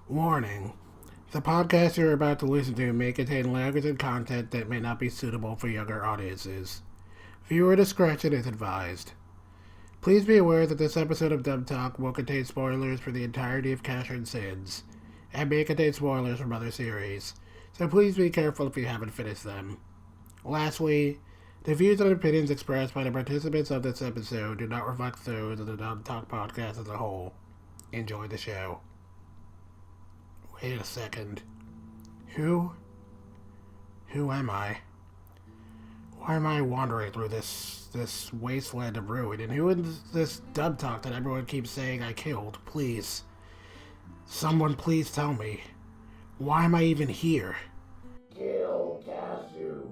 Warning. The podcast you're about to listen to may contain language and content that may not be suitable for younger audiences. Viewer discretion is advised. Please be aware that this episode of Dub Talk will contain spoilers for the entirety of Casshern Sins, and may contain spoilers from other series, so please be careful if you haven't finished them. Lastly, the views and opinions expressed by the participants of this episode do not reflect those of the Dub Talk podcast as a whole. Enjoy the show. Wait a second. Who am I? Why am I wandering through this wasteland of ruin? And who is this Dub Talk that everyone keeps saying I killed? Please. Someone please tell me. Why am I even here? Kill cashews.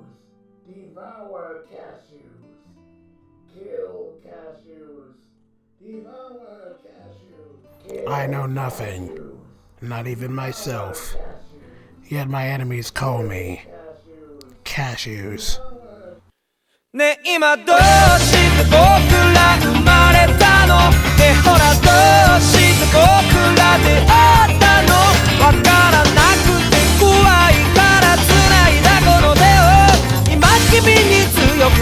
Devour cashews. Kill cashews. Devour cashews. Kill I know nothing. cashews. Not even myself. Yet my enemies call me Cashews. ねえ今どうして僕ら生まれたのねえほらどうして僕ら出会ったのわからなくて怖いから繋いだこの手を今君に強く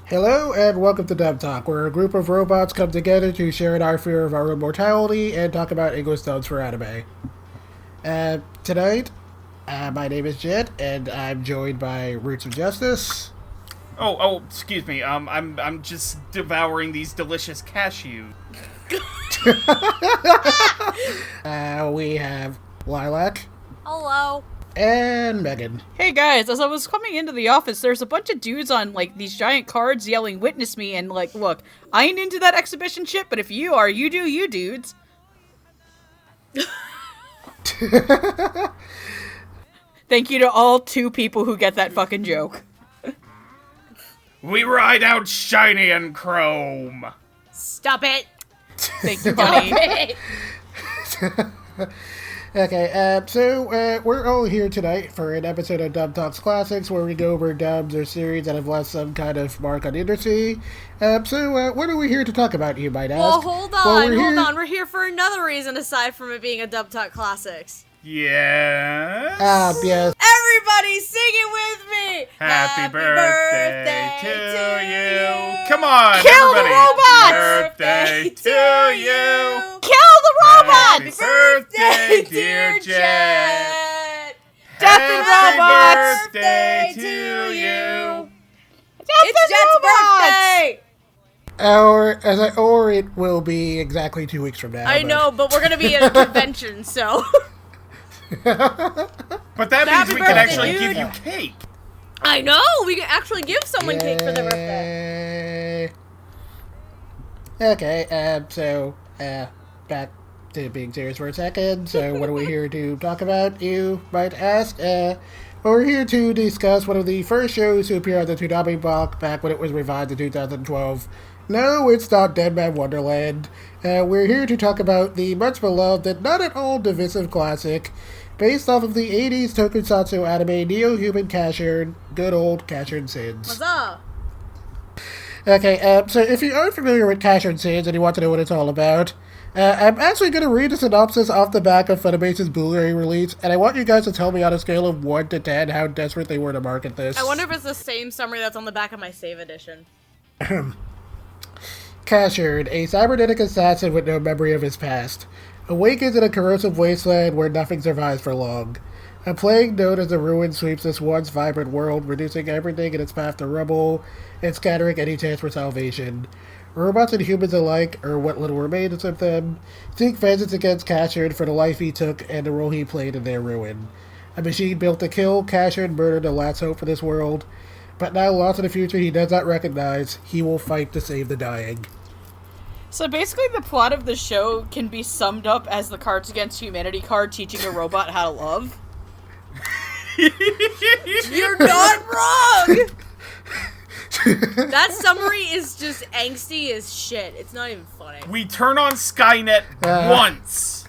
Hello and welcome to Dub Talk, where a group of robots come together to share in our fear of our own mortality and talk about English dubs for anime. Tonight, my name is Jet, and I'm joined by Roots of Justice. Oh, excuse me. I'm just devouring these delicious cashews. We have Lilac. Hello. And Megan. Hey guys, as I was coming into the office, there's a bunch of dudes on, these giant cards yelling, "Witness me," and, look, I ain't into that exhibition shit, but if you are, you do you, dudes. Thank you to all 2 people who get that fucking joke. We ride out shiny and chrome. Stop it. Thank you, buddy. Okay, so we're all here tonight for an episode of Dub Talks Classics, where we go over dubs or series that have left some kind of mark on industry. So what are we here to talk about, you might ask? Well, hold on. We're here for another reason aside from it being a Dub Talk Classics. Yes. Yes. Everybody sing it with me! Happy birthday to you. Come on, Kill the everybody. robots! Birthday to you. Kill the robots! Happy birthday, dear Jet. Death and robots! Happy birthday to you. It's Jet's birthday! Or it will be exactly 2 weeks from now. I know, but we're gonna be at a convention, so... But that means Happy we can birthday, actually dude. give you cake. I know! We can actually give someone cake for their birthday. Okay, so, back to being serious for a second. So, what are we here to talk about, you might ask? We're here to discuss one of the first shows to appear on the Toonami block back when it was revived in 2012. No, it's not Dead Man Wonderland. We're here to talk about the much beloved and not at all divisive classic, based off of the 80s tokusatsu anime Neo-Human Casshern, good old Casshern Sins. What's up? Okay, so if you aren't familiar with Casshern Sins and you want to know what it's all about, I'm actually going to read a synopsis off the back of Funimation's Blu-ray release, and I want you guys to tell me on a scale of 1 to 10 how desperate they were to market this. I wonder if it's the same summary that's on the back of my save edition. Casshern, a cybernetic assassin with no memory of his past, awakens in a corrosive wasteland where nothing survives for long. A plague known as the Ruin sweeps this once vibrant world, reducing everything in its path to rubble and scattering any chance for salvation. Robots and humans alike, or what little remains of them, seek vengeance against Casshern for the life he took and the role he played in their ruin. A machine built to kill, Casshern murdered the last hope for this world, but now lost in a future he does not recognize, he will fight to save the dying. So basically the plot of the show can be summed up as the Cards Against Humanity card teaching a robot how to love. You're not wrong! That summary is just angsty as shit. It's not even funny. We turn on Skynet once.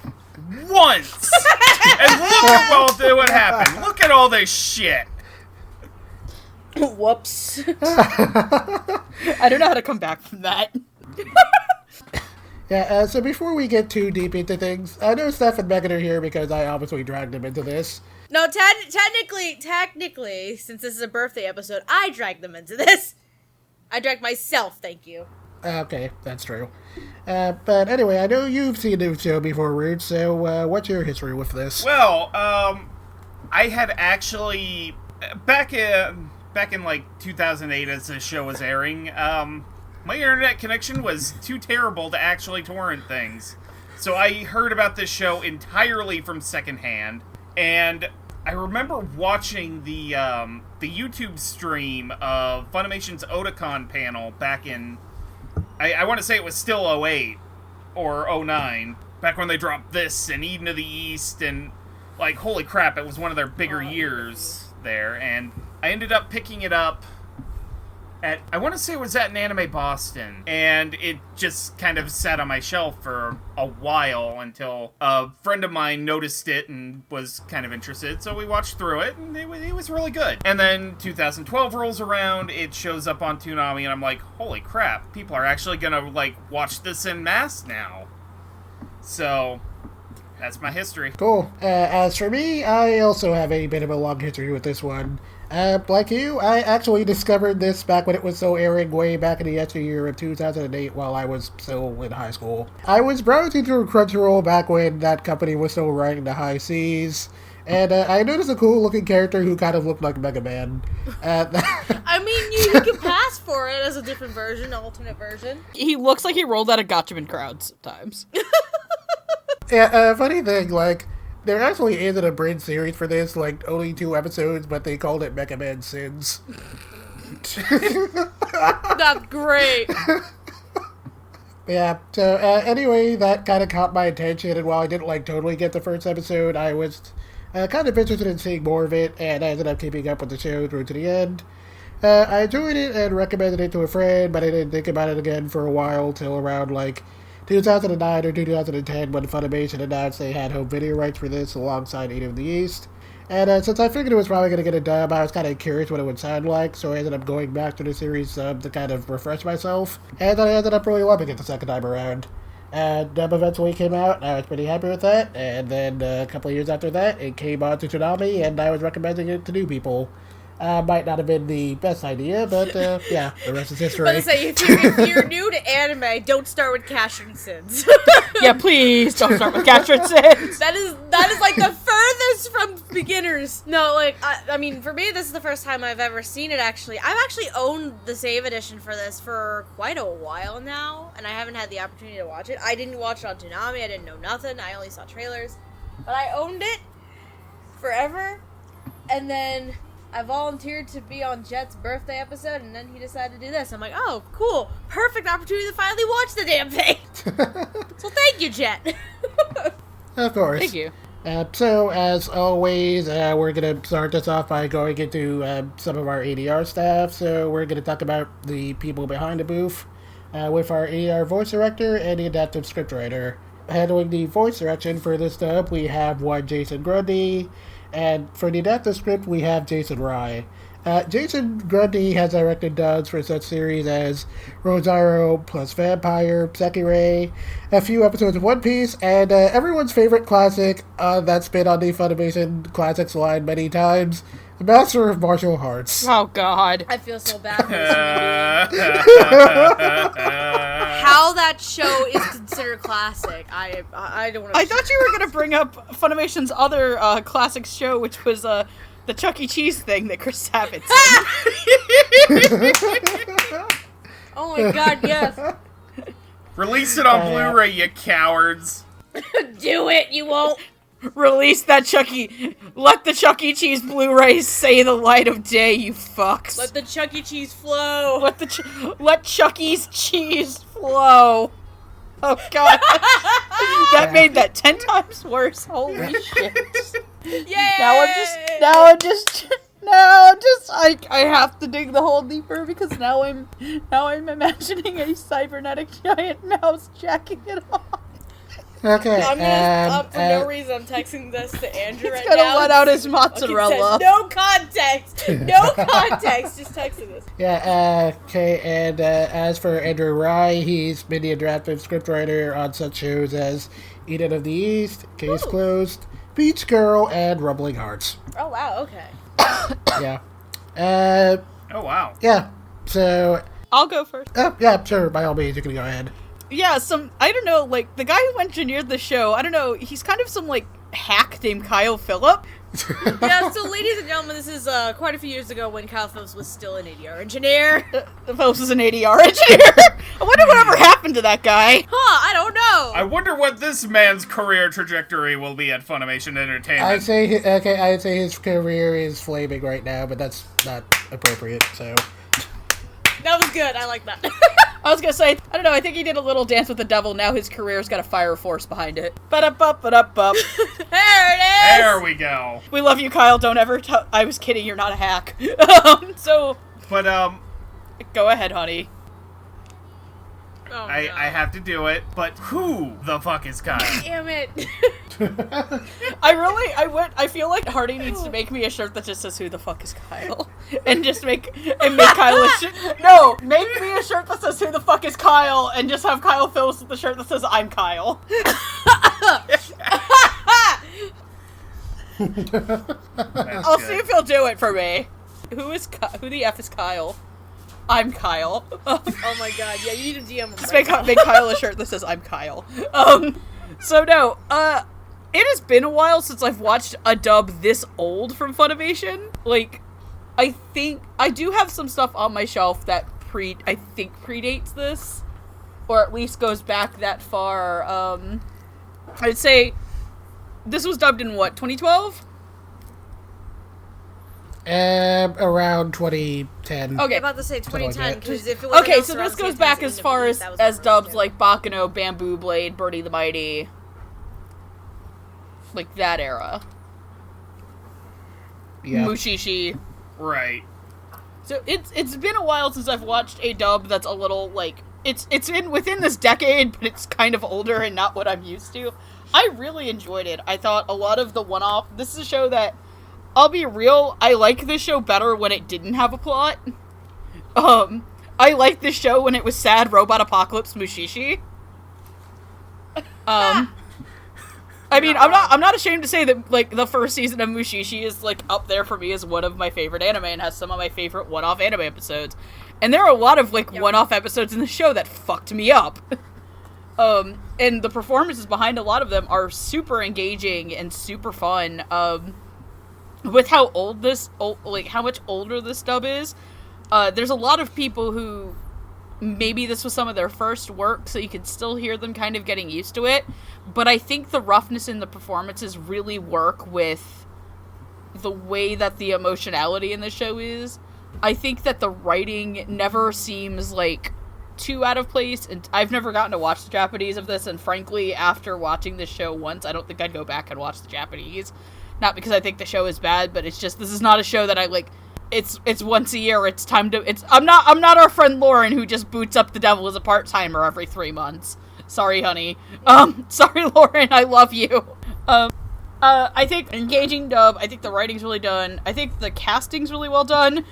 Once! And look at what happened. Look at all this shit. Whoops. I don't know how to come back from that. Yeah, so before we get too deep into things, I know Steph and Megan are here because I obviously dragged them into this. No, technically, since this is a birthday episode, I dragged them into this. I dragged myself, thank you. Okay, that's true. But anyway, I know you've seen the show before, Rude, so what's your history with this? Well, I had actually back in like 2008 as the show was airing, my internet connection was too terrible to actually torrent things. So I heard about this show entirely from secondhand, and I remember watching the YouTube stream of Funimation's Otakon panel back in, I want to say it was still 08 or 09, back when they dropped this and Eden of the East, and like, holy crap, it was one of their bigger years there, and I ended up picking it up at, I want to say it was at an Anime Boston, and it just kind of sat on my shelf for a while until a friend of mine noticed it and was kind of interested, so we watched through it, and it was really good. And then 2012 rolls around, it shows up on Toonami, and I'm like, holy crap, people are actually gonna, like, watch this en masse now. So, that's my history. Cool. As for me, I also have a bit of a long history with this one. Like you, I actually discovered this back when it was still airing way back in the year of 2008 while I was still in high school. I was browsing through Crunchyroll back when that company was still riding the high seas, and I noticed a cool looking character who kind of looked like Mega Man. I mean, you can pass for it as a different version, alternate version. He looks like he rolled out of Gotchaman crowds sometimes. Yeah, funny thing, like, there actually is an abridged series for this, like, only 2 episodes, but they called it Casshern Sins. That's great. Yeah, so anyway, that kind of caught my attention, and while I didn't, like, totally get the first episode, I was kind of interested in seeing more of it, and I ended up keeping up with the show through to the end. I enjoyed it and recommended it to a friend, but I didn't think about it again for a while, till around, like, 2009 or 2010 when Funimation announced they had home video rights for this alongside Eden of the East. And since I figured it was probably going to get a dub, I was kind of curious what it would sound like, so I ended up going back to the series to kind of refresh myself. And then I ended up really loving it the second time around. Dub eventually came out, and I was pretty happy with that. And then a couple of years after that, it came on to Toonami, and I was recommending it to new people. Might not have been the best idea, but yeah, the rest is history. But say, if you're new to anime, don't start with Casshern Sins. Yeah, please don't start with Casshern Sins. That is like the furthest from beginners. No, like I mean, for me, this is the first time I've ever seen it. Actually, I've actually owned the save edition for this for quite a while now, and I haven't had the opportunity to watch it. I didn't watch it on Toonami. I didn't know nothing. I only saw trailers, but I owned it forever, and then I volunteered to be on Jet's birthday episode, and then he decided to do this. I'm like, oh, cool. Perfect opportunity to finally watch the damn thing. So thank you, Jet. Of course. Thank you. So, as always, we're going to start this off by going into some of our ADR staff. So, we're going to talk about the people behind the booth with our ADR voice director and the adaptive scriptwriter. Handling the voice direction for this dub, we have one Jason Grundy. And for the adaptive script, we have Jason Rye. Jason Grundy has directed dubs for such series as Rosario plus Vampire, Sekirei, a few episodes of One Piece, and everyone's favorite classic that's been on the Funimation Classics line many times, The Master of Martial Arts. Oh, God. I feel so bad for this How that show is considered classic, I don't know. I thought you were going to bring up Funimation's other classic show, which was the Chuck E. Cheese thing that Chris Sabat's in. Oh my God, yes. Release it on Blu-ray, you cowards. Do it, you won't. Release that let the Chuck E. Cheese Blu-ray say the light of day, you fucks. Let the Chuck E. Cheese flow. Let Chuck E.'s cheese flow. Oh, God. That made that 10 times worse. Holy shit. Yay! I have to dig the hole deeper because now I'm imagining a cybernetic giant mouse jacking it off. Okay. I'm gonna, for no reason, I'm texting this to Andrew right Gonna now. let out his Fucking mozzarella. says, no context. No context. Just texting this. Yeah, okay, and as for Andrew Rye, he's been the adaptive scriptwriter on such shows as Eden of the East, Case Closed, Beach Girl, and Rumbling Hearts. Oh wow. Okay. Yeah. Oh, wow. Yeah, so... I'll go first. Yeah, sure, by all means, you can go ahead. Yeah, I don't know, like, the guy who engineered the show, I don't know, he's kind of some, like, hack named Kyle Phillip. Yeah, so ladies and gentlemen, this is quite a few years ago when Kyle Phillips was still an ADR engineer. Phillips was an ADR engineer. I wonder whatever happened to that guy. I don't know. I wonder what this man's career trajectory will be at Funimation Entertainment. I'd say his career is flaming right now, but that's not appropriate, so... That was good. I like that. I was gonna say, I don't know, I think he did a little Dance with the Devil, now his career's got a fire force behind it. Ba-da-bup. There it is! There we go. We love you, Kyle, don't ever I was kidding, you're not a hack. But, go ahead, honey. Oh, I have to do it, but who the fuck is Kyle? Damn it. I feel like Hardy needs to make me a shirt that just says who the fuck is Kyle. And make Kyle a shirt. No, make me a shirt that says who the fuck is Kyle and just have Kyle Phillips with the shirt that says I'm Kyle. I'll see if he'll do it for me. Who the F is Kyle? I'm Kyle. Oh my god, yeah, you need to DM him. Just make Kyle a shirt that says I'm Kyle. So no, it has been a while since I've watched a dub this old from Funimation. Like, I think I do have some stuff on my shelf that I think predates this, or at least goes back that far. I'd say this was dubbed in what, 2012? Around 2010. Okay. I'm about to say 2010, because if it was Okay, announced so around this the goes same back time as far Independence, that was as the dubs first like Baccano, Bamboo Blade, Birdie the Mighty. Like that era. Yeah. Mushishi. Right. So it's been a while since I've watched a dub that's a little like it's in within this decade, but it's kind of older and not what I'm used to. I really enjoyed it. I thought a lot of the one-off. This is a show that, I'll be real, I like this show better when it didn't have a plot. I liked this show when it was sad robot apocalypse Mushishi. I mean, I'm not ashamed to say that, like, the first season of Mushishi is, like, up there for me as one of my favorite anime and has some of my favorite one-off anime episodes. And there are a lot of, like, one-off episodes in the show that fucked me up. And the performances behind a lot of them are super engaging and super fun. With how how much older this dub is, there's a lot of people who maybe this was some of their first work, so you can still hear them kind of getting used to it. But I think the roughness in the performances really work with the way that the emotionality in the show is. I think that the writing never seems, like, too out of place, and I've never gotten to watch the Japanese of this, and frankly, after watching this show once, I don't think I'd go back and watch the Japanese. Not because I think the show is bad, but it's just, this is not a show that I, like, it's once a year, it's time to, I'm not our friend Lauren who just boots up the devil as a part-timer every 3 months. Sorry, honey. Sorry, Lauren, I love you. I think engaging dub, I think the writing's really done, I think the casting's really well done.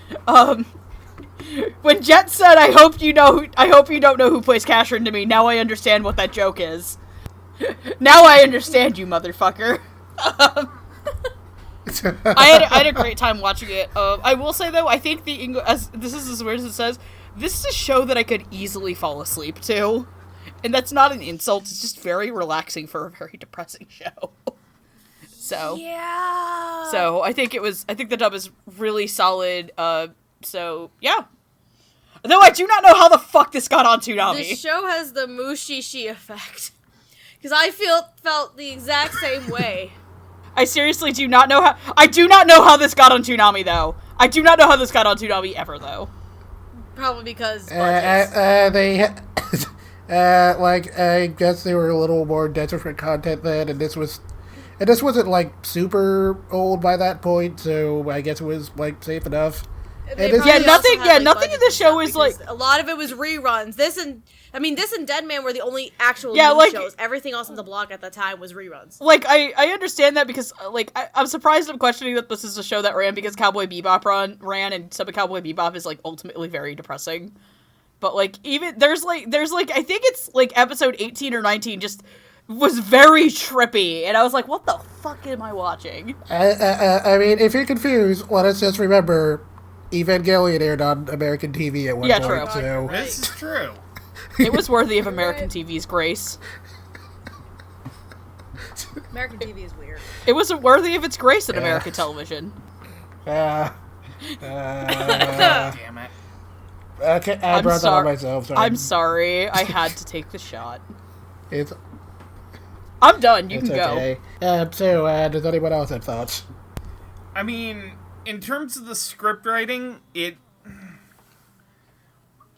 When Jet said, I hope you don't know who plays Casshern to me, now I understand what that joke is. Now I understand you, motherfucker. I had a great time watching it. I will say, though, I think as this is as weird as it says, this is a show that I could easily fall asleep to. And that's not an insult, it's just very relaxing for a very depressing show. So. Yeah. So, I think the dub is really solid, so, yeah. Though I do not know how the fuck this got on Toonami. This show has the Mushishi effect. Because I felt the exact same way. I seriously do not know how this got on Toonami, though. I do not know how this got on Toonami ever, though. Probably because I guess they were a little more desperate for content then, and this wasn't, like, super old by that point, so I guess it was, like, safe enough. They is- probably Yeah, nothing- also had, yeah, nothing in budgets the show and is, stuff, because like- a lot of it was reruns. This and Dead Man were the only actual Yeah, new like- shows. Everything else on the block at the time was reruns. Like, I understand that because, like, I'm surprised I'm questioning that this is a show that ran because Cowboy Bebop ran, and some of Cowboy Bebop is, like, ultimately very depressing. But, like, even, there's, like, I think it's, like, episode 18 or 19 just was very trippy, and I was like, what the fuck am I watching? I mean, if you're confused, let us just remember Evangelion aired on American TV at one Yeah, point, true. so... This is true. It was worthy of American TV's grace. American TV is weird. It was worthy of its grace in Yeah. American television. Damn it. Okay, I I'm brought that on sorry. myself. Sorry. I'm sorry, I had to take the shot. It's I'm done, you it's can okay. So, does anyone else have thoughts? I mean, in terms of the script writing,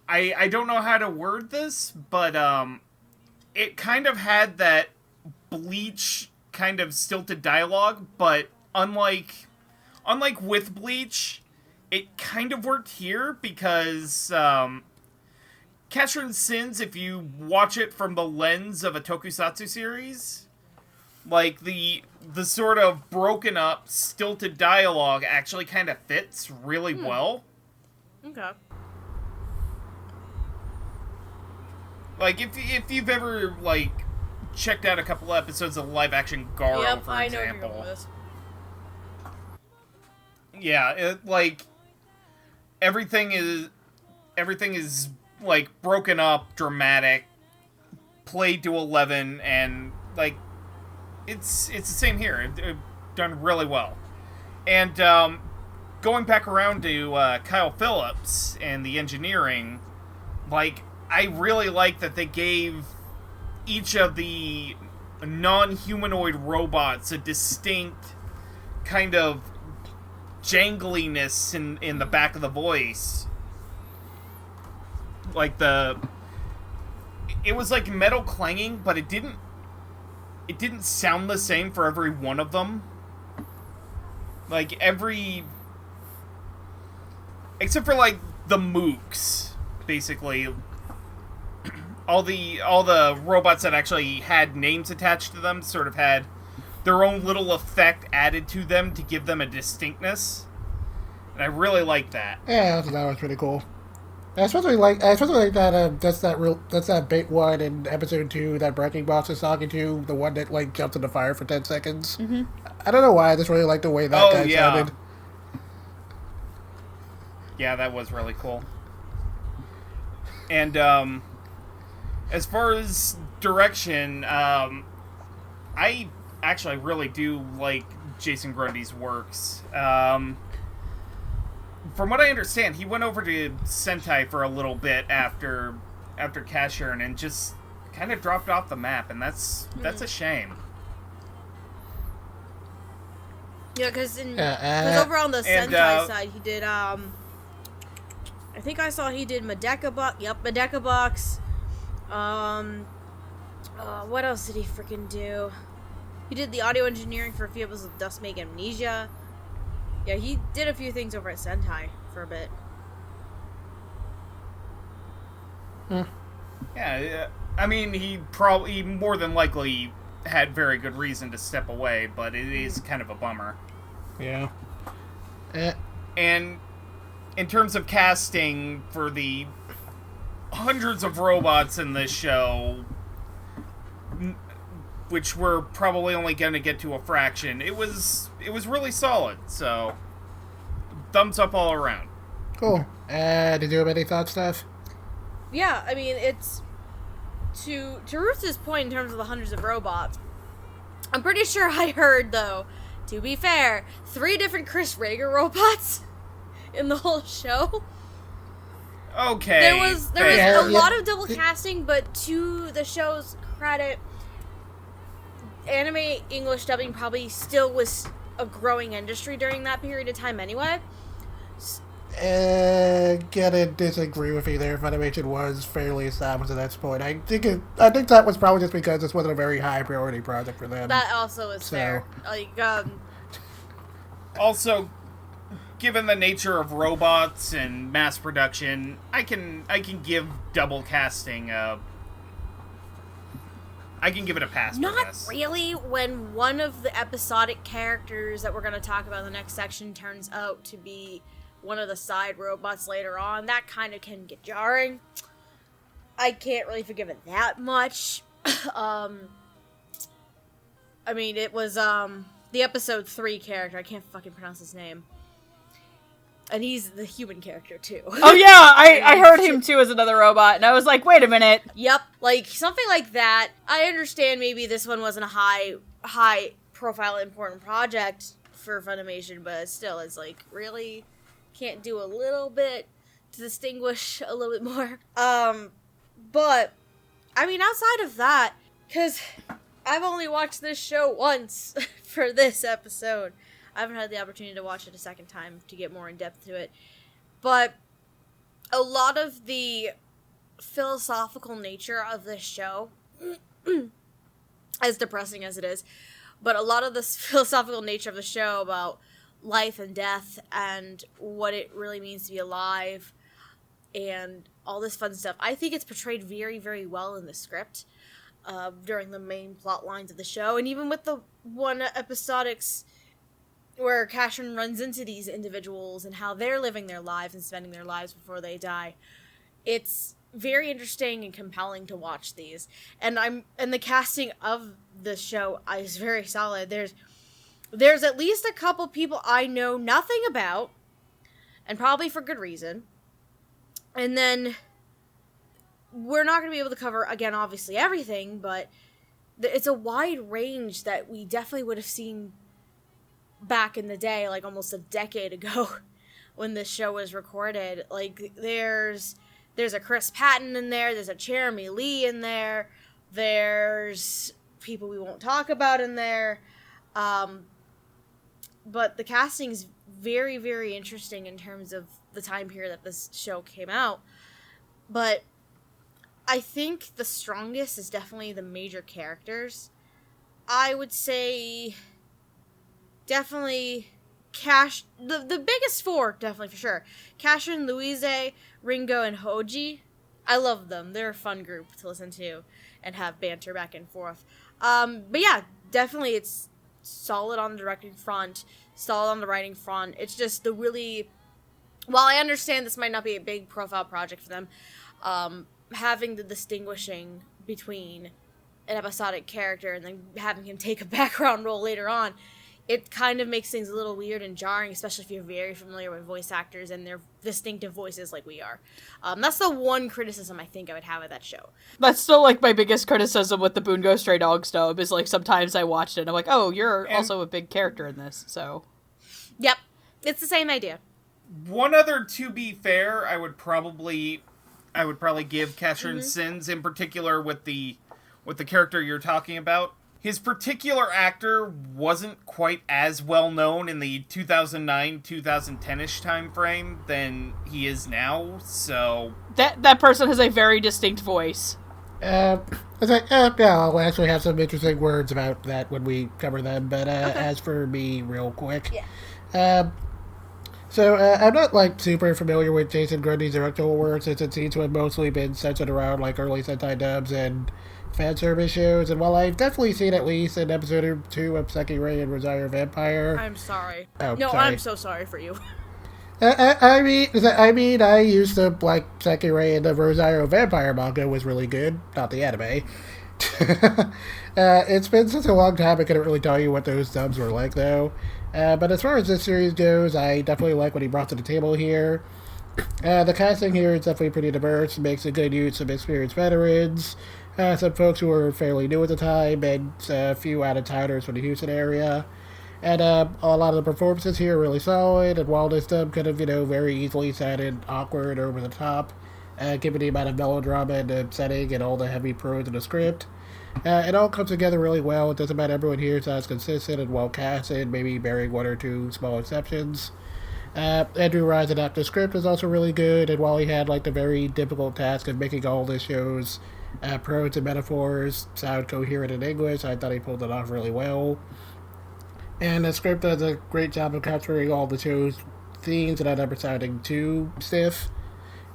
I don't know how to word this, but it kind of had that Bleach kind of stilted dialogue, but unlike with Bleach, it kind of worked here because Casshern Sins, if you watch it from the lens of a tokusatsu series, like the sort of broken up, stilted dialogue actually kind of fits really well. Okay. Like if you've ever like checked out a couple episodes of live action Garo, Yep, for I know where you're example. going with this. Yeah, like everything is like broken up, dramatic, played to 11, and like it's the same here. It done really well. And going back around to Kyle Phillips and the engineering, like I really like that they gave each of the non-humanoid robots a distinct kind of jangliness in the back of the voice. Like it was like metal clanging, but it didn't sound the same for every one of them. Like except for like the mooks, basically. All the robots that actually had names attached to them sort of had their own little effect added to them to give them a distinctness. And I really like that. Yeah, that was pretty cool. I especially like that. That's that big one in episode 2 that Breaking Boss is talking to, the one that like jumps in the fire for 10 seconds. Mm-hmm. I don't know why. I just really like the way that guy sounded. Yeah, that was really cool. And as far as direction, I actually really do like Jason Grundy's works. From what I understand, he went over to Sentai for a little bit after Casshern and just kind of dropped off the map, and that's a shame. Yeah, because over on the Sentai side, he did, I think I saw he did Medeka Box. Yep, Medeka Box. What else did he freaking do? He did the audio engineering for a few episodes of Dust Make Amnesia. Yeah, he did a few things over at Sentai for a bit. Yeah, I mean, he more than likely had very good reason to step away, but it is kind of a bummer. Yeah. And in terms of casting for the hundreds of robots in this show, which we're probably only going to get to a fraction, it was really solid. So, thumbs up all around. Cool. Did you have any thoughts, Steph? Yeah, I mean, it's to Ruth's point in terms of the hundreds of robots. I'm pretty sure I heard, though, to be fair, 3 different Chris Rager robots in the whole show. Okay. There was a lot of double casting, but to the show's credit, anime English dubbing probably still was a growing industry during that period of time anyway. Gotta disagree with you there. Funimation was fairly established at that point. I think that was probably just because this wasn't a very high priority project for them. That also is fair. Like, Also, given the nature of robots and mass production, I can give double casting I can give it a pass for Not this. really when one of the episodic characters that we're going to talk about in the next section turns out to be one of the side robots later on. That kind of can get jarring. I can't really forgive it that much. I mean, it was the episode 3 character. I can't fucking pronounce his name. And he's the human character, too. Oh, yeah, I heard him, too, as another robot, and I was like, wait a minute. Yep, like, something like that. I understand maybe this one wasn't a high-profile, important project for Funimation, but still, it's like, really? Can't do a little bit to distinguish a little bit more? But, I mean, outside of that, because I've only watched this show once for this episode. I haven't had the opportunity to watch it a second time to get more in depth to it. But a lot of the philosophical nature of this show, as depressing as it is, but a lot of the philosophical nature of the show about life and death and what it really means to be alive and all this fun stuff, I think it's portrayed very, very well in the script during the main plot lines of the show. And even with the one episodics where Casshern runs into these individuals and how they're living their lives and spending their lives before they die. It's very interesting and compelling to watch these. And the casting of the show is very solid. There's at least a couple people I know nothing about, and probably for good reason. And then we're not going to be able to cover, again, obviously everything, but it's a wide range that we definitely would have seen back in the day, like almost a decade ago when this show was recorded. Like, there's a Chris Patton in there, there's a Jeremy Lee in there, there's people we won't talk about in there, but the casting's very, very interesting in terms of the time period that this show came out. But I think the strongest is definitely the major characters. I would say definitely the biggest 4, definitely for sure. Casshern, Louise, Ringo, and Hoji. I love them. They're a fun group to listen to and have banter back and forth. But yeah, definitely it's solid on the directing front, solid on the writing front. It's just the really, while I understand this might not be a big profile project for them, having the distinguishing between an episodic character and then having him take a background role later on, it kind of makes things a little weird and jarring, especially if you're very familiar with voice actors and their distinctive voices like we are. That's the one criticism I think I would have of that show. That's still, like, my biggest criticism with the Bungo Stray Dogs dub is, like, sometimes I watched it and I'm like, oh, you're also a big character in this, so. Yep. It's the same idea. One other, to be fair, I would probably give Casshern Sins, in particular with the character you're talking about. His particular actor wasn't quite as well known in the 2009-2010-ish time frame than he is now, so That person has a very distinct voice. Yeah, I'll actually have some interesting words about that when we cover them, but as for me, real quick. Yeah. So, I'm not, like, super familiar with Jason Grundy's directorial work, since it seems to have mostly been centered around, like, early Sentai dubs and fan service shows, and while I've definitely seen at least an episode or 2 of Sekirei and Rosario Vampire... I'm sorry. Oh, no, sorry. I'm so sorry for you. I mean, I used to like Sekirei, and the Rosario Vampire manga was really good, not the anime. It's been such a long time I couldn't really tell you what those dubs were like, though. But as far as this series goes, I definitely like what he brought to the table here. The casting here is definitely pretty diverse, makes a good use of experienced veterans, some folks who were fairly new at the time, and a few out-of-towners from the Houston area. And a lot of the performances here are really solid, and while this dub could have, very easily sounded awkward or over the top, given the amount of melodrama and the setting and all the heavy prose in the script, it all comes together really well. It doesn't matter, everyone here sounds consistent and well casted, maybe bearing 1 or 2 small exceptions. Andrew Ryan's adapted script is also really good, and while he had the very difficult task of making all this show's prose and metaphors sound coherent in English, I thought he pulled it off really well. And the script does a great job of capturing all the show's scenes that end up sounding too stiff,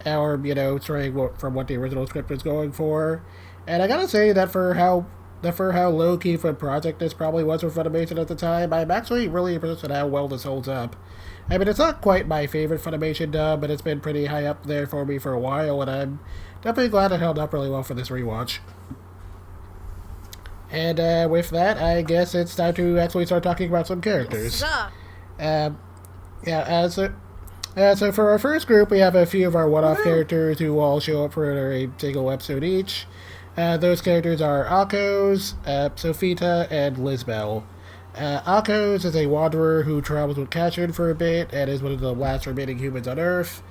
or, straying from what the original script was going for. And I gotta say that for how low-key of a project this probably was for Funimation at the time, I'm actually really impressed with how well this holds up. I mean, it's not quite my favorite Funimation dub, but it's been pretty high up there for me for a while, and I'm definitely glad it held up really well for this rewatch. And with that, I guess it's time to actually start talking about some characters. So for our first group, we have a few of our one-off characters who all show up for a single episode each. Those characters are Akos, Sophita, and Lisbelle. Akos is a wanderer who travels with Casshern for a bit and is one of the last remaining humans on Earth.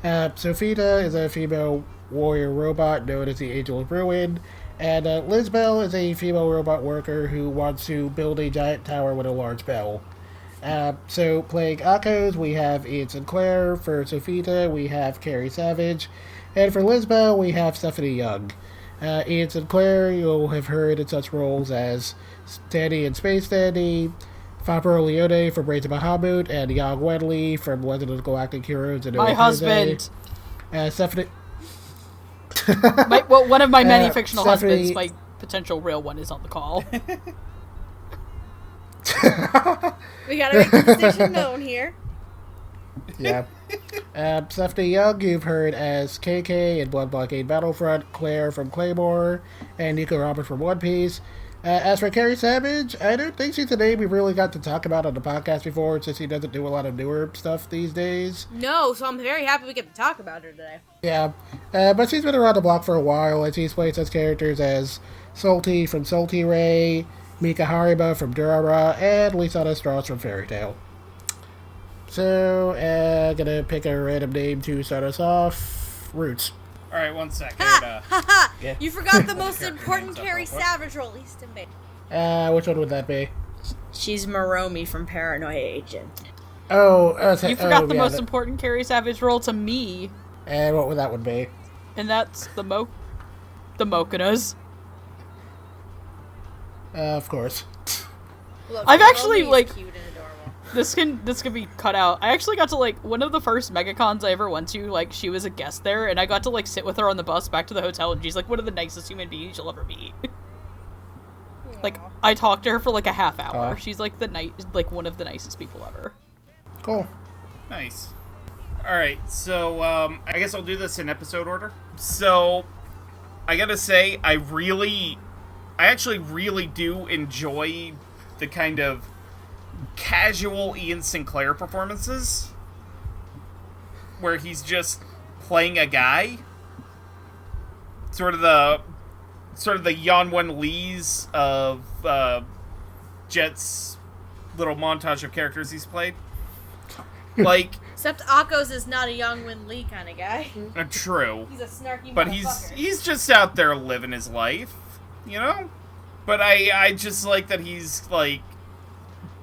Sophita is a female warrior robot known as the Angel of Ruin. And Lisbelle is a female robot worker who wants to build a giant tower with a large bell. So playing Akos, we have Ian Sinclair. For Sophita, we have Carrie Savage. And for Lisbelle, we have Stephanie Young. Ian Sinclair, you'll have heard in such roles as Danny in Space Dandy, Fabro Leone from Brains of Bahamut, and Yang Wenli from Legend of the Galactic Heroes. And My husband! Stephanie... one of my many fictional Stephanie... husbands, my potential real one, is on the call. We gotta make the distinction known here. Yeah. Stephanie Young, you've heard as KK in Blood Blockade Battlefront, Claire from Claymore, and Nico Robert from One Piece. As for Carrie Savage, I don't think she's a name we really got to talk about on the podcast before, since she doesn't do a lot of newer stuff these days. No, so I'm very happy we get to talk about her today. Yeah, but she's been around the block for a while, and she's played such characters as Salty from Salty Ray, Mika Hariba from Durara, and Lisana Strauss from Fairy Tail. So, gonna pick a random name to start us off. Roots. Alright, 1 second. Ha! You forgot the most important Carrie Savage role, least in me. Which one would that be? She's Moromi from Paranoia Agent. You forgot the most important Carrie Savage role to me. And what would that one be? And that's the Mokunas. Of course. Look, I've actually, Moromi is like... cute and adorable. This can be cut out. I actually got to, like, one of the first MegaCons I ever went to, like, she was a guest there, and I got to, like, sit with her on the bus back to the hotel, and she's, like, one of the nicest human beings you'll ever meet. Like, I talked to her for, like, a half hour. She's, like, one of the nicest people ever. Cool. Nice. Alright, so, I guess I'll do this in episode order. So, I gotta say, I actually really do enjoy the kind of casual Ian Sinclair performances where he's just playing a guy, sort of the Yanwen Lee's of Jet's little montage of characters he's played. Like, except Akos is not a young Win Lee kind of guy. True. He's a snarky but motherfucker. he's just out there living his life, you know? But I just like that he's, like,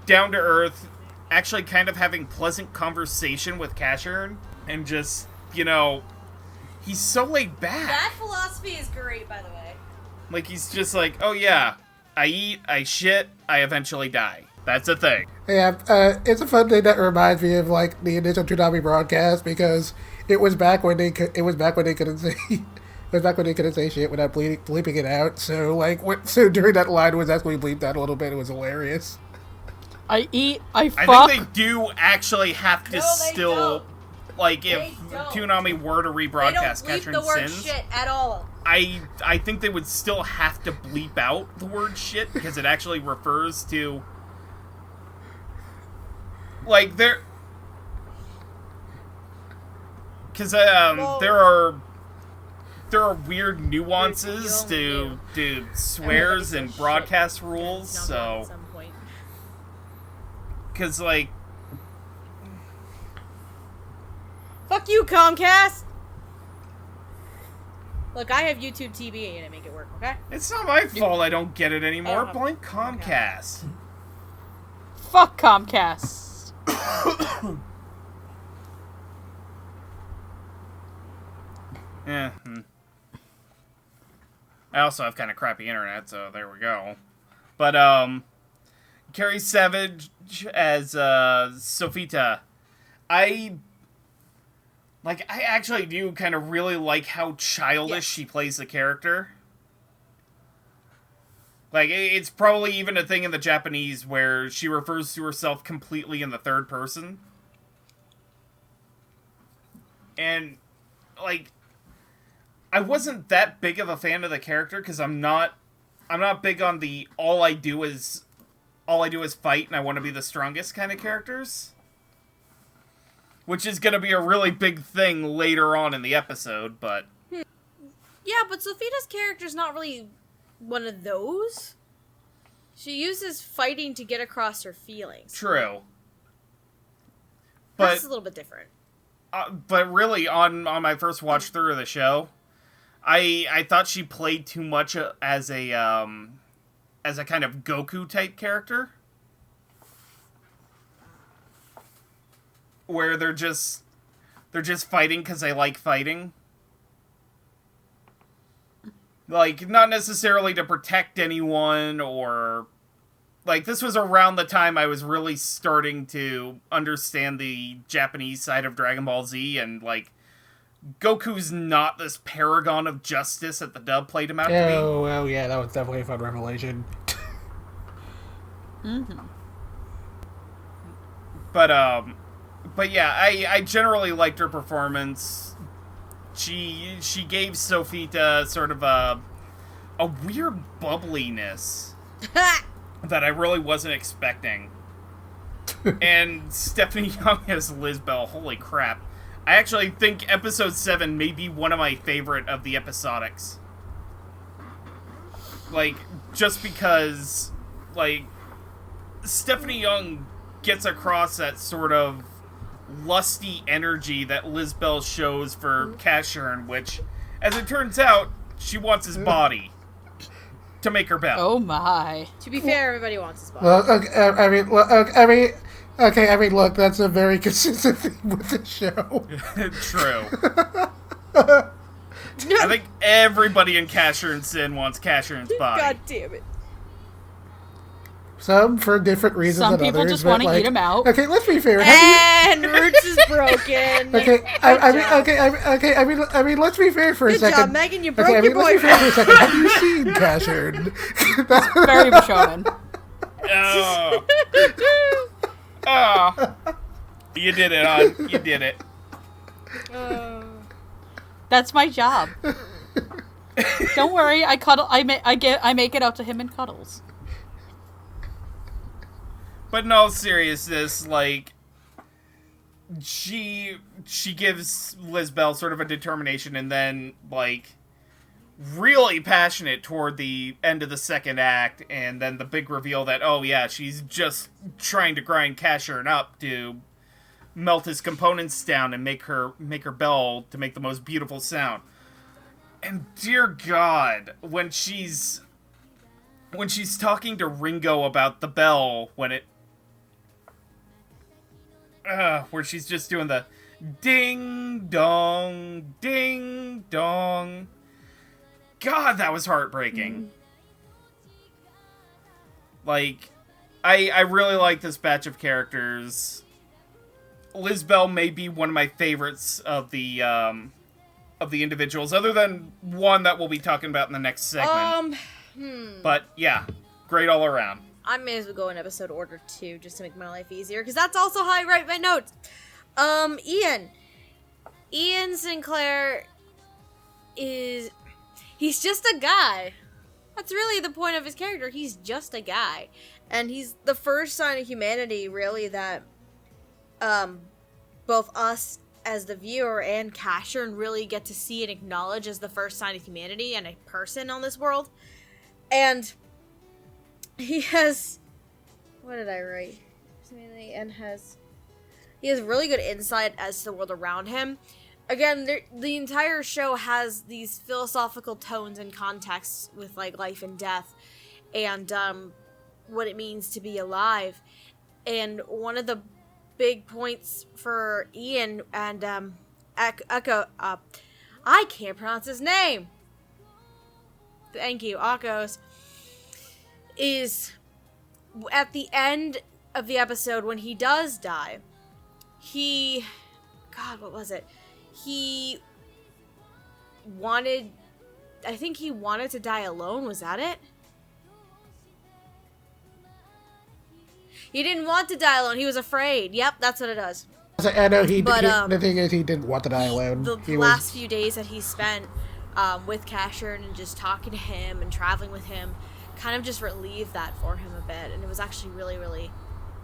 down to earth, actually kind of having pleasant conversation with Casshern, and just, he's so laid back. That philosophy is great, by the way. Like, he's just like, oh yeah, I eat, I shit, I eventually die. That's a thing. Yeah, it's a fun thing that reminds me of, like, the initial Toonami broadcast, because it was back when they couldn't say... It was back when they couldn't say shit without bleeping it out, so, like, so during that line it was actually bleeped out a little bit. It was hilarious. I eat, I fuck. I think they do actually have to don't. Like, if Toonami were to rebroadcast They don't bleep Casshern the word Sins, shit at all. I think they would still have to bleep out the word shit, because it actually refers to... Like, there... Because, there are weird nuances to swears and broadcast rules, so... Because, like... Fuck you, Comcast! Look, I have YouTube TV and I make it work, okay? It's not my fault I don't get it anymore. Oh, Blame Comcast. Fuck Comcast. Yeah. I also have kind of crappy internet, so there we go. But, Carrie Savage as, Sophita. I actually do kind of really like how childish she plays the character. Like, it's probably even a thing in the Japanese where she refers to herself completely in the third person. And, like, I wasn't that big of a fan of the character because I'm not big on the all I do is fight and I want to be the strongest kind of characters. Which is going to be a really big thing later on in the episode, but... Yeah, but Sophia's character's not really one of those. She uses fighting to get across her feelings. True. That's a little bit different. But really, on my first watch through of the show, I thought she played too much as a kind of Goku type character, where they're just fighting because they like fighting, like not necessarily to protect anyone or. Like, this was around the time I was really starting to understand the Japanese side of Dragon Ball Z, and, like, Goku's not this paragon of justice that the dub played him out to be. Oh, well, yeah, that was definitely a fun revelation. Mm-hmm. But yeah, I generally liked her performance. She gave Sophita sort of a weird bubbliness. That I really wasn't expecting. And Stephanie Young as Liz Belle, holy crap. I actually think episode 7 may be one of my favorite of the episodics. Like, just because, like, Stephanie Young gets across that sort of lusty energy that Liz Belle shows for Casshern, which, as it turns out, she wants his body. To make her Belle. Oh my. To be fair, everybody wants his body. Well, okay, look, that's a very consistent theme with the show. True. I think everybody in Casshern Sin wants Casshern's body. God damn it. Some for different reasons Some than people others. just want to like, eat him out. Okay, let's be fair. And Roots is broken. Okay, I mean, let's be fair for a Good second. job, Megan. You broke Okay, your let's be fair for a boyfriend. second. Have you seen Casshern? Very Bishonen. Oh. You did it, hon. You did it. That's my job. Don't worry, I cuddle. I make it up to him in cuddles. But in all seriousness, like, she gives Liz Belle sort of a determination, and then, like, really passionate toward the end of the second act, and then the big reveal that, oh yeah, she's just trying to grind Casshern up to melt his components down and make her Belle to make the most beautiful sound. And dear God, when she's talking to Ringo about the bell, where she's just doing the ding dong, ding dong. God, that was heartbreaking. Like, I really like this batch of characters. Liz Belle may be one of my favorites of the individuals, other than one that we'll be talking about in the next segment. But yeah, great all around. I may as well go in episode order 2 just to make my life easier, because that's also how I write my notes. Ian Sinclair he's just a guy. That's really the point of his character. He's just a guy. And he's the first sign of humanity, really, that both us as the viewer and Casshern really get to see and acknowledge as the first sign of humanity and a person on this world. And he has... What did I write? He has really good insight as to the world around him. Again, the entire show has these philosophical tones and contexts with, like, life and death and what it means to be alive. And one of the big points for Ian and Echo, I can't pronounce his name. Thank you, Akos, is at the end of the episode when he does die. God, what was it? He wanted to die alone, was that it? He didn't want to die alone, he was afraid. Yep, that's what it does. I know the thing is, he didn't want to die alone. The last few days that he spent with Casshern and just talking to him and traveling with him kind of just relieved that for him a bit, and it was actually really, really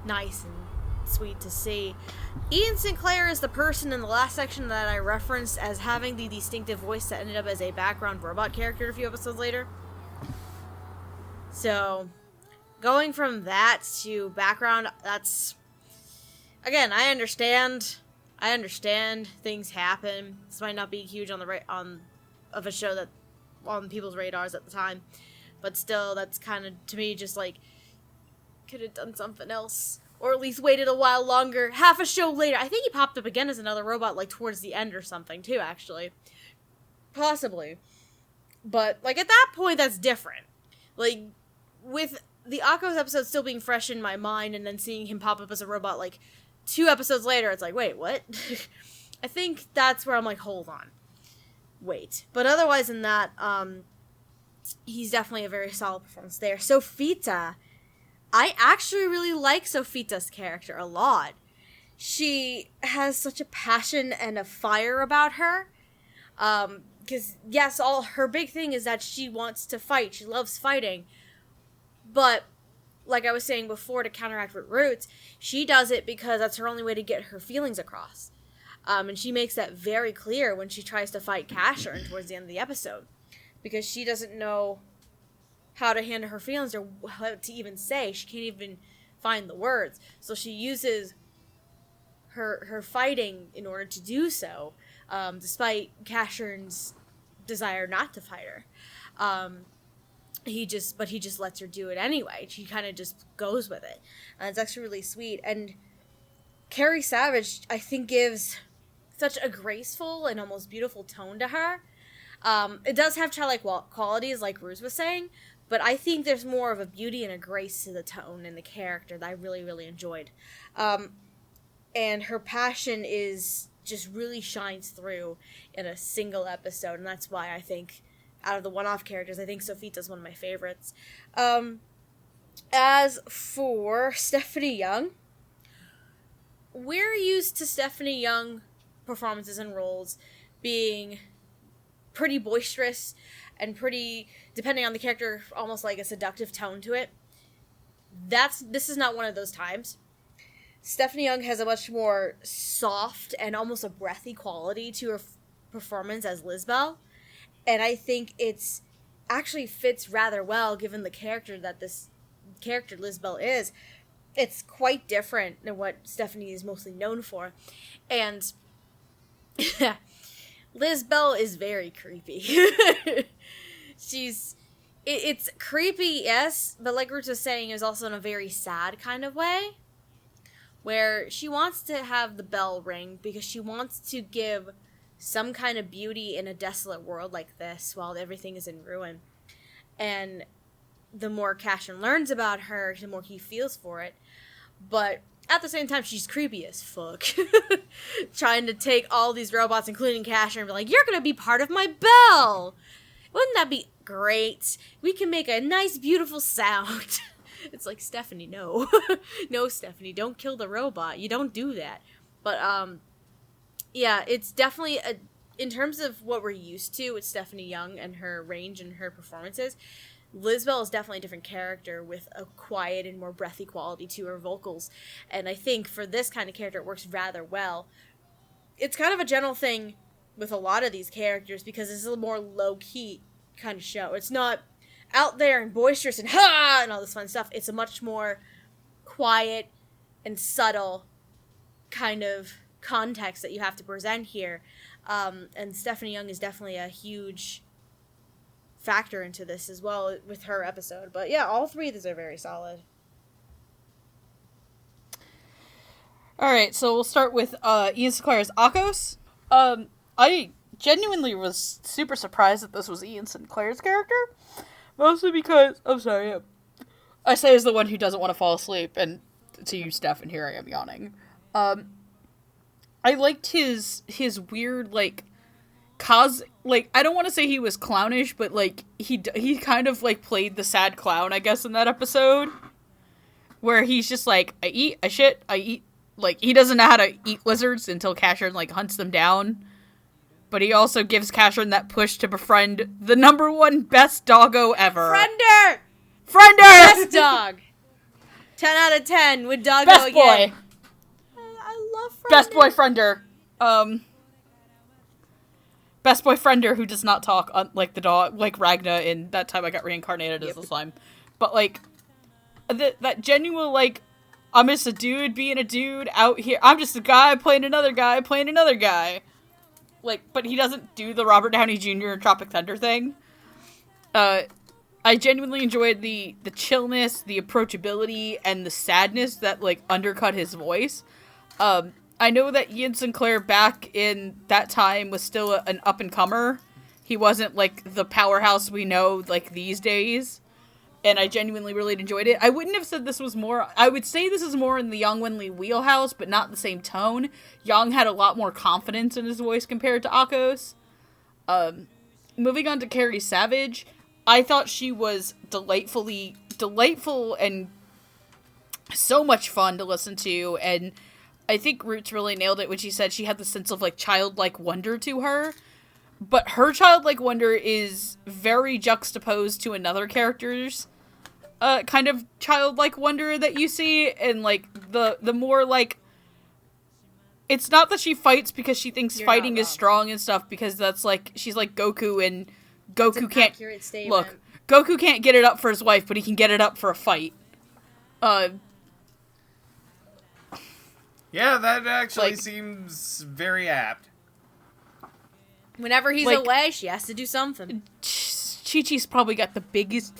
nice and sweet to see. Ian Sinclair is the person in the last section that I referenced as having the distinctive voice that ended up as a background robot character a few episodes later. So, going from that to background, that's... Again, I understand things happen. This might not be huge on of a show that on people's radars at the time, but still, that's kind of, to me, just like, could have done something else, or at least waited a while longer. Half a show later, I think he popped up again as another robot, like towards the end or something too, actually, possibly. But like at that point, that's different. Like with the Akko's episode still being fresh in my mind, and then seeing him pop up as a robot like 2 episodes later, it's like, wait, what? I think that's where I'm like, hold on, wait. But otherwise than that, he's definitely a very solid performance there. Sofita, I actually really like Sofita's character a lot. She has such a passion and a fire about her. Because, yes, her big thing is that she wants to fight. She loves fighting. But, like I was saying before, to counteract with Roots, she does it because that's her only way to get her feelings across. And she makes that very clear when she tries to fight Casshern towards the end of the episode. Because she doesn't know how to handle her feelings or what to even say. She can't even find the words. So she uses her fighting in order to do so, despite Casshern's desire not to fight her. He just lets her do it anyway. She kind of just goes with it. And it's actually really sweet. And Carrie Savage, I think, gives such a graceful and almost beautiful tone to her. It does have childlike qualities, like Ruse was saying, but I think there's more of a beauty and a grace to the tone and the character that I really, really enjoyed. And her passion just really shines through in a single episode, and that's why I think, out of the one-off characters, I think Sofita's one of my favorites. As for Stephanie Young, we're used to Stephanie Young performances and roles being pretty boisterous and pretty, depending on the character, almost like a seductive tone to it. This is not one of those times. Stephanie Young has a much more soft and almost a breathy quality to her performance as Lisbelle, and I think it's actually fits rather well given the character that this character Lisbelle is. It's quite different than what Stephanie is mostly known for, and Lisbelle is very creepy. It's creepy, yes, but like Ruth was saying, is also in a very sad kind of way, where she wants to have the bell ring because she wants to give some kind of beauty in a desolate world like this while everything is in ruin. And the more Casshern learns about her, the more he feels for it. But at the same time, she's creepy as fuck. Trying to take all these robots, including Casshern, and be like, you're gonna be part of my bell! Wouldn't that be great? We can make a nice, beautiful sound. It's like, Stephanie, no. No, Stephanie, don't kill the robot. You don't do that. But, yeah, it's definitely, in terms of what we're used to with Stephanie Young and her range and her performances, Lisbelle is definitely a different character with a quiet and more breathy quality to her vocals. And I think for this kind of character, it works rather well. It's kind of a general thing with a lot of these characters because this is a more low-key kind of show. It's not out there and boisterous and ha and all this fun stuff. It's a much more quiet and subtle kind of context that you have to present here. And Stephanie Young is definitely a huge factor into this as well with her episode. But yeah, all three of these are very solid. Alright, so we'll start with Ian Sinclair's Akos. I genuinely was super surprised that this was Ian Sinclair's character. Mostly because, I'm sorry, I say as the one who doesn't want to fall asleep, and to you, Steph, and here I am yawning. I liked his weird, like, I don't want to say he was clownish, but, like, he kind of, like, played the sad clown, I guess, in that episode. Where he's just like, I eat, I shit, I eat. Like, he doesn't know how to eat lizards until Casshern, like, hunts them down. But he also gives Casshern that push to befriend the #1 best doggo ever. Friender! Best dog! 10 out of 10 with doggo Best again. boy! I love Friender. Best boy friender. Best boy friender who does not talk, like the dog, like Ragna in That Time I Got Reincarnated as the Slime. But, like, that genuine, like, I'm just a dude being a dude out here. I'm just a guy playing another guy playing another guy. Like, but he doesn't do the Robert Downey Jr. Tropic Thunder thing. I genuinely enjoyed the chillness, the approachability, and the sadness that, like, undercut his voice. I know that Ian Sinclair back in that time was still an up-and-comer. He wasn't, like, the powerhouse we know, like, these days. And I genuinely really enjoyed it. I wouldn't have said this was more... I would say this is more in the Yang Wen-li wheelhouse, but not the same tone. Yang had a lot more confidence in his voice compared to Akko's. Moving on to Carrie Savage, I thought she was delightful and so much fun to listen to, and I think Roots really nailed it when she said she had the sense of, like, childlike wonder to her. But her childlike wonder is very juxtaposed to another character's kind of childlike wonder that you see, and, like, the more, like, it's not that she fights because she thinks fighting is strong and stuff, because that's, like, she's like Goku, and Goku can't, look, Goku can't get it up for his wife, but he can get it up for a fight. Yeah, that actually like, seems very apt. Whenever he's like, away, she has to do something. Chi-Chi's probably got the biggest,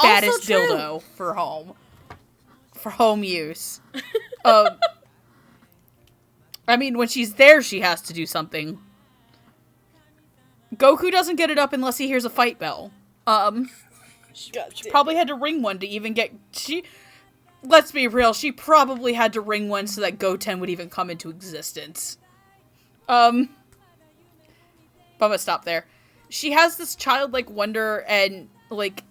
fattest dildo for home use. I mean, when she's there, she has to do something. Goku doesn't get it up unless he hears a fight bell. She probably had to ring one to even get... Let's be real, she probably had to ring one so that Goten would even come into existence. But I'm gonna stop there. She has this childlike wonder, and, like,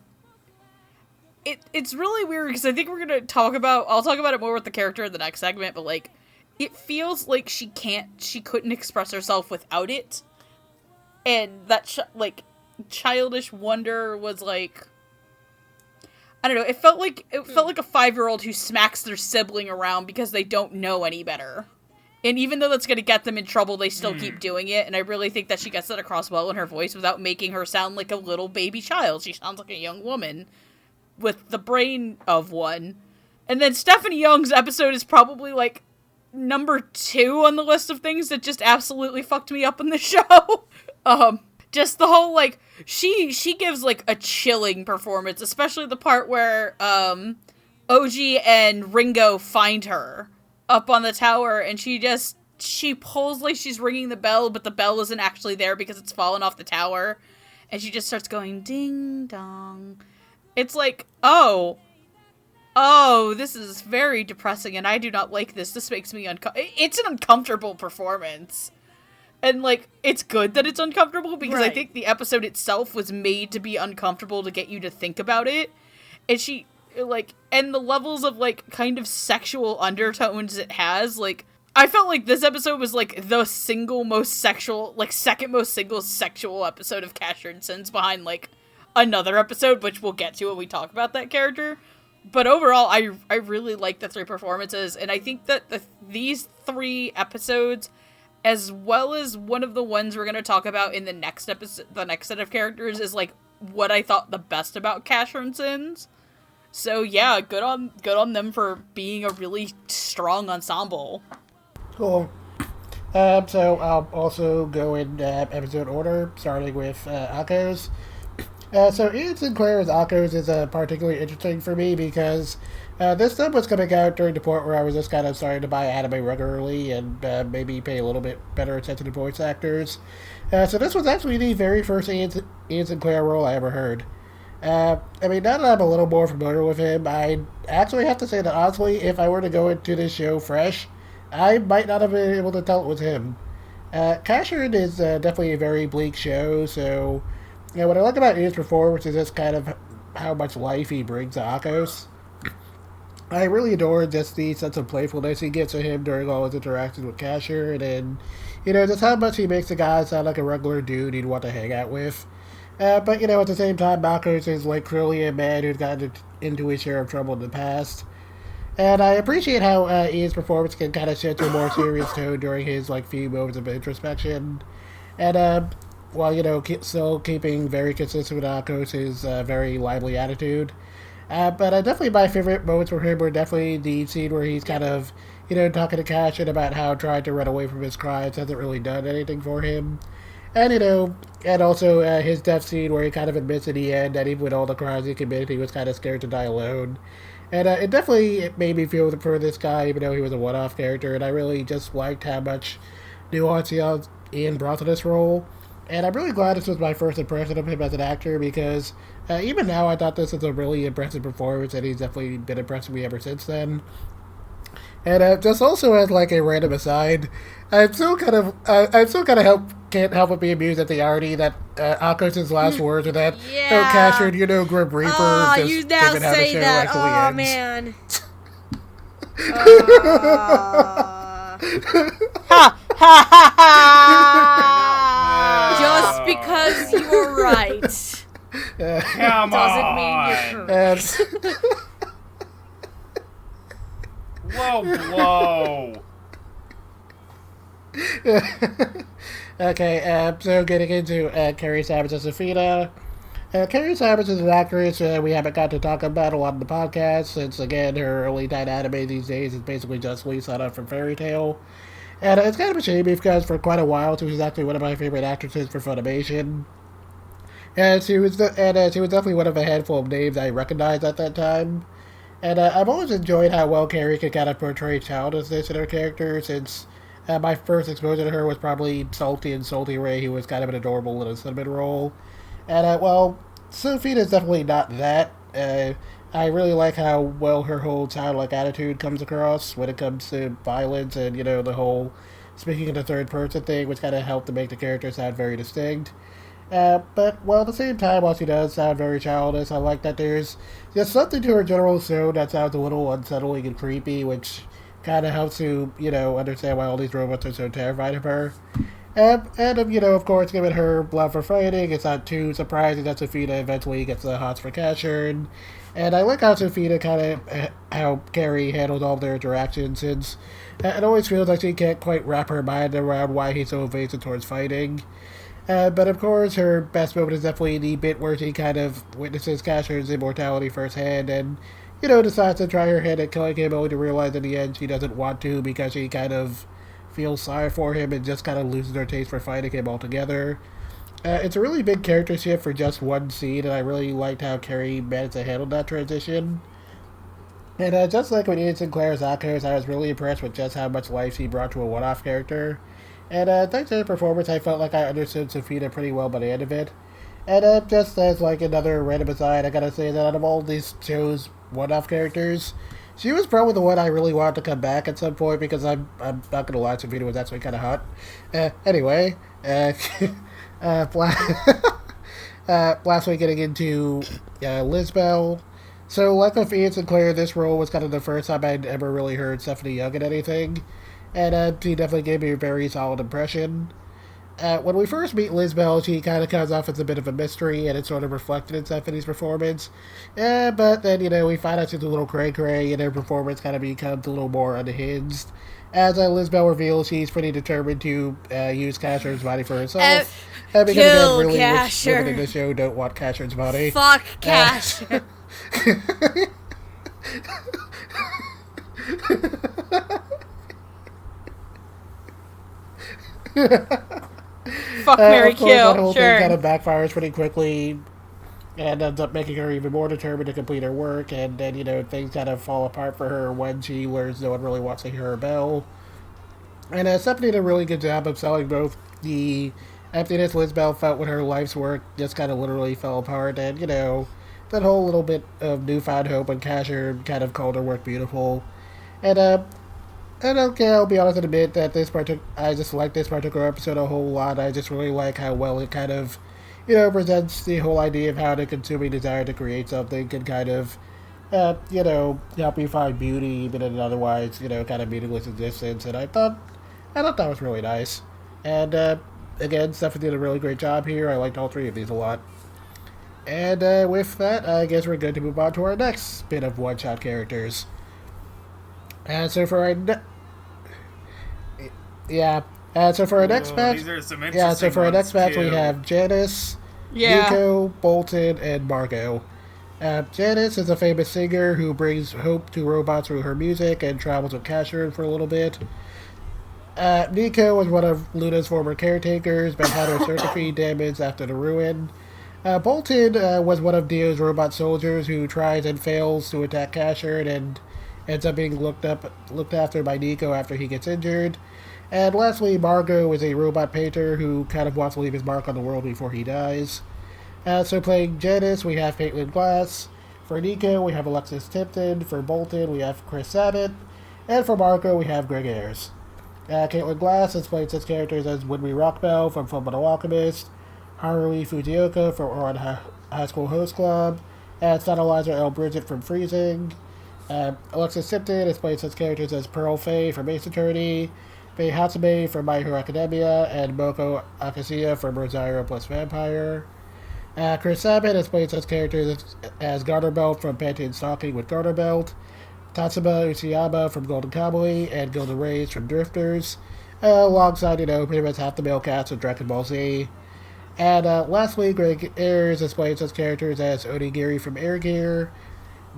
it's really weird, because I think I'll talk about it more with the character in the next segment, but, like, it feels like she couldn't express herself without it. And that, childish wonder was, like, I don't know, it felt like a 5-year-old who smacks their sibling around because they don't know any better. And even though that's going to get them in trouble, they still keep doing it, and I really think that she gets that across well in her voice without making her sound like a little baby child. She sounds like a young woman with the brain of one. And then Stephanie Young's episode is probably, like, number 2 on the list of things that just absolutely fucked me up in the show. Just the whole, like, she gives, like, a chilling performance, especially the part where, Oji and Ringo find her up on the tower, and she pulls like she's ringing the bell, but the bell isn't actually there because it's fallen off the tower, and she just starts going, ding dong. It's like, oh, this is very depressing, and I do not like this. This makes me it's an uncomfortable performance. And, like, it's good that it's uncomfortable, because I think the episode itself was made to be uncomfortable to get you to think about it. And she, like, and the levels of, like, kind of sexual undertones it has, like, I felt like this episode was, like, the single most sexual, like, second most single sexual episode of Casshern Sins, behind, like, another episode, which we'll get to when we talk about that character. But overall, I really like the 3 performances, and I think that these 3 episodes, as well as one of the ones we're going to talk about in the next episode, the next set of characters, is, like, what I thought the best about Casshern Sins. So yeah, good on them for being a really strong ensemble. Cool. So I'll also go in episode order, starting with Akko's. So Ian Sinclair's Akko's is particularly interesting for me because this stuff was coming out during the point where I was just kind of starting to buy anime regularly and maybe pay a little bit better attention to voice actors. So this was actually the very first Ian Sinclair role I ever heard. I mean, now that I'm a little more familiar with him, I actually have to say that honestly, if I were to go into this show fresh, I might not have been able to tell it was him. Casshern is definitely a very bleak show, so what I like about his performance is just kind of how much life he brings to Akos. I really adore just the sense of playfulness he gives to him during all his interactions with Casshern, and, just how much he makes the guy sound like a regular dude you'd want to hang out with. But, at the same time, Akos is, clearly a man who's gotten into his share of trouble in the past. And I appreciate how Ian's performance can kind of shift to a more serious tone during his, few moments of introspection. And, while, still keeping very consistent with Akos' very lively attitude. But definitely my favorite moments for him were definitely the scene where he's kind of, talking to Casshern about how trying to run away from his crimes hasn't really done anything for him. And, and also his death scene where he kind of admits in the end that even with all the crimes he committed, he was kind of scared to die alone. And it made me feel for this guy, even though he was a one-off character, and I really just liked how much nuance Ian brought to this role. And I'm really glad this was my first impression of him as an actor, because even now I thought this was a really impressive performance, and he's definitely been impressing me ever since then. And just also as a random aside, I'm still kind of can't help but be amused at the irony that Akos' last words are that, Yeah. Casshern, Grim Reaper. Oh, just you now given how the say show that. actually Oh, ends. man. Ha ha ha ha! Just because you were right Come doesn't on. mean you're correct. Whoa. Okay, so getting into Carrie Savage as Sophia. Carrie Savage is an actress we haven't got to talk about a lot on the podcast, since, again, her early night anime these days is basically just Lisa from Fairy Tail. And it's kind of a shame because for quite a while she was actually one of my favorite actresses for Funimation. And she was definitely one of a handful of names I recognized at that time. And I've always enjoyed how well Carrie could kind of portray childishness in her character, since my first exposure to her was probably Salty and Salty Ray, who was kind of an adorable little cinnamon roll. And, Sophia is definitely not that. I really like how well her whole childlike attitude comes across when it comes to violence and, the whole speaking in the third person thing, which kind of helped to make the character sound very distinct. But at the same time, while she does sound very childish, I like that there's just something to her general tone that sounds a little unsettling and creepy, which kind of helps you, understand why all these robots are so terrified of her. And of course, given her love for fighting, it's not too surprising that Sophia eventually gets the hots for Casshern. And I like how Sophia how Carrie handles all their interactions, since it always feels like she can't quite wrap her mind around why he's so evasive towards fighting. But of course, her best moment is definitely the bit where she kind of witnesses Casshern's immortality firsthand, and, decides to try her hand at killing him, only to realize in the end she doesn't want to, because she kind of feels sorry for him and just kind of loses her taste for fighting him altogether. It's a really big character shift for just one scene, and I really liked how Carrie managed to handle that transition. And just like with Ian Sinclair's Akos, I was really impressed with just how much life she brought to a one-off character. And thanks to her performance, I felt like I understood Sophia pretty well by the end of it. And just as another random aside, I gotta say that out of all these shows' one-off characters, she was probably the one I really wanted to come back at some point, because I'm not gonna lie, Sophia was actually kind of hot. Anyway, lastly, getting into Belle. So, like with Ian Sinclair, this role was kind of the first time I'd ever really heard Stephanie Young in anything, and she definitely gave me a very solid impression. When we first meet Belle, she kind of comes off as a bit of a mystery, and it's sort of reflected in Stephanie's performance. But then, we find out she's a little cray-cray, and her performance kind of becomes a little more unhinged. As Belle reveals, she's pretty determined to use Casshern's body for herself. Because kill really, which Casshern. women in the show don't want Casshern's body. Fuck Casshern. Fuck, Mary, of course, that kill. whole Sure. thing kind of backfires pretty quickly, and ends up making her even more determined to complete her work, and then, things kind of fall apart for her when she learns no one really wants to hear her Belle. And Stephanie did a really good job of selling both the emptiness Belle felt when her life's work just kind of literally fell apart, and, that whole little bit of newfound hope when Casshern kind of called her work beautiful. And, And okay, I'll be honest and admit that I just like this particular episode a whole lot. I just really like how well it kind of, presents the whole idea of how the consuming desire to create something can kind of, help you find beauty even in an otherwise, kind of meaningless existence. And I thought that was really nice. And again, Steph did a really great job here. I liked all three of these a lot. And with that, I guess we're good to move on to our next bit of one-shot characters. And so for our next match, These are some interesting ones, we too. have Janice, Yeah. Nico, Bolton, and Margot. Janice is a famous singer who brings hope to robots through her music and travels with Casshern for a little bit. Nico was one of Luna's former caretakers, but had her circuitry damaged after the ruin. Bolton was one of Dio's robot soldiers who tries and fails to attack Casshern and ends up being looked after by Nico after he gets injured. And lastly, Margot is a robot painter who kind of wants to leave his mark on the world before he dies. So playing Janice, we have Caitlin Glass. For Nico, we have Alexis Tipton. For Bolton, we have Chris Sabat. And for Margot, we have Greg Ayers. Caitlin Glass has played such characters as Winry Rockbell from Fullmetal Alchemist, Haruhi Fujioka from Ouran High School Host Club, and Stylizer L. Bridget from Freezing. Alexis Tipton has played such characters as Pearl Faye from Ace Attorney, Faye Hatsume from My Hero Academia, and Moko Akasiya from Rosario plus Vampire. Chris Sabat has played such characters as Garterbelt from Pantheon Stalking with Garterbelt, Tatsuma Uchiyama from Golden Kamuy, and Golden Rays from Drifters, alongside, pretty much half the male cast of Dragon Ball Z. And lastly, Greg Ayers has played such characters as Onigiri from Air Gear,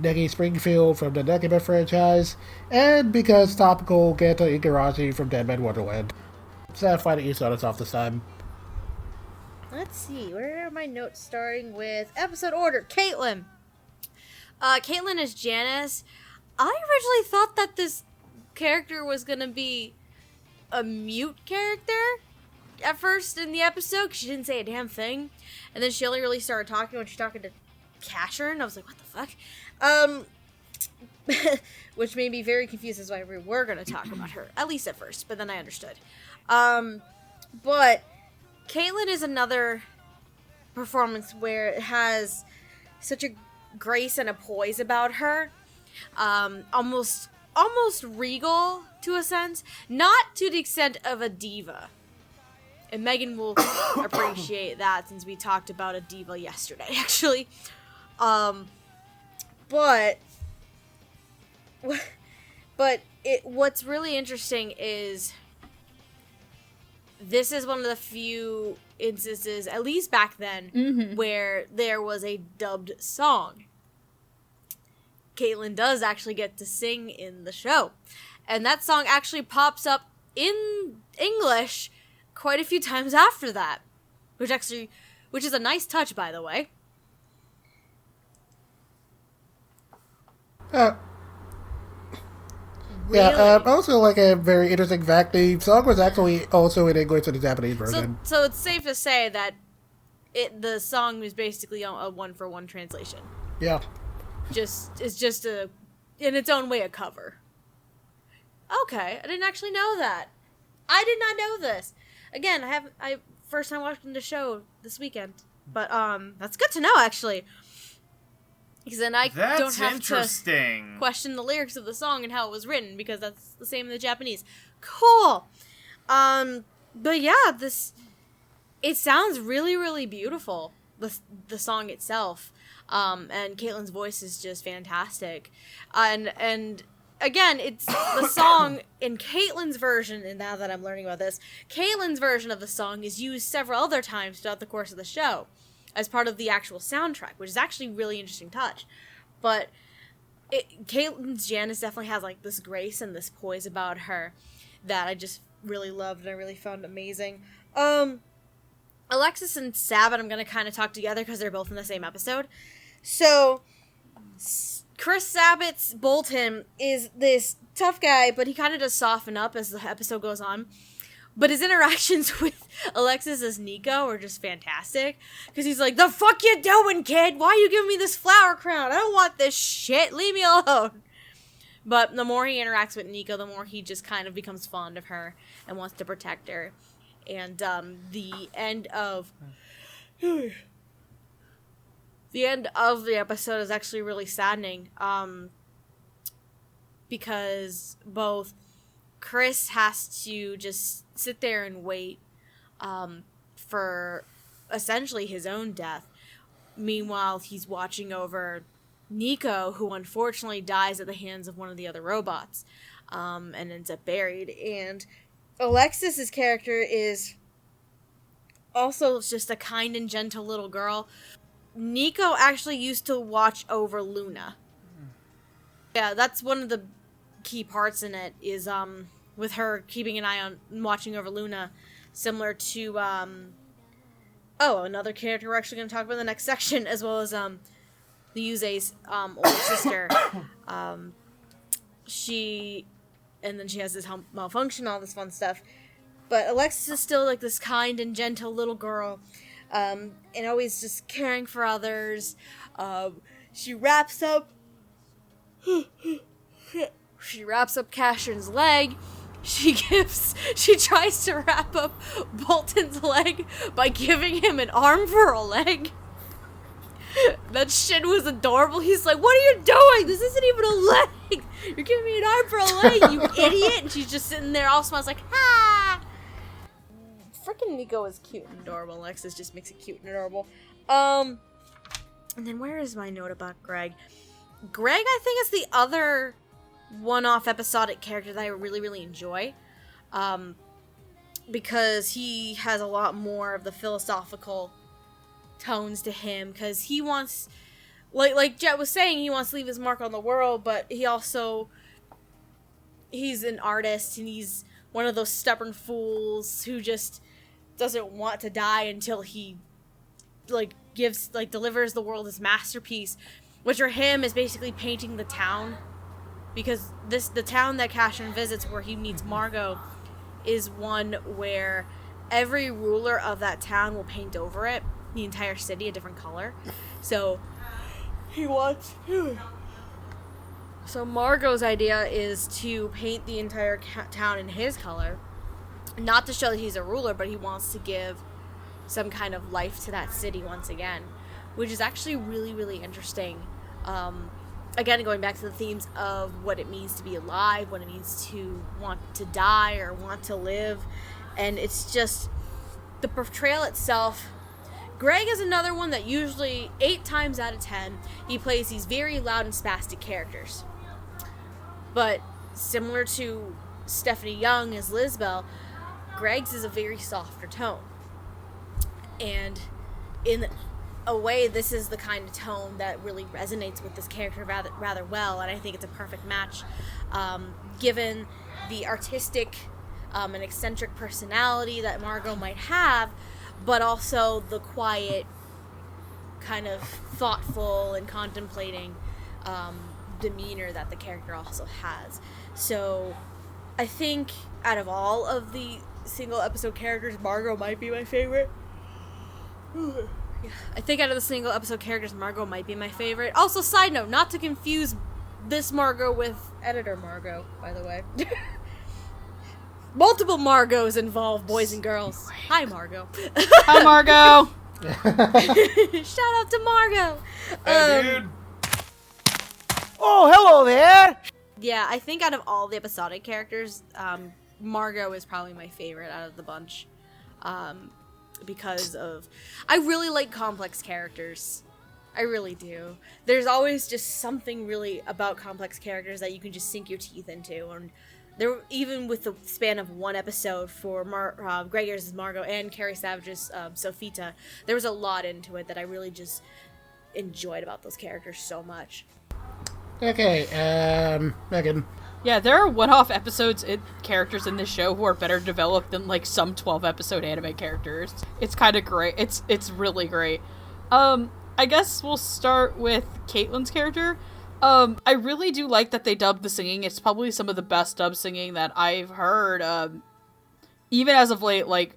Negi Springfield from the Negima franchise, and because topical, Ganta Igarashi from Dead Man Wonderland. Steph, why don't you start us off this time? Let's see, where are my notes starting with episode order? Caitlin. Caitlin is Janice. I originally thought that this character was gonna be a mute character at first in the episode, because she didn't say a damn thing. And then she only really started talking when she's talking to Casshern, and I was like, what the fuck? Which made me very confused as why we were going to talk about her, at least at first, but then I understood. But Caitlin is another performance where it has such a grace and a poise about her, almost regal to a sense, not to the extent of a diva. And Megan will appreciate that since we talked about a diva yesterday, actually. But what's really interesting is this is one of the few instances, at least back then, where there was a dubbed song. Caitlin does actually get to sing in the show. And that song actually pops up in English quite a few times after that. Which is a nice touch, by the way. Yeah, also like a very interesting fact, the song was actually also in English in the Japanese version. So it's safe to say that the song is basically a one-for-one translation. Yeah. It's just in its own way a cover. Okay, I didn't actually know that. I did not know this. Again, I first time watching the show this weekend, but that's good to know actually. Because then I don't have to question the lyrics of the song and how it was written, because that's the same in the Japanese. Cool. But yeah, it sounds really, really beautiful. The song itself, and Caitlin's voice is just fantastic, and again, it's the song in Caitlin's version. And now that I'm learning about this, Caitlin's version of the song is used several other times throughout the course of the show as part of the actual soundtrack, which is actually a really interesting touch. But Caitlin's Janice definitely has like this grace and this poise about her that I just really loved and I really found amazing. Alexis and Sabat, I'm going to kind of talk together because they're both in the same episode. So, Chris Sabat's Bolton is this tough guy, but he kind of does soften up as the episode goes on. But his interactions with Alexis as Nico are just fantastic. Because he's like, the fuck you doing, kid? Why are you giving me this flower crown? I don't want this shit. Leave me alone. But the more he interacts with Nico, the more he just kind of becomes fond of her and wants to protect her. And the end of the episode is actually really saddening, because both Chris has to just sit there and wait for essentially his own death. Meanwhile, he's watching over Nico, who unfortunately dies at the hands of one of the other robots, and ends up buried. And Alexis's character is also just a kind and gentle little girl. Nico actually used to watch over Luna. Yeah, that's one of the key parts in it, is with her keeping an eye on watching over Luna, similar to another character we're actually going to talk about in the next section, as well as the Yuze's older sister. She has this malfunction, all this fun stuff. But Alexis is still like this kind and gentle little girl, and always just caring for others. She wraps up Casshern's leg. She tries to wrap up Bolton's leg by giving him an arm for a leg. That shit was adorable. He's like, "What are you doing? This isn't even a leg. You're giving me an arm for a leg, you idiot." And she's just sitting there all smiles like, "Ha!" Freaking Nico is cute and adorable. Alexis just makes it cute and adorable. And then where is my note about Greg? Greg, I think, is the other one-off episodic character that I really, really enjoy. Because he has a lot more of the philosophical tones to him, because he wants, like Jet was saying, he wants to leave his mark on the world, but he's an artist, and he's one of those stubborn fools who just doesn't want to die until he delivers the world his masterpiece, which for him is basically painting the town, because the town that Casshern visits, where he meets Margot, is one where every ruler of that town will paint over it, the entire city, a different color. So Margot's idea is to paint the entire town in his color, not to show that he's a ruler, but he wants to give some kind of life to that city once again, which is actually really, really interesting. Again, going back to the themes of what it means to be alive, what it means to want to die or want to live, and it's just the portrayal itself. Greg is another one that usually 8 times out of 10 he plays these very loud and spastic characters, but similar to Stephanie Young as Lizbelle, Greg's is a very softer tone, and in a way, this is the kind of tone that really resonates with this character rather well, and I think it's a perfect match, given the artistic and eccentric personality that Margot might have, but also the quiet, kind of thoughtful and contemplating demeanor that the character also has. So I think out of all of the single episode characters, Margot might be my favorite. I think out of the single episode characters, Margot might be my favorite. Also, side note, not to confuse this Margot with editor Margot, by the way. Multiple Margos involved, boys and girls. Hi, Margot. Hi, Margot. Shout out to Margot. Hey, dude. Oh, hello there! Yeah, I think out of all the episodic characters, Margot is probably my favorite out of the bunch. Because I really like complex characters. I really do. There's always just something really about complex characters that you can just sink your teeth into. And there, even with the span of one episode for Gregor's Margot and Carrie Savage's Sophita, there was a lot into it that I really just enjoyed about those characters so much. Okay, Megan. Yeah, there are one-off characters in this show who are better developed than, like, some 12-episode anime characters. It's kind of great. It's really great. I guess we'll start with Caitlin's character. I really do like that they dubbed the singing. It's probably some of the best dub singing that I've heard. Even as of late, like,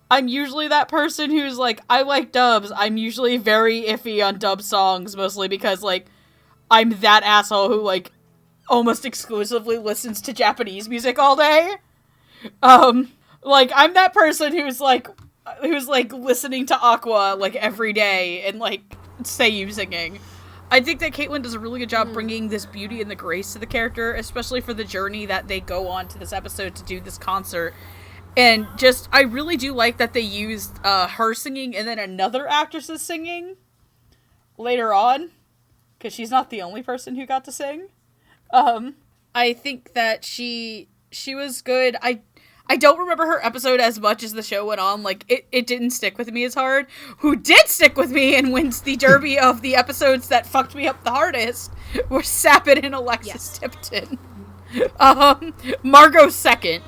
I'm usually that person who's like, I like dubs. I'm usually very iffy on dub songs, mostly because, like, I'm that asshole who, like, almost exclusively listens to Japanese music all day. Like, I'm that person who's listening to Aqua, like, every day and, like, Seiyu singing. I think that Caitlin does a really good job bringing this beauty and the grace to the character, especially for the journey that they go on to this episode to do this concert. And just, I really do like that they used her singing and then another actress's singing later on, because she's not the only person who got to sing. I think that she was good. I don't remember her episode as much as the show went on. Like, it didn't stick with me as hard. Who did stick with me and wins the derby of the episodes that fucked me up the hardest were Sappin and Alexis Tipton. Margot second.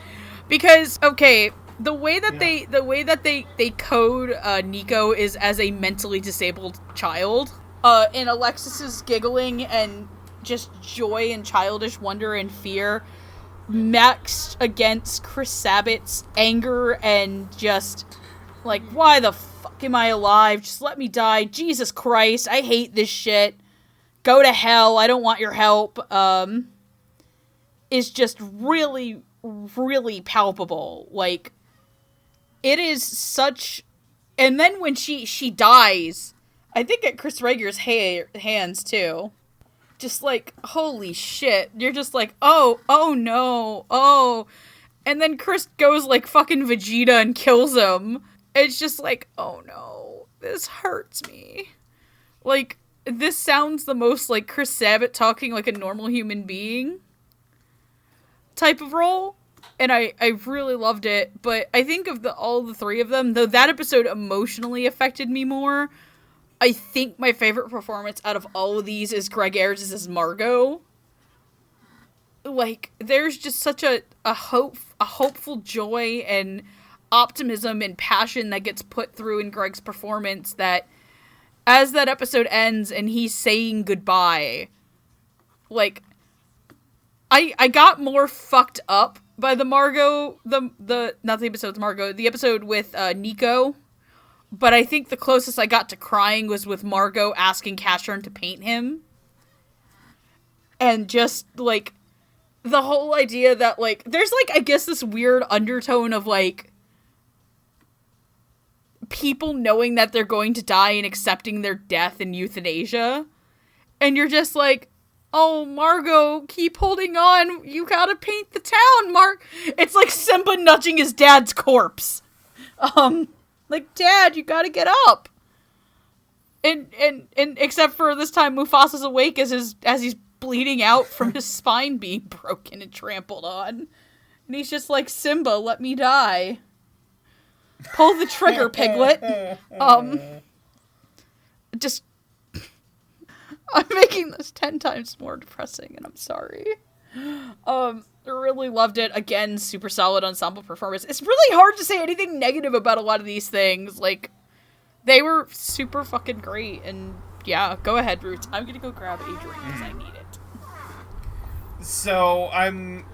Because, okay, the way that they code Nico is as a mentally disabled child. And Alexis is giggling and just joy and childish wonder and fear maxed against Chris Sabat's anger and just, like, why the fuck am I alive? Just let me die. Jesus Christ, I hate this shit. Go to hell, I don't want your help. Is just really, really palpable. Like, it is such... And then when she dies, I think at Chris Rager's hands, too. Just like, holy shit. You're just like, oh no, oh. And then Chris goes like fucking Vegeta and kills him. It's just like, oh no, this hurts me. Like, this sounds the most like Chris Sabat talking like a normal human being type of role. And I really loved it. But I think of all the three of them, though that episode emotionally affected me more, I think my favorite performance out of all of these is Greg Ayers' as Margot. Like, there's just such a hopeful joy and optimism and passion that gets put through in Greg's performance that as that episode ends and he's saying goodbye, like, I got more fucked up by the Margot, not the episode with Margot, the episode with Nico. But I think the closest I got to crying was with Margot asking Casshern to paint him. And just, like, the whole idea that, like, there's, like, I guess this weird undertone of, like, people knowing that they're going to die and accepting their death in euthanasia. And you're just like, oh, Margot, keep holding on. You gotta paint the town, It's like Simba nudging his dad's corpse. Like, Dad, you gotta get up. And except for this time, Mufasa's awake as he's bleeding out from his spine being broken and trampled on. And he's just like, Simba, let me die. Pull the trigger, Piglet. Just... I'm making this 10 times more depressing, and I'm sorry. Really loved it. Again, super solid ensemble performance. It's really hard to say anything negative about a lot of these things. Like, they were super fucking great. And yeah, go ahead, Roots. I'm gonna go grab a drink because I need it. So I'm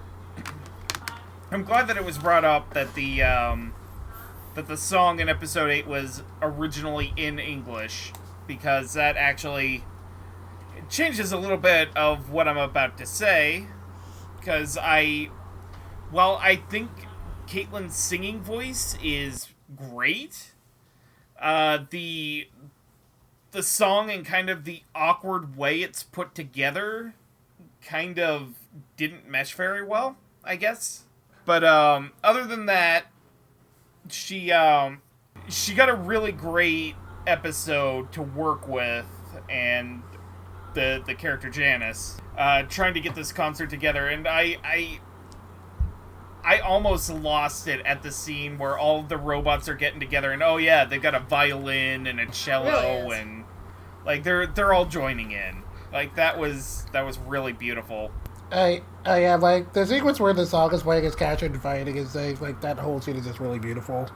glad that it was brought up that the song in episode 8 was originally in English, because that actually changes a little bit of what I'm about to say. Because I think Caitlin's singing voice is great. The song and kind of the awkward way it's put together kind of didn't mesh very well, I guess. But other than that, she got a really great episode to work with, and the character Janice, trying to get this concert together, and I almost lost it at the scene where all of the robots are getting together, and oh yeah, they've got a violin and a cello, and like they're all joining in. Like, that was really beautiful. Yeah, like, the sequence where the song is playing as Casshern fighting is, like, that whole scene is just really beautiful.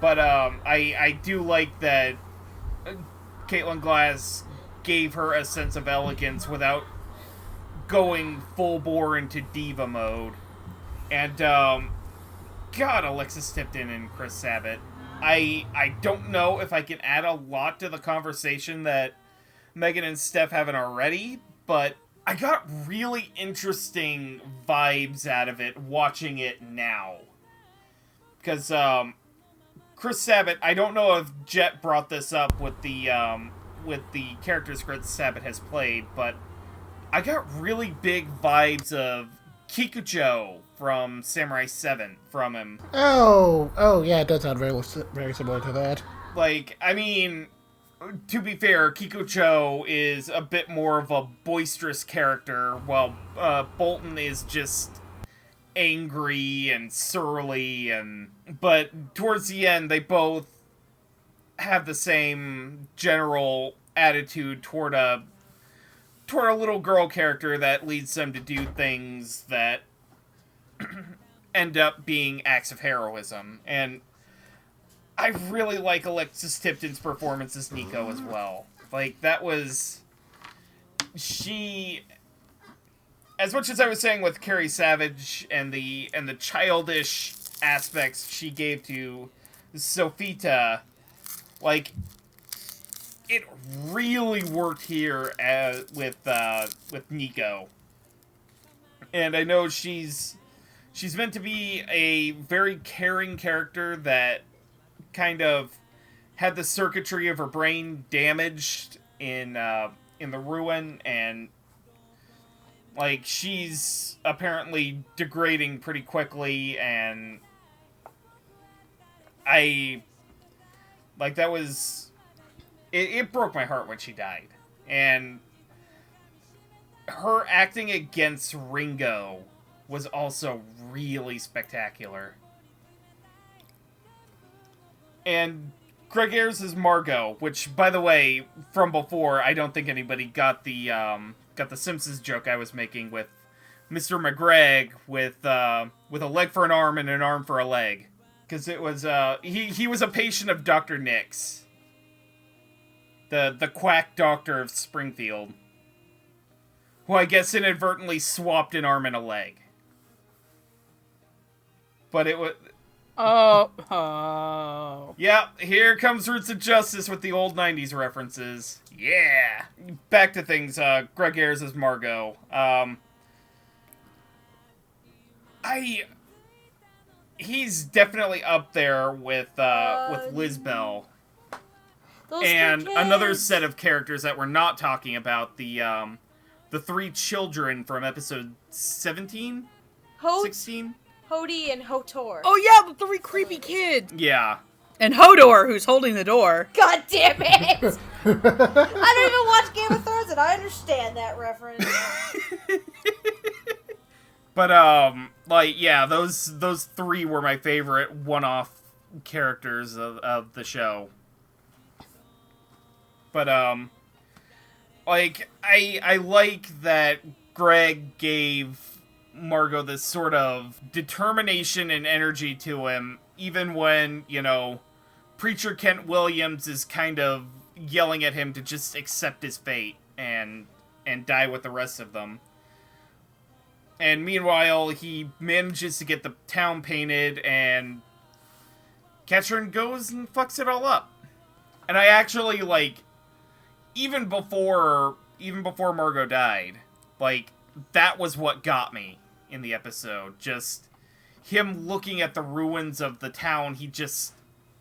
But, I do like that Caitlin Glass gave her a sense of elegance without going full bore into diva mode. And, God, Alexis Tipton and Chris Sabat. I don't know if I can add a lot to the conversation that Megan and Steph haven't already, but I got really interesting vibes out of it watching it now. Because, Chris Sabat, I don't know if Jet brought this up with the characters Chris Sabat has played, but I got really big vibes of Kikucho from Samurai 7 from him. Oh, yeah, it does sound very similar to that. Like, I mean, to be fair, Kikucho is a bit more of a boisterous character, while Bolton is just angry and surly, but towards the end, they both have the same general attitude toward a little girl character that leads them to do things that end up being acts of heroism. And I really like Alexis Tipton's performance as Nico as well. Like, that was... She... As much as I was saying with Carrie Savage and the childish aspects she gave to Sofita, like, it really worked here with Nico. And I know she's meant to be a very caring character that kind of had the circuitry of her brain damaged in the ruin, and like she's apparently degrading pretty quickly, and that was it broke my heart when she died. And her acting against Ringo was also really spectacular. And Greg Ayres is Margot, which, by the way, from before, I don't think anybody got the Simpsons joke I was making with Mr. McGregor with a leg for an arm and an arm for a leg. Because it was, he was a patient of Dr. Nix. The quack doctor of Springfield. Who I guess inadvertently swapped an arm and a leg. But it was... Oh. Yep, here comes Roots of Justice with the old 90s references. Yeah! Back to things, Greg Ayres as Margot. He's definitely up there with Liz Bell. And another set of characters that we're not talking about, the three children from episode 17? 16? Hody and Hotor. Oh yeah, the three creepy kids. Yeah. And Hodor, who's holding the door. God damn it! I don't even watch Game of Thrones, and I understand that reference. But yeah, those three were my favorite one-off characters of the show. But I like that Greg gave Margot this sort of determination and energy to him, even when, Preacher Kent Williams is kind of yelling at him to just accept his fate and die with the rest of them. And meanwhile, he manages to get the town painted, and Casshern goes and fucks it all up. And I actually, even before Margot died, that was what got me in the episode. Just him looking at the ruins of the town he just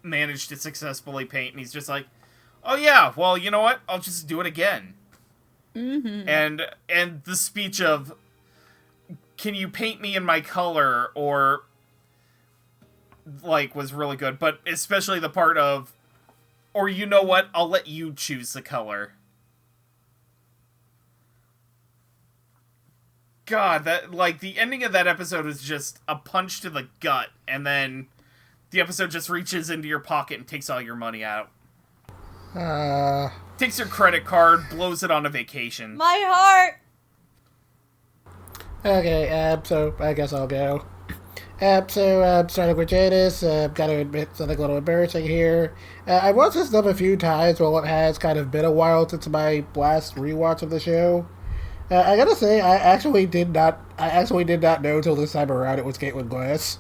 managed to successfully paint, and he's just like, oh yeah, well, you know what? I'll just do it again. Mm-hmm. And the speech of, can you paint me in my color, or, was really good. But especially the part of, or you know what? I'll let you choose the color. God, that the ending of that episode is just a punch to the gut, and then the episode just reaches into your pocket and takes all your money out. Takes your credit card, blows it on a vacation. My heart! Okay, so I guess I'll go. Starting with Jadis, gotta admit something a little embarrassing here. I watched this stuff a few times, while it has kind of been a while since my last rewatch of the show. I gotta say, I actually did not know until this time around it was Caitlin Glass.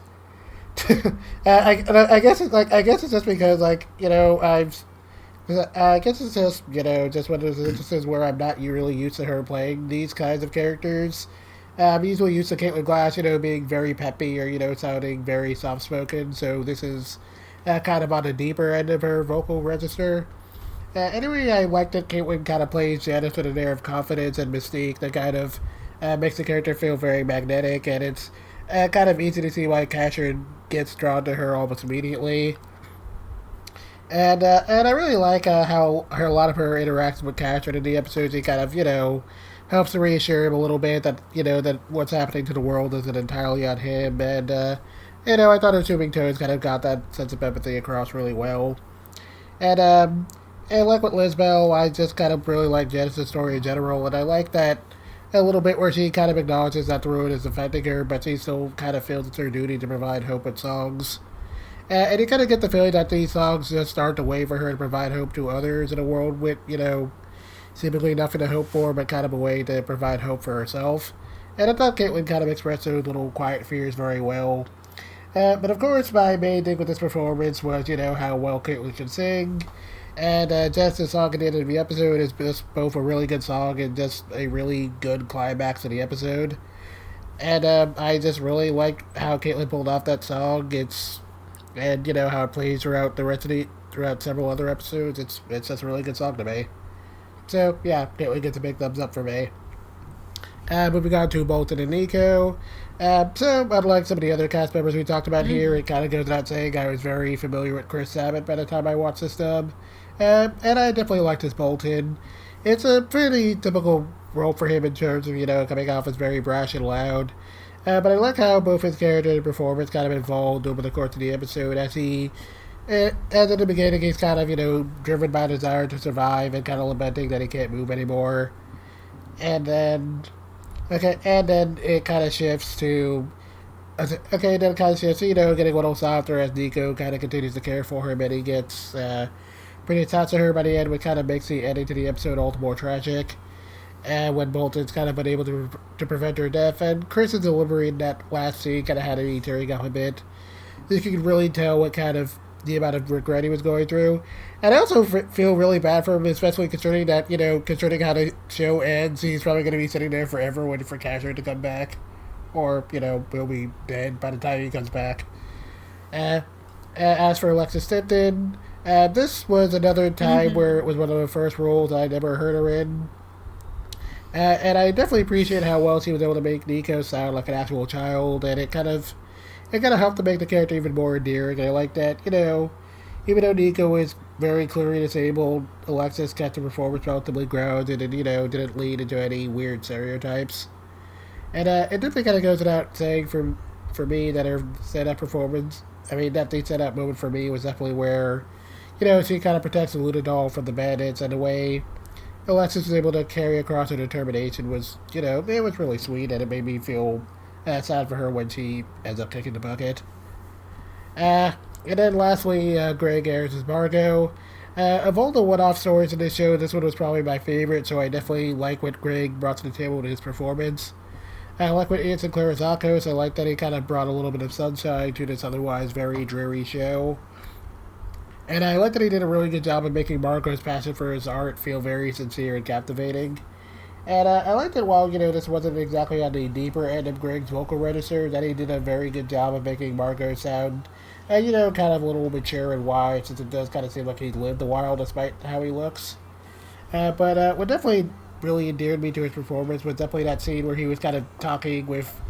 I guess it's just because, I've I guess it's just, just one of those instances where I'm not really used to her playing these kinds of characters. I'm usually used to Caitlin Glass, being very peppy or, sounding very soft-spoken, so this is kind of on the deeper end of her vocal register. Anyway, I like that Caitlin kind of plays Janice with an air of confidence and mystique that kind of makes the character feel very magnetic, and it's kind of easy to see why Casshern gets drawn to her almost immediately. And I really like how a lot of her interactions with Casshern in the episodes, he kind of, helps to reassure him a little bit that, that what's happening to the world isn't entirely on him. And, I thought her Assuming Tones kind of got that sense of empathy across really well. And like with Lisbelle, I just kind of really like Janice's story in general, and I like that a little bit where she kind of acknowledges that the ruin is affecting her, but she still kind of feels it's her duty to provide hope with songs. And you kind of get the feeling that these songs just start to way for her to provide hope to others in a world with, seemingly nothing to hope for, but kind of a way to provide hope for herself. And I thought Caitlin kind of expressed those little quiet fears very well. But of course, my main thing with this performance was, how well Caitlin can sing. And just the song at the end of the episode is just both a really good song and just a really good climax of the episode. And I just really like how Caitlin pulled off that song. And how it plays throughout throughout several other episodes. It's just a really good song to me. So yeah, Caitlin gets a big thumbs up for me. Moving on to Bolton and Nico. So unlike some of the other cast members we talked about here, it kind of goes without saying I was very familiar with Chris Sabat by the time I watched this dub. And I definitely liked his Bolton. It's a pretty typical role for him in terms of, coming off as very brash and loud. But I like how both his character and performance kind of evolved over the course of the episode as as in the beginning he's kind of, driven by a desire to survive and kind of lamenting that he can't move anymore. And then it kind of shifts to, getting a little softer as Nico kind of continues to care for him and he gets pretty attached to her by the end, which kind of makes the ending to the episode all the more tragic. And when Bolton's kind of unable to prevent her death, and Chris's delivery in that last scene kind of had me tearing up a bit. You can really tell what kind of the amount of regret he was going through. And I also feel really bad for him, especially considering that, considering how the show ends, he's probably going to be sitting there forever waiting for Casshern to come back. Or, will be dead by the time he comes back. As for Alexis Tipton, this was another time where it was one of the first roles I never heard her in. And I definitely appreciate how well she was able to make Nico sound like an actual child, and it kind of helped to make the character even more endearing. And I like that, even though Nico is very clearly disabled, Alexis kept the performance relatively grounded and, didn't lead into any weird stereotypes. And it definitely kind of goes without saying for me that her stand-up performance, that the stand-up moment for me was definitely where, she kind of protects the Luna doll from the bandits, and the way Alexis was able to carry across her determination was, it was really sweet, and it made me feel sad for her when she ends up kicking the bucket. And then lastly, Greg Ayers as Margot. Of all the one-off stories in this show, this one was probably my favorite, so I definitely like what Greg brought to the table with his performance. I like what Ian Sinclair as Akos. I like that he kind of brought a little bit of sunshine to this otherwise very dreary show. And I like that he did a really good job of making Marco's passion for his art feel very sincere and captivating. And I like that while, this wasn't exactly on the deeper end of Greg's vocal register, that he did a very good job of making Marco sound, kind of a little mature and wise, since it does kind of seem like he lived a while despite how he looks. But what definitely really endeared me to his performance was definitely that scene where he was kind of talking with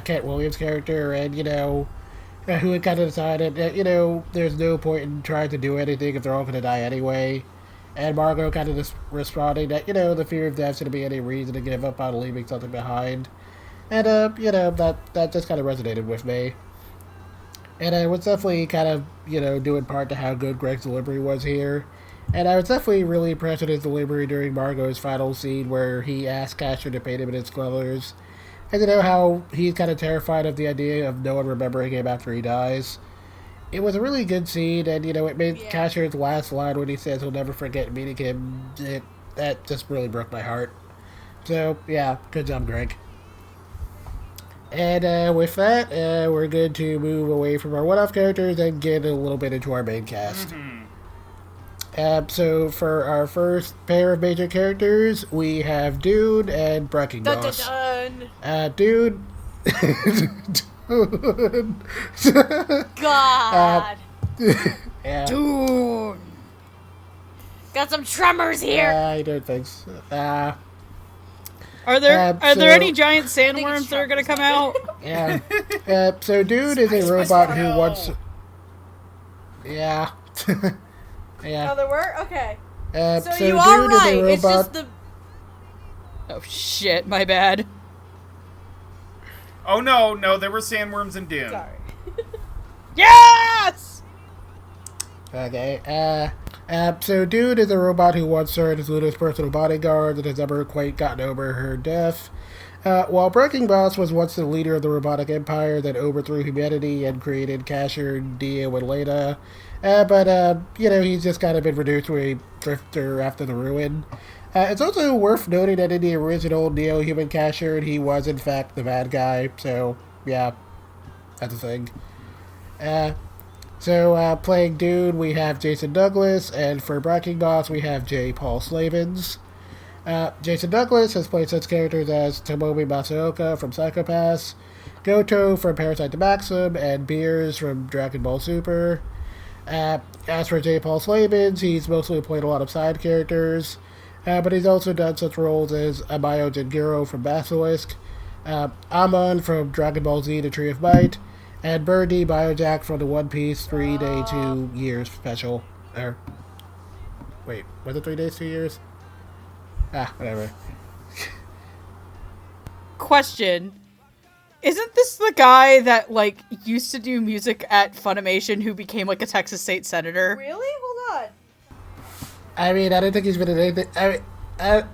Kent Williams' character, and, who had kind of decided that, there's no point in trying to do anything if they're all going to die anyway. And Margot kind of just responding that, the fear of death shouldn't be any reason to give up on leaving something behind. And, that just kind of resonated with me. And it was definitely kind of, due in part to how good Greg's delivery was here. And I was definitely really impressed with his delivery during Margot's final scene where he asked Casshern to paint him in his colors. And how he's kind of terrified of the idea of no one remembering him after he dies. It was a really good scene, and, it made Casshern's last line when he says he'll never forget meeting him, that just really broke my heart. So, yeah, good job, Greg. And with that, we're good to move away from our one-off characters and get a little bit into our main cast. So for our first pair of major characters, we have Dude and Breaking Dun, dun, Boss. dun. Dude. God. Yeah. Dude. Got some tremors here. I don't think so. Are there so- any giant think sandworms it's that are gonna come out? Yeah. So Dude is a robot who wants. Yeah. Yeah. Oh, there were? Okay. So So you Dude are is right. a It's robot. just the. Oh shit, my bad. Oh no, there were sandworms in Dune. Sorry. Yes! Okay. So Dude is a robot who once served as Luna's personal bodyguard and has never quite gotten over her death. While Breaking Boss was once the leader of the robotic empire that overthrew humanity and created Casshern, Dio, and Leda. But he's just kind of been reduced to a drifter after the ruin. It's also worth noting that in the original Neo-Human Casshern, he was in fact the bad guy, so yeah, that's a thing. So playing Dude, we have Jason Douglas, and for Breaking Boss, we have J. Paul Slavens. Jason Douglas has played such characters as Tomomi Masaoka from Psycho-Pass, Goto from Parasite the Maxim, and Beers from Dragon Ball Super. As for J. Paul Slavens, he's mostly played a lot of side characters, but he's also done such roles as Amayo Jingiro from Basilisk, Amon from Dragon Ball Z The Tree of Might, and Birdie Biojack from the One Piece 3 Day 2 Years special. Wait, was it 3 days, 2 years? Whatever. Question. Isn't this the guy that, like, used to do music at Funimation who became, like, a Texas state senator? Really? Hold on. I mean, I don't think he's been in anything.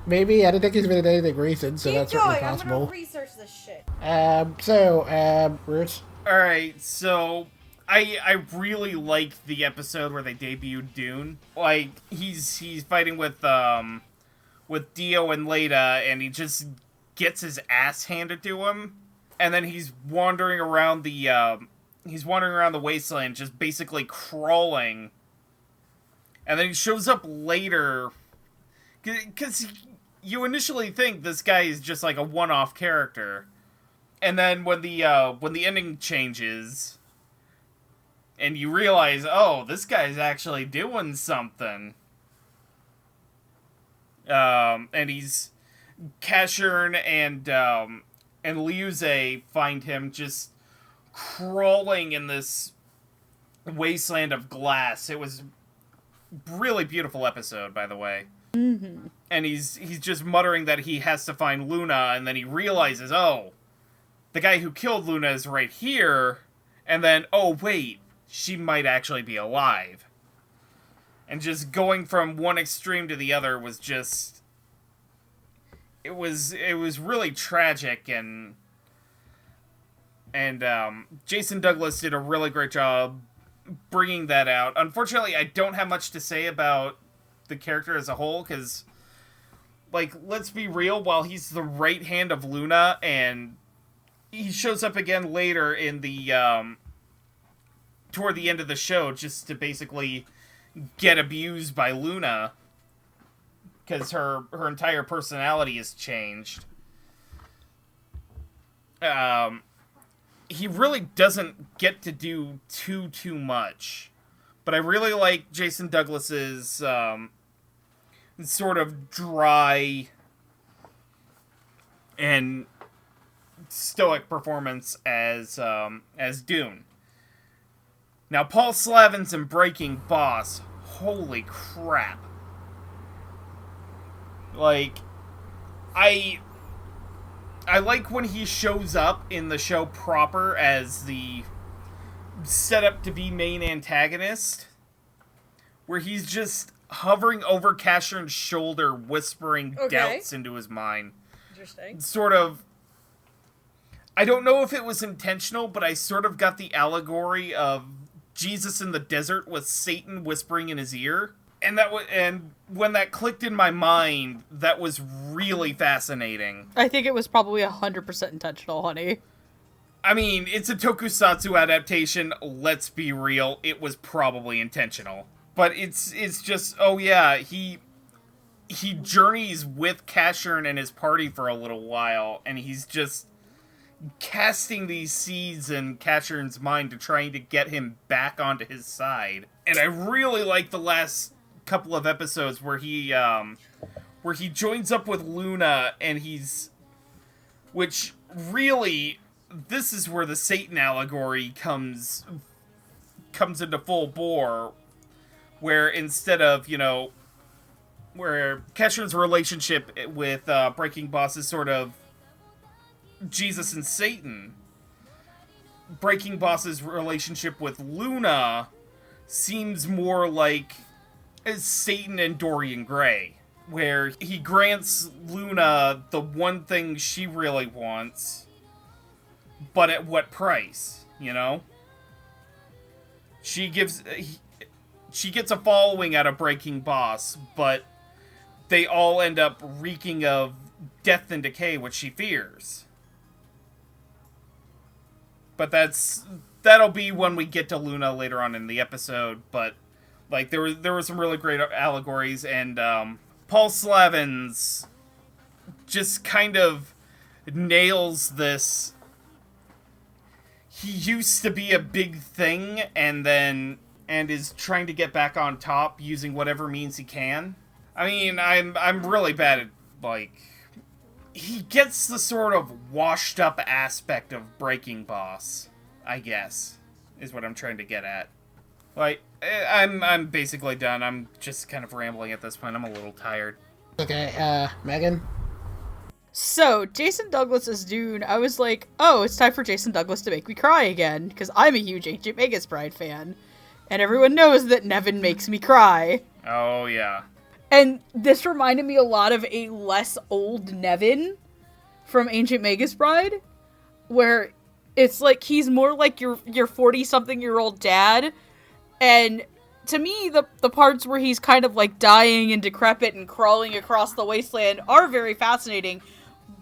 Maybe I don't think he's been in anything recent, so Keep that's going. certainly I'm possible. gonna research this shit. Bruce. Alright, so I really liked the episode where they debuted Dune. Like, he's fighting with Dio and Leda, and he just gets his ass handed to him. And then he's wandering around the wasteland, just basically crawling. And then he shows up later, because you initially think this guy is just like a one-off character, and then when the ending changes, and you realize, oh, this guy's actually doing something. And he's Casshern and Liuze find him just crawling in this wasteland of glass. It was a really beautiful episode, by the way. Mm-hmm. And he's just muttering that he has to find Luna, and then he realizes, oh, the guy who killed Luna is right here, and then, oh, wait, she might actually be alive. And just going from one extreme to the other was just... It was really tragic, and Jason Douglas did a really great job bringing that out. Unfortunately, I don't have much to say about the character as a whole, because, like, let's be real, while he's the right hand of Luna, and he shows up again later in the, toward the end of the show, just to basically get abused by Luna, because her entire personality has changed. He really doesn't get to do too much. But I really like Jason Douglas's sort of dry and stoic performance as Dune. Now, Paul Slavens in Breaking Boss, holy crap. Like, I like when he shows up in the show proper as the set up to be main antagonist, where he's just hovering over Casshern's shoulder, whispering doubts into his mind. Interesting. Sort of, I don't know if it was intentional, but I sort of got the allegory of Jesus in the desert with Satan whispering in his ear. And when that clicked in my mind, that was really fascinating. I think it was probably 100% intentional, honey. I mean, it's a tokusatsu adaptation. Let's be real. It was probably intentional. But it's just, oh yeah, he journeys with Casshern and his party for a little while, and he's just casting these seeds in Casshern's mind to trying to get him back onto his side. And I really like the last couple of episodes where he joins up with Luna, and which really, this is where the Satan allegory comes into full bore, where instead of, where Casshern's relationship with Breaking Boss is sort of Jesus and Satan, Breaking Boss's relationship with Luna seems more like Satan and Dorian Gray, where he grants Luna the one thing she really wants, but at what price, She gets a following out of Breaking Boss, but they all end up reeking of death and decay, which she fears. But that'll be when we get to Luna later on in the episode. But there were some really great allegories, and Paul Slavens just kind of nails this. He used to be a big thing, and is trying to get back on top using whatever means he can. I mean, I'm really bad at, he gets the sort of washed up aspect of Breaking Boss, I guess, is what I'm trying to get at. I'm basically done. I'm just kind of rambling at this point. I'm a little tired. Okay, Megan? So, Jason Douglas as Dune, I was like, oh, it's time for Jason Douglas to make me cry again, because I'm a huge Ancient Magus Bride fan. And everyone knows that Nevin makes me cry. Oh, yeah. And this reminded me a lot of a less old Nevin from Ancient Magus Bride, where it's like he's more like your 40-something-year-old dad, and to me, the parts where he's kind of dying and decrepit and crawling across the wasteland are very fascinating,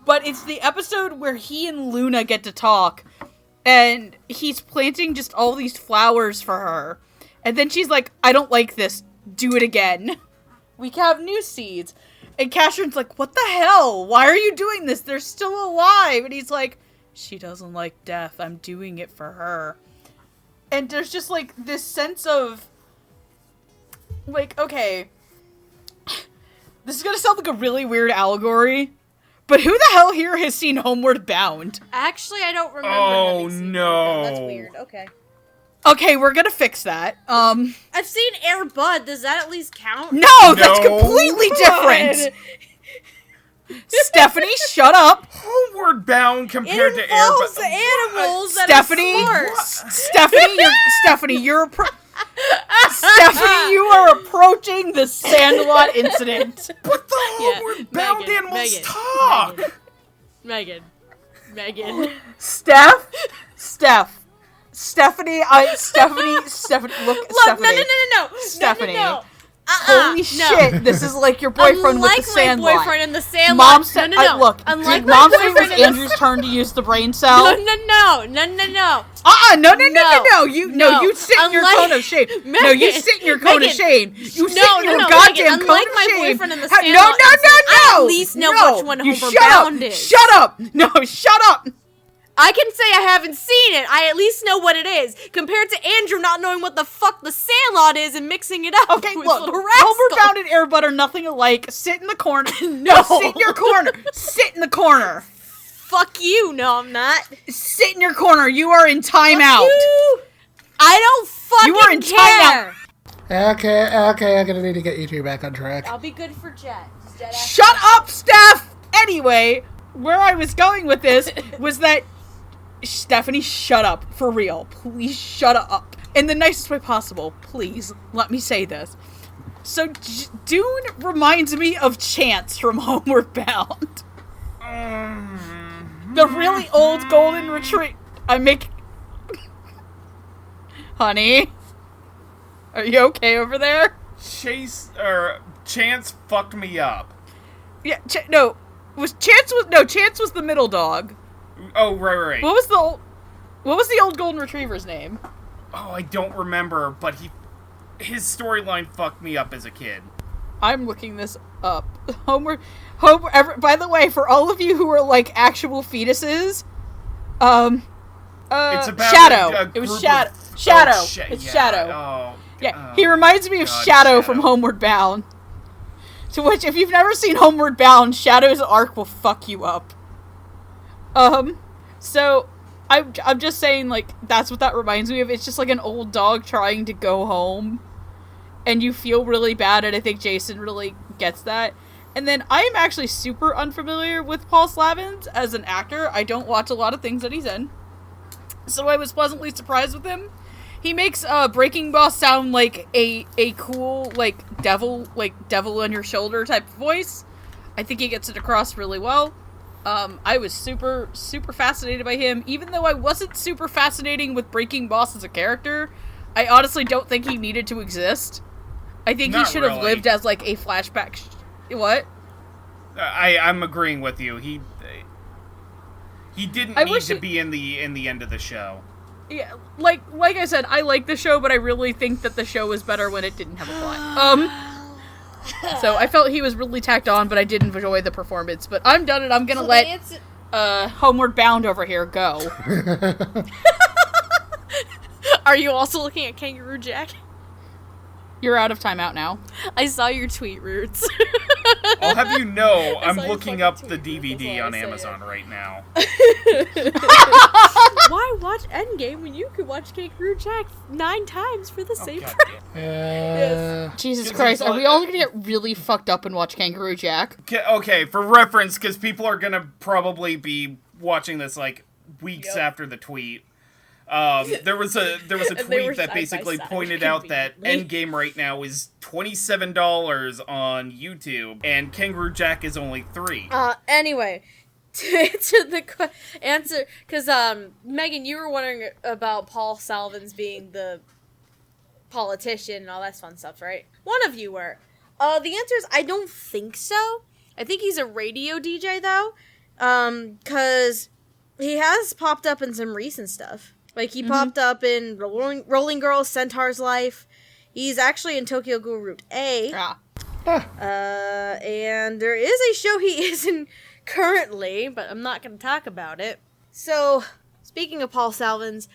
but it's the episode where he and Luna get to talk, and he's planting just all these flowers for her, and then she's like, I don't like this, do it again. We have new seeds. And Casshern's like, what the hell? Why are you doing this? They're still alive. And he's like, she doesn't like death. I'm doing it for her. And there's just this sense of okay, this is gonna sound like a really weird allegory, but who the hell here has seen Homeward Bound? Actually, I don't remember. Oh, no. That's weird. Okay. Okay, we're gonna fix that. I've seen Air Bud. Does that at least count? No, that's completely different. Stephanie, shut up. Homeward Bound compared to Air involves Bud. animals that Stephanie, are smart. Stephanie, you are approaching the Sandlot incident. But the Homeward Bound animals talk. Megan. Stephanie, look, Stephanie. No. Stephanie. No. Holy shit, this is like your boyfriend with the Sandlot. Unlike my boyfriend in the Sandlot. Mom said, look, Unlike Mom my said it was boyfriend in Andrew's turn to use the brain cell. No. No. You sit in your cone of shame. No, you sit in your cone of shame. You sit in your goddamn cone of shame. Unlike my boyfriend in the Sandlot. No. I at least know which one Homeward Bound is. Shut up. No, shut up. I can say I haven't seen it. I at least know what it is. Compared to Andrew not knowing what the fuck the Sandlot is and mixing it up Okay, with look, Little Rascal. Homeward Bound and Air Bud are nothing alike. Sit in the corner. No, sit in your corner. Sit in the corner. Fuck you. No, I'm not. Sit in your corner. You are in timeout. You. I don't fucking You are in care. timeout. Okay, I'm gonna need to get you two back on track. I'll be good for Jet. Shut up, Steph! Anyway, where I was going with this was that Stephanie, shut up. For real. Please shut up. In the nicest way possible. Please, let me say this. So, Dune reminds me of Chance from Homeward Bound. The really old golden retriever. Honey? Are you okay over there? Chance fucked me up. Yeah, Chance was the middle dog. Oh, right. What was the old golden retriever's name? Oh, I don't remember, but his storyline fucked me up as a kid. I'm looking this up. Homer, by the way, for all of you who are like actual fetuses, It's about Shadow. a It was group Shadow. of- Shadow. Oh, It's yeah. Shadow. Oh, Yeah, oh, he reminds me of God, Shadow from Homeward Bound. To which, if you've never seen Homeward Bound, Shadow's arc will fuck you up. So, I'm just saying, like, that's what that reminds me of. It's just like an old dog trying to go home, and you feel really bad, and I think Jason really gets that. And then, I am actually super unfamiliar with Paul Slavins as an actor. I don't watch a lot of things that he's in. So I was pleasantly surprised with him. He makes Breaking Boss sound like a cool, devil on your shoulder type of voice. I think he gets it across really well. I was super, super fascinated by him. Even though I wasn't super fascinating with Breaking Boss as a character, I honestly don't think he needed to exist. I think he should have lived as, like, a flashback. What? I'm agreeing with you. He didn't need to be in the end of the show. Yeah, like I said, I like the show, but I really think that the show was better when it didn't have a plot. So I felt he was really tacked on, but I did enjoy the performance. But I'm done, and I'm gonna let Homeward Bound over here go. Are you also looking at Kangaroo Jack? You're out of timeout now. I saw your tweet, Roots. I'll have you know, I'm saw your looking fucking up tweet, the that's DVD all on I'll say. Amazon right now. Why watch Endgame when you could watch Kangaroo Jack 9 times for the same God price? damn. Jesus 'Cause Christ, it's are we all gonna get really fucked up and watch Kangaroo Jack? Okay, for reference, because people are gonna probably be watching this like weeks after the tweet. There was a they were tweet that side basically by side, pointed out that conveniently. Endgame right now is $27 on YouTube, and Kangaroo Jack is only $3. Anyway, to answer the answer, because Megan, you were wondering about Paul Salvins being the politician and all that fun stuff, right? One of you were. The answer is I don't think so. I think he's a radio DJ though, because he has popped up in some recent stuff. Like he popped up in Rolling Girls, Centaur's Life. He's actually in Tokyo Ghoul Route A. And there is a show he is in currently, but I'm not going to talk about it. So, speaking of Paul Salvins,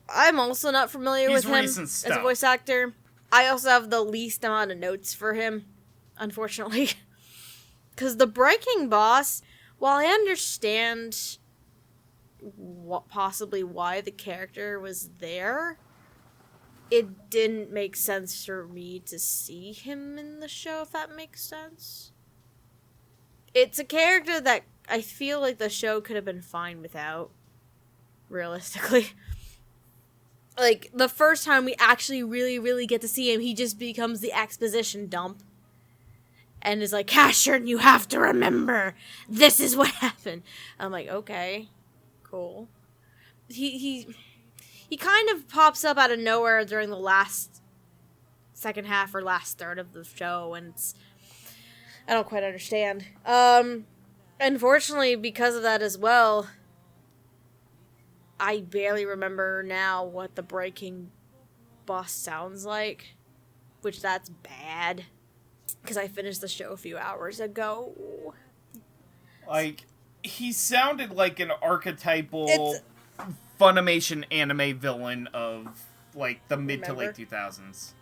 I'm also not familiar with him as a voice actor. I also have the least amount of notes for him, unfortunately. Because the Breaking Boss, while I understand possibly why the character was there, it didn't make sense for me to see him in the show, if that makes sense. It's a character that I feel like the show could have been fine without, realistically. Like, the first time we actually really, really get to see him, he just becomes the exposition dump. And is like, Casshern, you have to remember, this is what happened. I'm like, okay. Cool. He kind of pops up out of nowhere during the second half or last third of the show, and I don't quite understand. Unfortunately, because of that as well, I barely remember now what the Breaking Boss sounds like, which that's bad, because I finished the show a few hours ago. Like, he sounded like an archetypal Funimation anime villain of, like, the mid to late 2000s.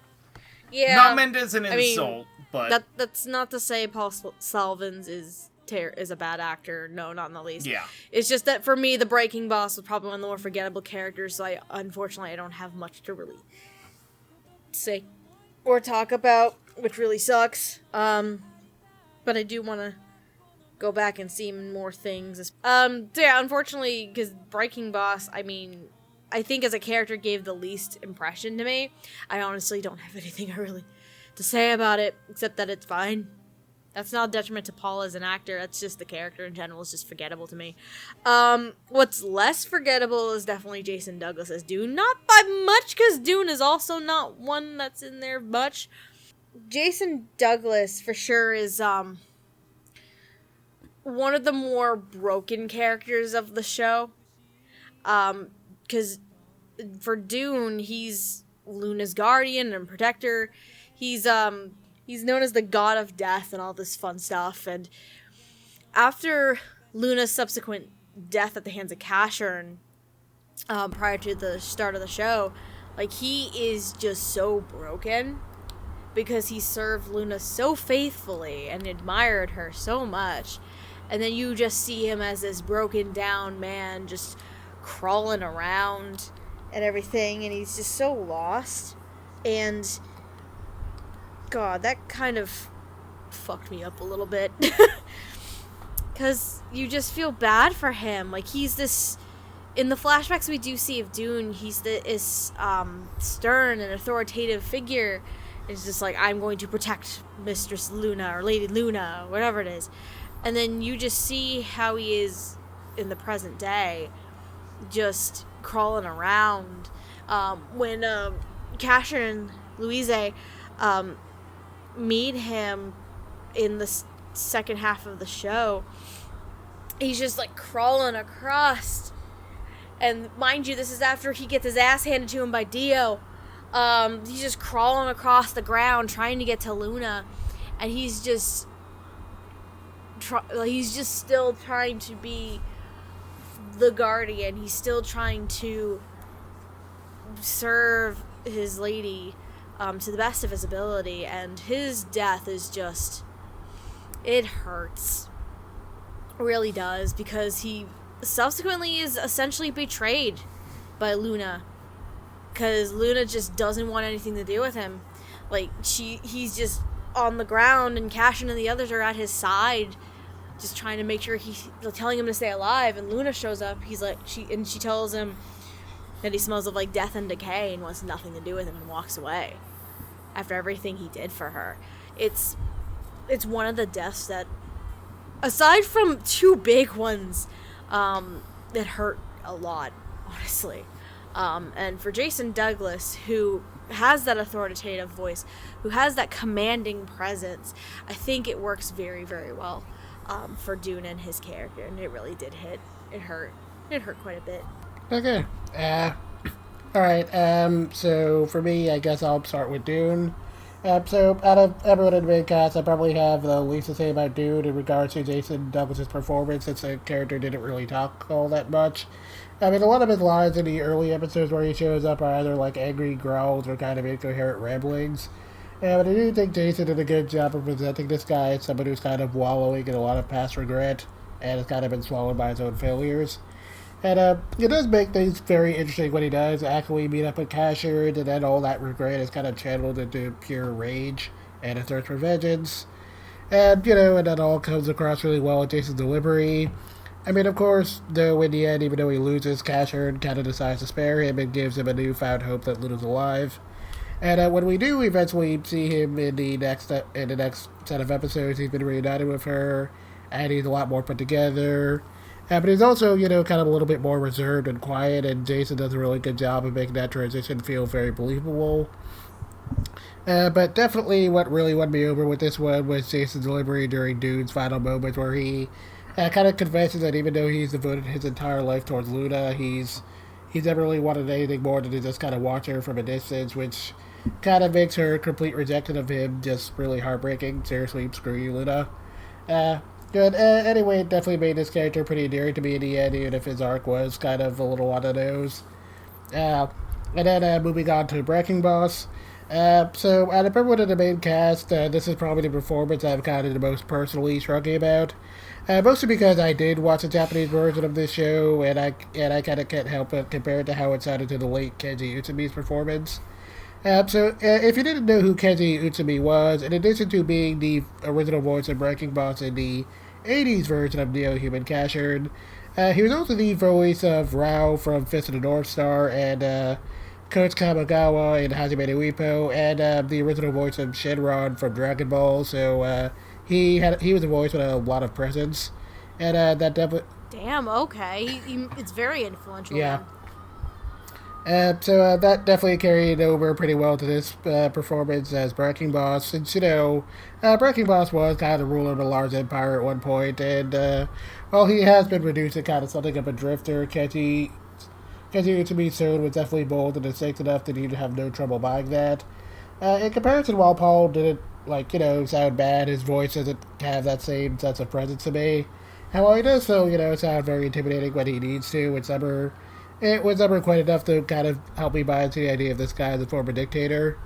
Yeah. Not meant as an insult, but... That's not to say Paul Salvins is a bad actor. No, not in the least. Yeah. It's just that for me, the Breaking Boss was probably one of the more forgettable characters, so unfortunately I don't have much to really say or talk about, which really sucks. But I do want to go back and see more things. So yeah, unfortunately, because Breaking Boss, I mean, I think as a character gave the least impression to me. I honestly don't have anything really to say about it, except that it's fine. That's not a detriment to Paul as an actor, that's just the character in general is just forgettable to me. What's less forgettable is definitely Jason Douglas as Dune. Not by much, because Dune is also not one that's in there much. Jason Douglas, for sure, is, one of the more broken characters of the show. Because for Dune, he's Luna's guardian and protector. He's known as the god of death and all this fun stuff. And after Luna's subsequent death at the hands of Casshern, prior to the start of the show, like, he is just so broken because he served Luna so faithfully and admired her so much. And then you just see him as this broken down man just crawling around and everything, and he's just so lost. And God, that kind of fucked me up a little bit. Because you just feel bad for him. Like, he's this... In the flashbacks we do see of Dune, he's this stern and authoritative figure. It's just like, I'm going to protect Mistress Luna or Lady Luna, whatever it is. And then you just see how he is in the present day, just crawling around. When Casshern and Louise meet him in the second half of the show, he's just like crawling across. And mind you, this is after he gets his ass handed to him by Dio. He's just crawling across the ground trying to get to Luna, and he's just still trying to be the guardian. He's still trying to serve his lady to the best of his ability, and his death is just, it hurts. It really does, because he subsequently is essentially betrayed by Luna, because Luna just doesn't want anything to do with him. Like, he's just on the ground, and Casshern and the others are at his side, just trying to make sure telling him to stay alive. And Luna shows up. He's like, she tells him that he smells of like death and decay and wants nothing to do with him, and walks away after everything he did for her. It's one of the deaths that, aside from two big ones, that hurt a lot, honestly. And for Jason Douglas, who has that authoritative voice, who has that commanding presence, I think it works very, very well for Dune and his character, and it really did hit. It hurt. It hurt quite a bit. Okay. Alright, so for me, I guess I'll start with Dune. So out of everyone in the main cast, I probably have the least to say about Dune in regards to Jason Douglas' performance, since the character didn't really talk all that much. I mean, a lot of his lines in the early episodes where he shows up are either like angry growls or kind of incoherent ramblings. But I do think Jason did a good job of presenting this guy as someone who's kind of wallowing in a lot of past regret and has kind of been swallowed by his own failures. And it does make things very interesting when he does actually meet up with Casshern, and then all that regret is kind of channeled into pure rage and a thirst for vengeance. And, and that all comes across really well in Jason's delivery. I mean, of course, though, in the end, even though he loses, Casshern kind of decides to spare him and gives him a newfound hope that Luna's alive. And when we do eventually see him in the next set of episodes, he's been reunited with her, and he's a lot more put together. But he's also, kind of a little bit more reserved and quiet, and Jason does a really good job of making that transition feel very believable. But definitely what really won me over with this one was Jason's delivery during Dune's final moments, where he kind of confesses that even though he's devoted his entire life towards Luna, he's never really wanted anything more than to just kind of watch her from a distance, which kind of makes her complete rejection of him just really heartbreaking. Seriously, screw you, Luna. Good. Anyway, it definitely made this character pretty endearing to me in the end, even if his arc was kind of a little on the nose. And then moving on to Breaking Boss. So out of everyone in the main cast, this is probably the performance I'm kind of the most personally shruggy about. Mostly because I did watch the Japanese version of this show, and I kind of can't help but compare it to how it sounded to the late Kenji Utsumi's performance. So if you didn't know who Kenji Utsumi was, in addition to being the original voice of Breaking Boss in the 80s version of Neo-Human Casshern, he was also the voice of Rao from Fist of the North Star, and Coach Kamigawa in Hajime no Ippo, and the original voice of Shenron from Dragon Ball. So he was a voice with a lot of presence, and that definitely. Damn. Okay. It's very influential. Yeah. So that definitely carried over pretty well to this performance as Breaking Boss, since, Breaking Boss was kind of the ruler of a large empire at one point, and while he has been reduced to kind of something of a drifter, Kenji continued to be soon was definitely bold and distinct enough that he'd have no trouble buying that. In comparison, while Paul didn't, sound bad, his voice doesn't have that same sense of presence to me. And while he does so, sound very intimidating when he needs to, it was never quite enough to kind of help me buy into the idea of this guy as a former dictator.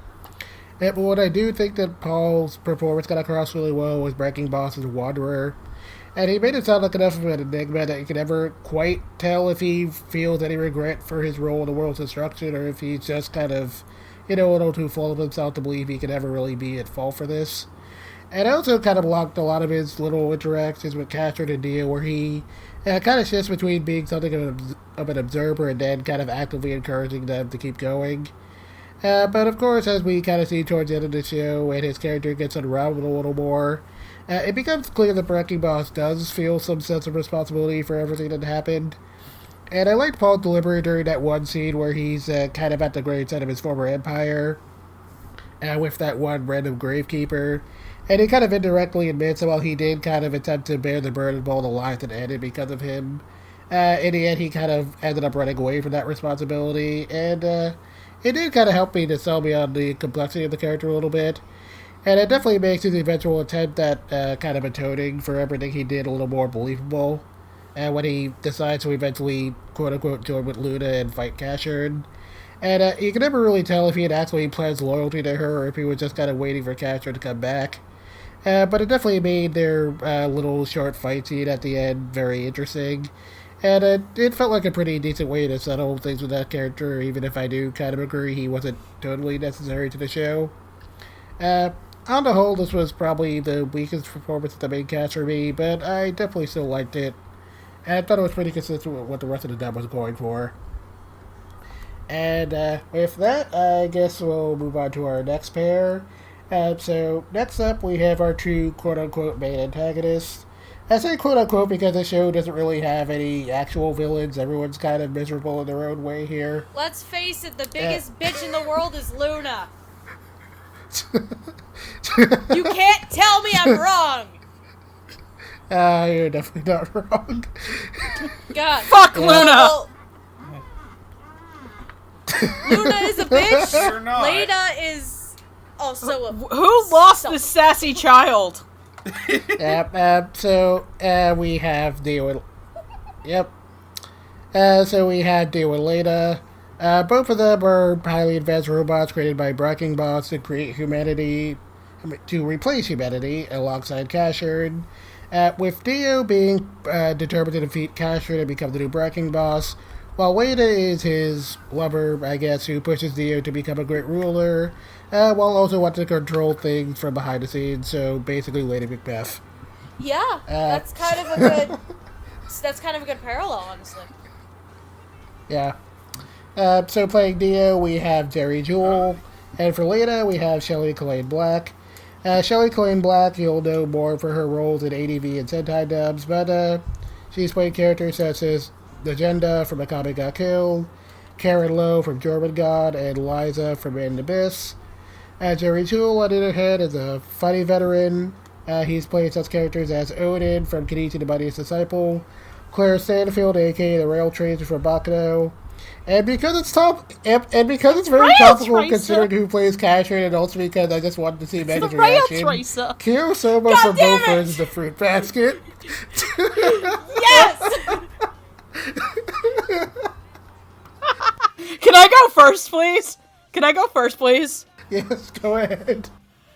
But what I do think that Paul's performance got across really well was Breaking Boss as a wanderer. And he made it sound like enough of an enigma that you can never quite tell if he feels any regret for his role in the world's destruction, or if he's just kind of, a little too full of himself to believe he could ever really be at fault for this. And I also kind of blocked a lot of his little interactions with Casshern and Dio, where he kind of shifts between being something of an observer and then kind of actively encouraging them to keep going. But of course, as we kind of see towards the end of the show, and his character gets unraveled a little more, it becomes clear that Breaking Boss does feel some sense of responsibility for everything that happened. And I liked Paul's delivery during that one scene where he's kind of at the gravesite of his former empire, with that one random gravekeeper. And he kind of indirectly admits that while he did kind of attempt to bear the burden of all the lives that ended because of him, in the end he kind of ended up running away from that responsibility. And it did kind of help me to sell me on the complexity of the character a little bit. And it definitely makes his eventual attempt at kind of atoning for everything he did a little more believable. And when he decides to eventually, quote-unquote, join with Luna and fight Casshern. And you can never really tell if he had actually pledged loyalty to her or if he was just kind of waiting for Casshern to come back. But it definitely made their little short fight scene at the end very interesting. And it felt like a pretty decent way to settle things with that character, even if I do kind of agree he wasn't totally necessary to the show. On the whole, this was probably the weakest performance of the main cast for me, but I definitely still liked it. And I thought it was pretty consistent with what the rest of the dub was going for. And with that, I guess we'll move on to our next pair. So next up, we have our two quote-unquote main antagonists. I say quote-unquote because the show doesn't really have any actual villains. Everyone's kind of miserable in their own way here. Let's face it, the biggest bitch in the world is Luna. You can't tell me I'm wrong. You're definitely not wrong. God. Fuck Luna! Luna is a bitch. You're not. Leda is also a... Who lost this sassy child? So we have Dio. Yep. So we had Dio and Leda. Both of them are highly advanced robots created by Breaking Boss to replace humanity alongside Casshern. With Dio being determined to defeat Casshern and become the new Breaking Boss, while Leda is his lover, I guess, who pushes Dio to become a great ruler, while also wanting to control things from behind the scenes, so basically Lady Macbeth. Yeah, that's kind of a good parallel, honestly. Yeah. So playing Dio, we have Jerry Jewell, and for Leda, we have Shelley Colaine Black. Shelley Colaine Black, you'll know more for her roles in ADV and Sentai dubs, but she's played characters such as Legenda from Akame ga Kill, Karen Lowe from German God, and Liza from In Abyss. Jerry Jewell, on the other hand, is a funny veteran. He's played such characters as Odin from Kenichi the Mightiest Disciple, Claire Stanfield, aka the Rail Tracer from Bakuno. And because it's very topical considering who plays Casshern, and also because I just wanted to see Megan's reaction, Kyo Soma from both versions of Fruit Basket. Yes! Can I go first, please? Yes, go ahead.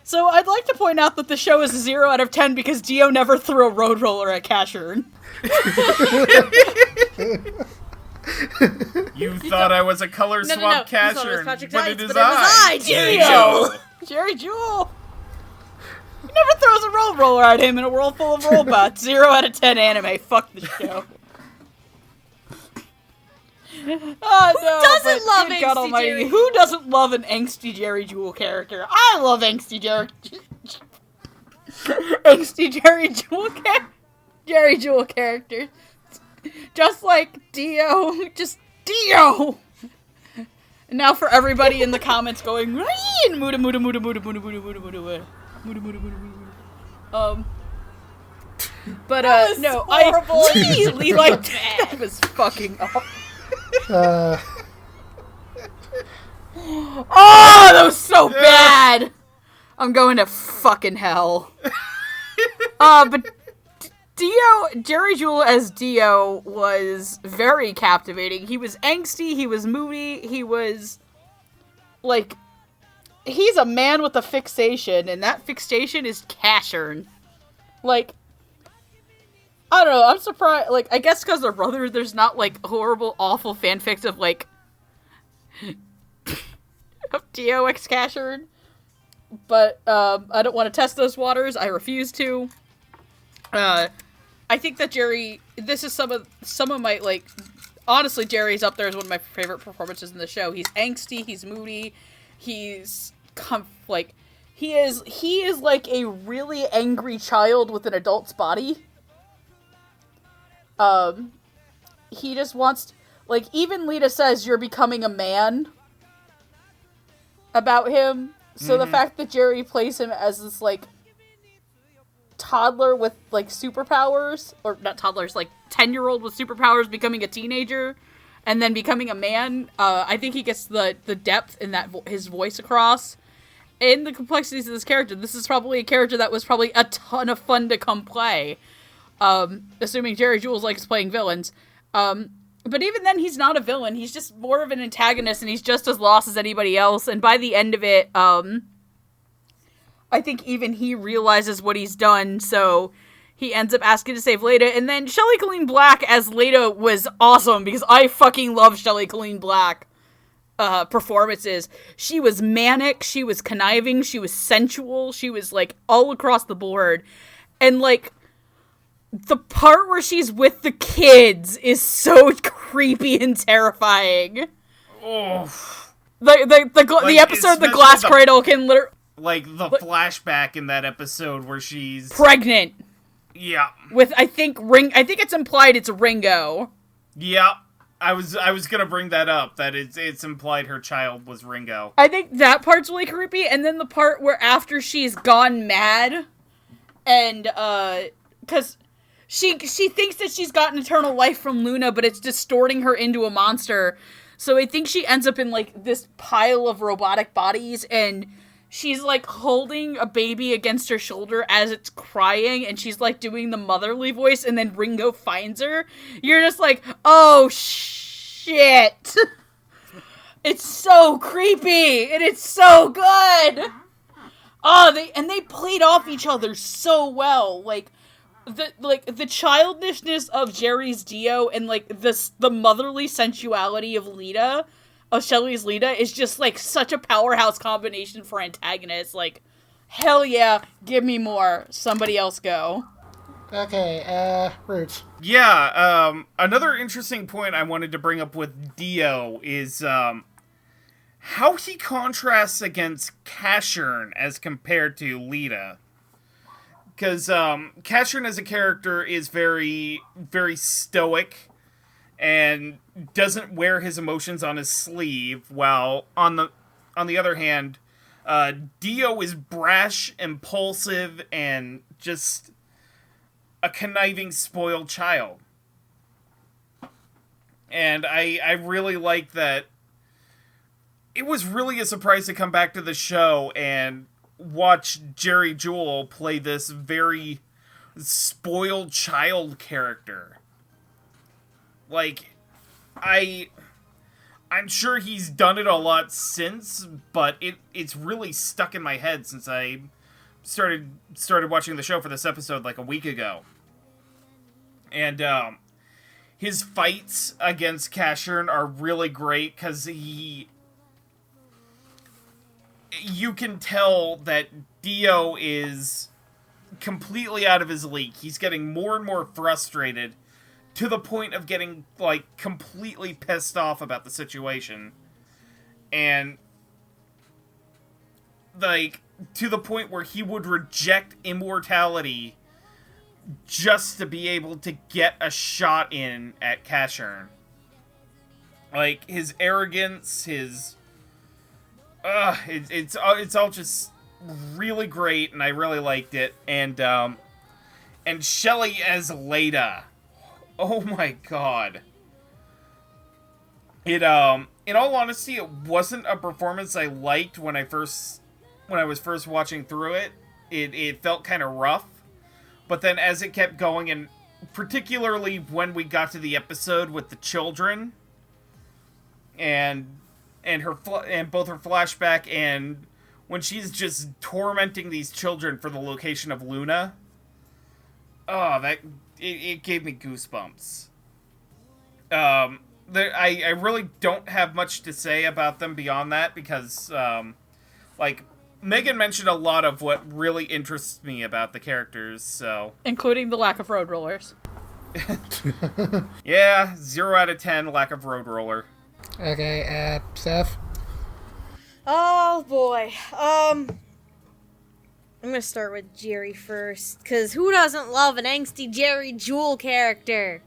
So I'd like to point out that the show is a 0 out of 10 because Dio never threw a road roller at Casshern. You thought I was a color swap Casshern, but it is I, Dio! Jerry Jewell! He never throws a road roller at him in a world full of robots. 0 out of 10 anime. Fuck the show. Doesn't love Angsty God Almighty, Jerry who doesn't love an angsty Jerry Jewell character? I love angsty Jerry Jewell characters. Just like Dio. Just Dio! And now for everybody in the comments going, muda muda muda muda muda muda muda muda muda muda muda muda. But no, I really liked that. Was fucking awful. Oh, that was so bad! I'm going to fucking hell. But Jerry Jewell as Dio was very captivating. He was angsty, he was moody, he was, like, he's a man with a fixation, and that fixation is Casshern. Like, I don't know, I'm surprised, like, I guess because they're brothers, there's not, like, horrible, awful fanfics of, like, of Dio x Casshern. But, I don't want to test those waters, I refuse to. I think that this is some of my, like, honestly, Jerry's up there as one of my favorite performances in the show. He's angsty, he's moody, he's, he is like a really angry child with an adult's body. He just wants, like, even Lita says, "You're becoming a man," about him. So the fact that Jerry plays him as this, like, toddler with, like, superpowers, or not toddlers, like, 10-year-old with superpowers becoming a teenager, and then becoming a man, I think he gets the depth in that his voice across, and the complexities of this character. This is probably a character that was probably a ton of fun to come play, assuming Jerry Jewell likes playing villains. But even then, he's not a villain, he's just more of an antagonist, and he's just as lost as anybody else, and by the end of it, I think even he realizes what he's done, so he ends up asking to save Leda. And then Shelley Colleen Black as Leda was awesome, because I fucking love Shelley Colleen Black performances. She was manic, she was conniving, she was sensual, she was, like, all across the board. And, like, the part where she's with the kids is so creepy and terrifying. Oh. The episode The Glass Cradle can literally... Like, the flashback in that episode where she's... pregnant. Yeah. With, I think it's implied it's Ringo. Yeah. I was gonna bring that up, that it's implied her child was Ringo. I think that part's really creepy, and then the part where after she's gone mad, and, cause she thinks that she's gotten eternal life from Luna, but it's distorting her into a monster, so I think she ends up in, like, this pile of robotic bodies, and she's, like, holding a baby against her shoulder as it's crying, and she's, like, doing the motherly voice, and then Ringo finds her. You're just like, oh, shit. It's so creepy, and it's so good. Oh, they played off each other so well. Like, the childishness of Jerry's Dio and, like, the motherly sensuality of Lita, of Shelley's Lita, is just, like, such a powerhouse combination for antagonists. Like, hell yeah, give me more. Somebody else go. Okay, Roots. Yeah, another interesting point I wanted to bring up with Dio is, how he contrasts against Casshern as compared to Lita. Because, Casshern as a character is very, very stoic, and doesn't wear his emotions on his sleeve, while on the other hand, Dio is brash, impulsive, and just a conniving, spoiled child. And I really like that. It was really a surprise to come back to the show and watch Jerry Jewell play this very spoiled child character. Like, I'm sure he's done it a lot since, but it's really stuck in my head since I started watching the show for this episode like a week ago. And his fights against Casshern are really great because you can tell that Dio is completely out of his league. He's getting more and more frustrated, to the point of getting, like, completely pissed off about the situation. And, like, to the point where he would reject immortality just to be able to get a shot in at Casshern. Like, his arrogance, his... it's all just really great, and I really liked it. And Shelley as Leda. Oh my god. in all honesty, it wasn't a performance I liked when I was first watching through it. It felt kind of rough. But then as it kept going, and particularly when we got to the episode with the children, and both her flashback and when she's just tormenting these children for the location of Luna, it gave me goosebumps. I really don't have much to say about them beyond that because, like, Megan mentioned a lot of what really interests me about the characters, so... Including the lack of road rollers. Yeah, 0 out of 10, lack of road roller. Okay, Steph? Oh, boy. I'm gonna start with Jerry first, because who doesn't love an angsty Jerry Jewel character?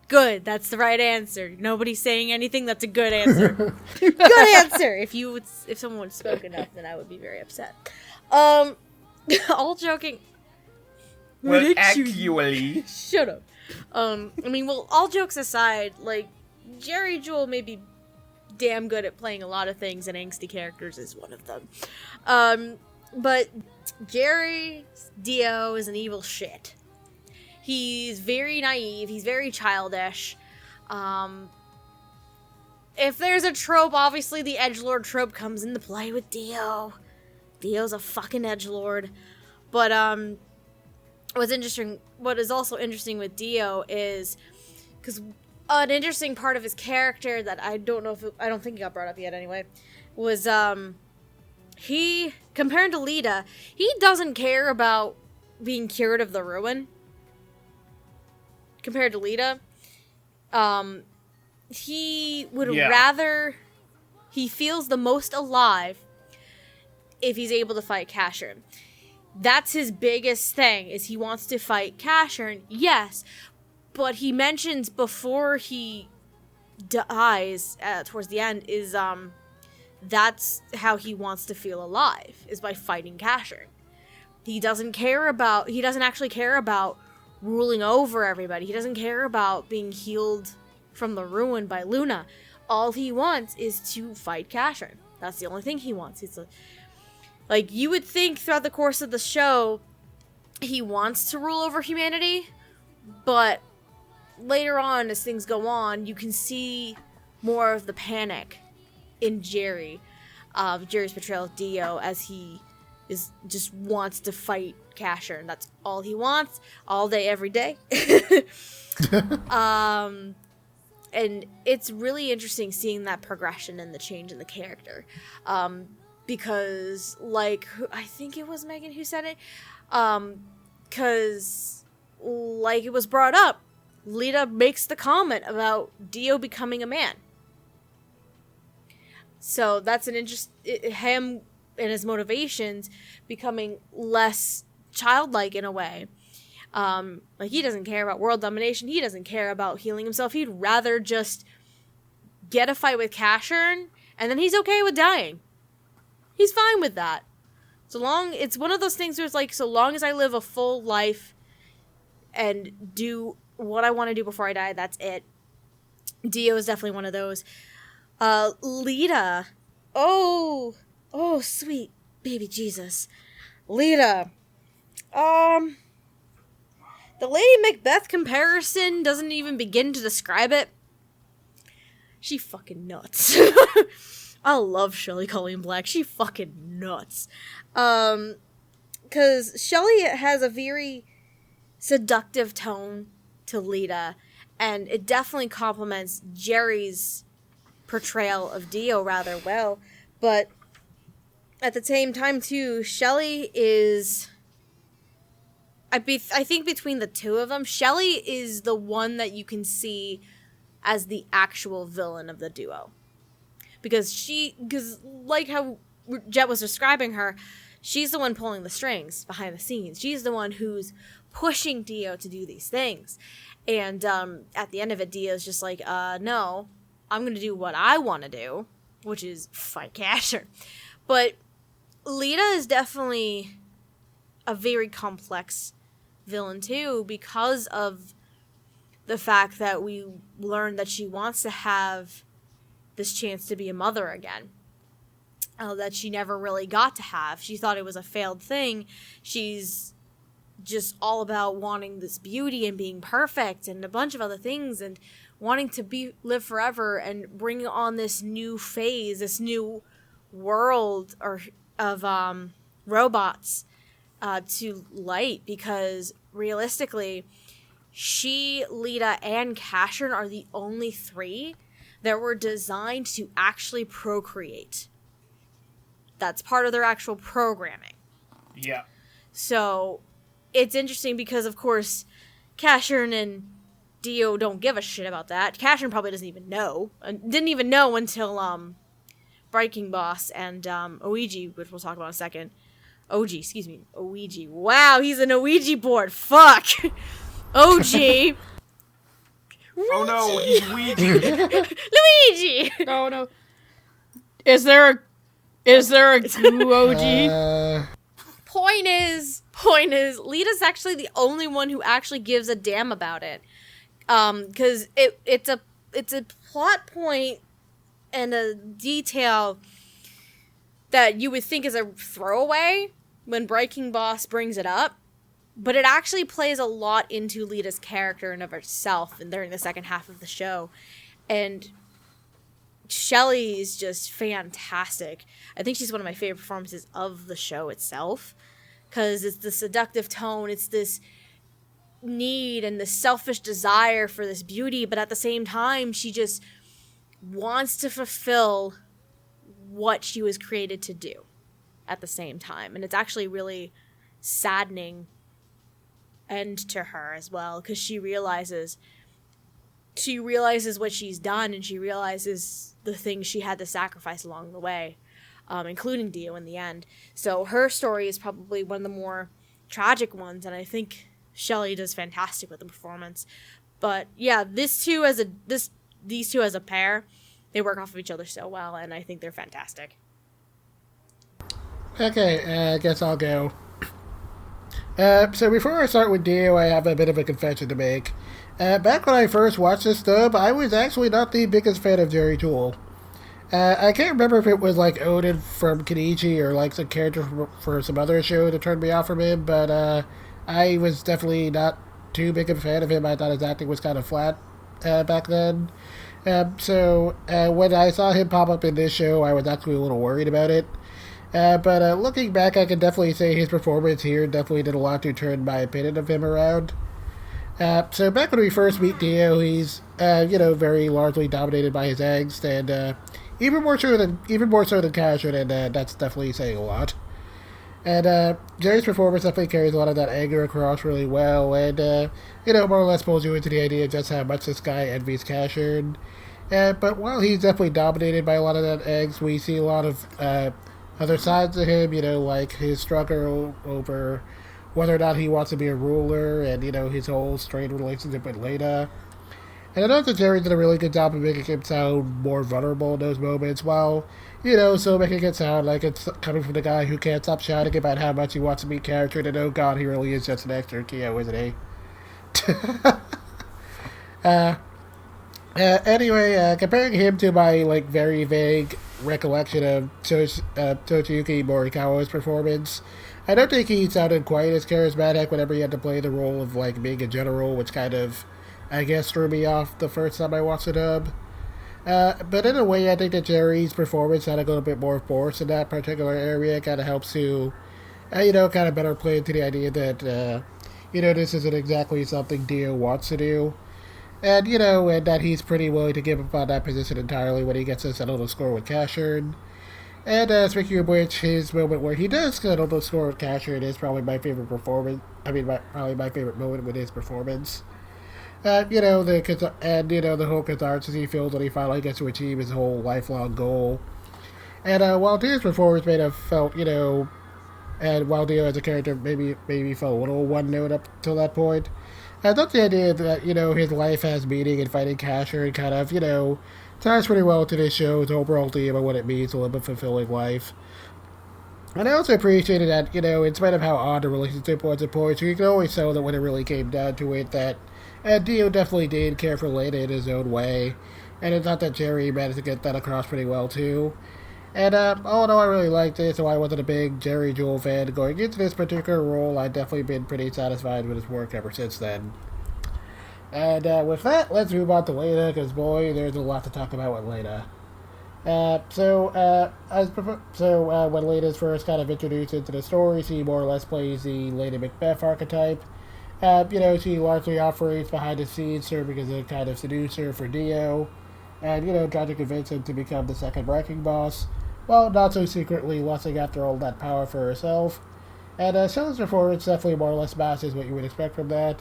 Good, that's the right answer. Nobody's saying anything, that's a good answer. Good answer! If someone would spoken up, then I would be very upset. All joking... Well, actually... Shut up. All jokes aside, like, Jerry Jewel may be damn good at playing a lot of things, and angsty characters is one of them. But Jerry Dio is an evil shit. He's very naive, he's very childish. If there's a trope, obviously the edgelord trope comes into play with Dio. Dio's a fucking edgelord. But, what is also interesting with Dio is, because an interesting part of his character that I don't think it got brought up yet anyway, was, he, compared to Lita, he doesn't care about being cured of the ruin. Compared to Lita, he would rather, he feels the most alive if he's able to fight Casshern. That's his biggest thing, is he wants to fight Casshern, yes, but he mentions before he dies, towards the end, is, that's how he wants to feel alive, is by fighting Casshern. He doesn't actually care about ruling over everybody. He doesn't care about being healed from the ruin by Luna. All he wants is to fight Casshern. That's the only thing he wants. Like, you would think throughout the course of the show, he wants to rule over humanity, but later on, as things go on, you can see more of the panic in Jerry's portrayal of Dio, as he just wants to fight Casshern. That's all he wants, all day, every day. And it's really interesting seeing that progression and the change in the character. Because, like, I think it was Megan who said it, because, like it was brought up, Lita makes the comment about Dio becoming a man. So that's him and his motivations becoming less childlike in a way. Like, he doesn't care about world domination, he doesn't care about healing himself, he'd rather just get a fight with Casshern, and then he's okay with dying. He's fine with that. It's one of those things where it's like, so long as I live a full life and do what I want to do before I die, that's it. Dio is definitely one of those. Lita. Oh, sweet baby Jesus. Lita. The Lady Macbeth comparison doesn't even begin to describe it. She fucking nuts. I love Shelley Colleen Black. She fucking nuts. 'Cause Shelley has a very seductive tone to Lita, and it definitely complements Jerry's portrayal of Dio rather well. But at the same time, too, Shelley is... I think between the two of them, Shelley is the one that you can see as the actual villain of the duo. Because like how Jet was describing her, she's the one pulling the strings behind the scenes. She's the one who's pushing Dio to do these things. And at the end of it, Dio's just like, no, I'm going to do what I want to do, which is fight Casshern. But Lita is definitely a very complex villain too, because of the fact that we learned that she wants to have this chance to be a mother again. That she never really got to have. She thought it was a failed thing. She's just all about wanting this beauty and being perfect and a bunch of other things and wanting to live forever and bring on this new phase, this new world of robots to light, because realistically, she, Lita, and Casshern are the only 3 that were designed to actually procreate. That's part of their actual programming. Yeah. So it's interesting because, of course, Casshern and Dio don't give a shit about that. Casshern probably doesn't even know. Didn't even know until Breaking Boss and Oiji, which we'll talk about in a second. Oiji. Wow, he's an Ouija board. Fuck. OG. Oh no, he's Ouija. Luigi. No. Is there a Goo OG? Point is, Lita's actually the only one who actually gives a damn about it. Because it's a plot point and a detail that you would think is a throwaway when Breaking Boss brings it up, but it actually plays a lot into Lita's character and of herself and during the second half of the show. And Shelly is just fantastic. I think she's one of my favorite performances of the show itself, because it's the seductive tone, it's this need and the selfish desire for this beauty, but at the same time, she just wants to fulfill what she was created to do at the same time. And it's actually really saddening end to her as well, because she realizes what she's done, and she realizes the things she had to sacrifice along the way, including Dio in the end. So her story is probably one of the more tragic ones, and I think Shelly does fantastic with the performance. But yeah, these two as a pair, they work off of each other so well, and I think they're fantastic. Okay, I guess I'll go. So before I start with Dio, I have a bit of a confession to make. Back when I first watched this dub, I was actually not the biggest fan of Jerry Tool. I can't remember if it was like Odin from Kenichi or like some character for some other show that turned me off from him, but I was definitely not too big of a fan of him. I thought his acting was kind of flat back then. So when I saw him pop up in this show, I was actually a little worried about it. But looking back, I can definitely say his performance here definitely did a lot to turn my opinion of him around. So back when we first meet Dio, he's very largely dominated by his angst, and even more so than Casshern, and that's definitely saying a lot. And Jerry's performance definitely carries a lot of that anger across really well, and more or less pulls you into the idea of just how much this guy envies Casshern. But while he's definitely dominated by a lot of that angst, we see a lot of other sides of him, like his struggle over whether or not he wants to be a ruler, and, his whole strained relationship with Leda. And I know that Jerry did a really good job of making him sound more vulnerable in those moments, while, so making it sound like it's coming from the guy who can't stop shouting about how much he wants to be Casshern, and oh god, he really is just an extra Kyo, isn't he? Anyway, comparing him to my, very vague recollection of Toshiyuki Morikawa's performance, I don't think he sounded quite as charismatic whenever he had to play the role of, being a general, which kind of, I guess, threw me off the first time I watched the dub. But in a way, I think that Jerry's performance had a little bit more force in that particular area. It kind of helps to, kind of better play into the idea that, this isn't exactly something Dio wants to do. And, and that he's pretty willing to give up on that position entirely when he gets to settle the score with Casshern. And speaking of which, his moment where he does settle the score with Casshern is probably my favorite performance. Probably my favorite moment with his performance. The whole catharsis he feels when he finally gets to achieve his whole lifelong goal. And while Dio's performance may have felt, and while Dio as a character maybe felt a little one-note up till that point, I thought the idea that, his life has meaning and fighting Casshern kind of, ties pretty well to this show's overall theme of what it means to live a fulfilling life. And I also appreciated that, in spite of how odd the relationship was at points, you could always tell that when it really came down to it, that Dio definitely did care for Lena in his own way, and I thought that Jerry managed to get that across pretty well too. And all in all, I really liked it, so I wasn't a big Jerry Jewell fan going into this particular role. I've definitely been pretty satisfied with his work ever since then. And with that, let's move on to Lena, because boy, there's a lot to talk about with Lena. When Lena's first kind of introduced into the story, she more or less plays the Lady Macbeth archetype. She largely operates behind the scenes, serving as a kind of seducer for Dio, and, trying to convince him to become the second ranking boss, while not so secretly lusting after all that power for herself. And Shelley's performance definitely more or less matches what you would expect from that.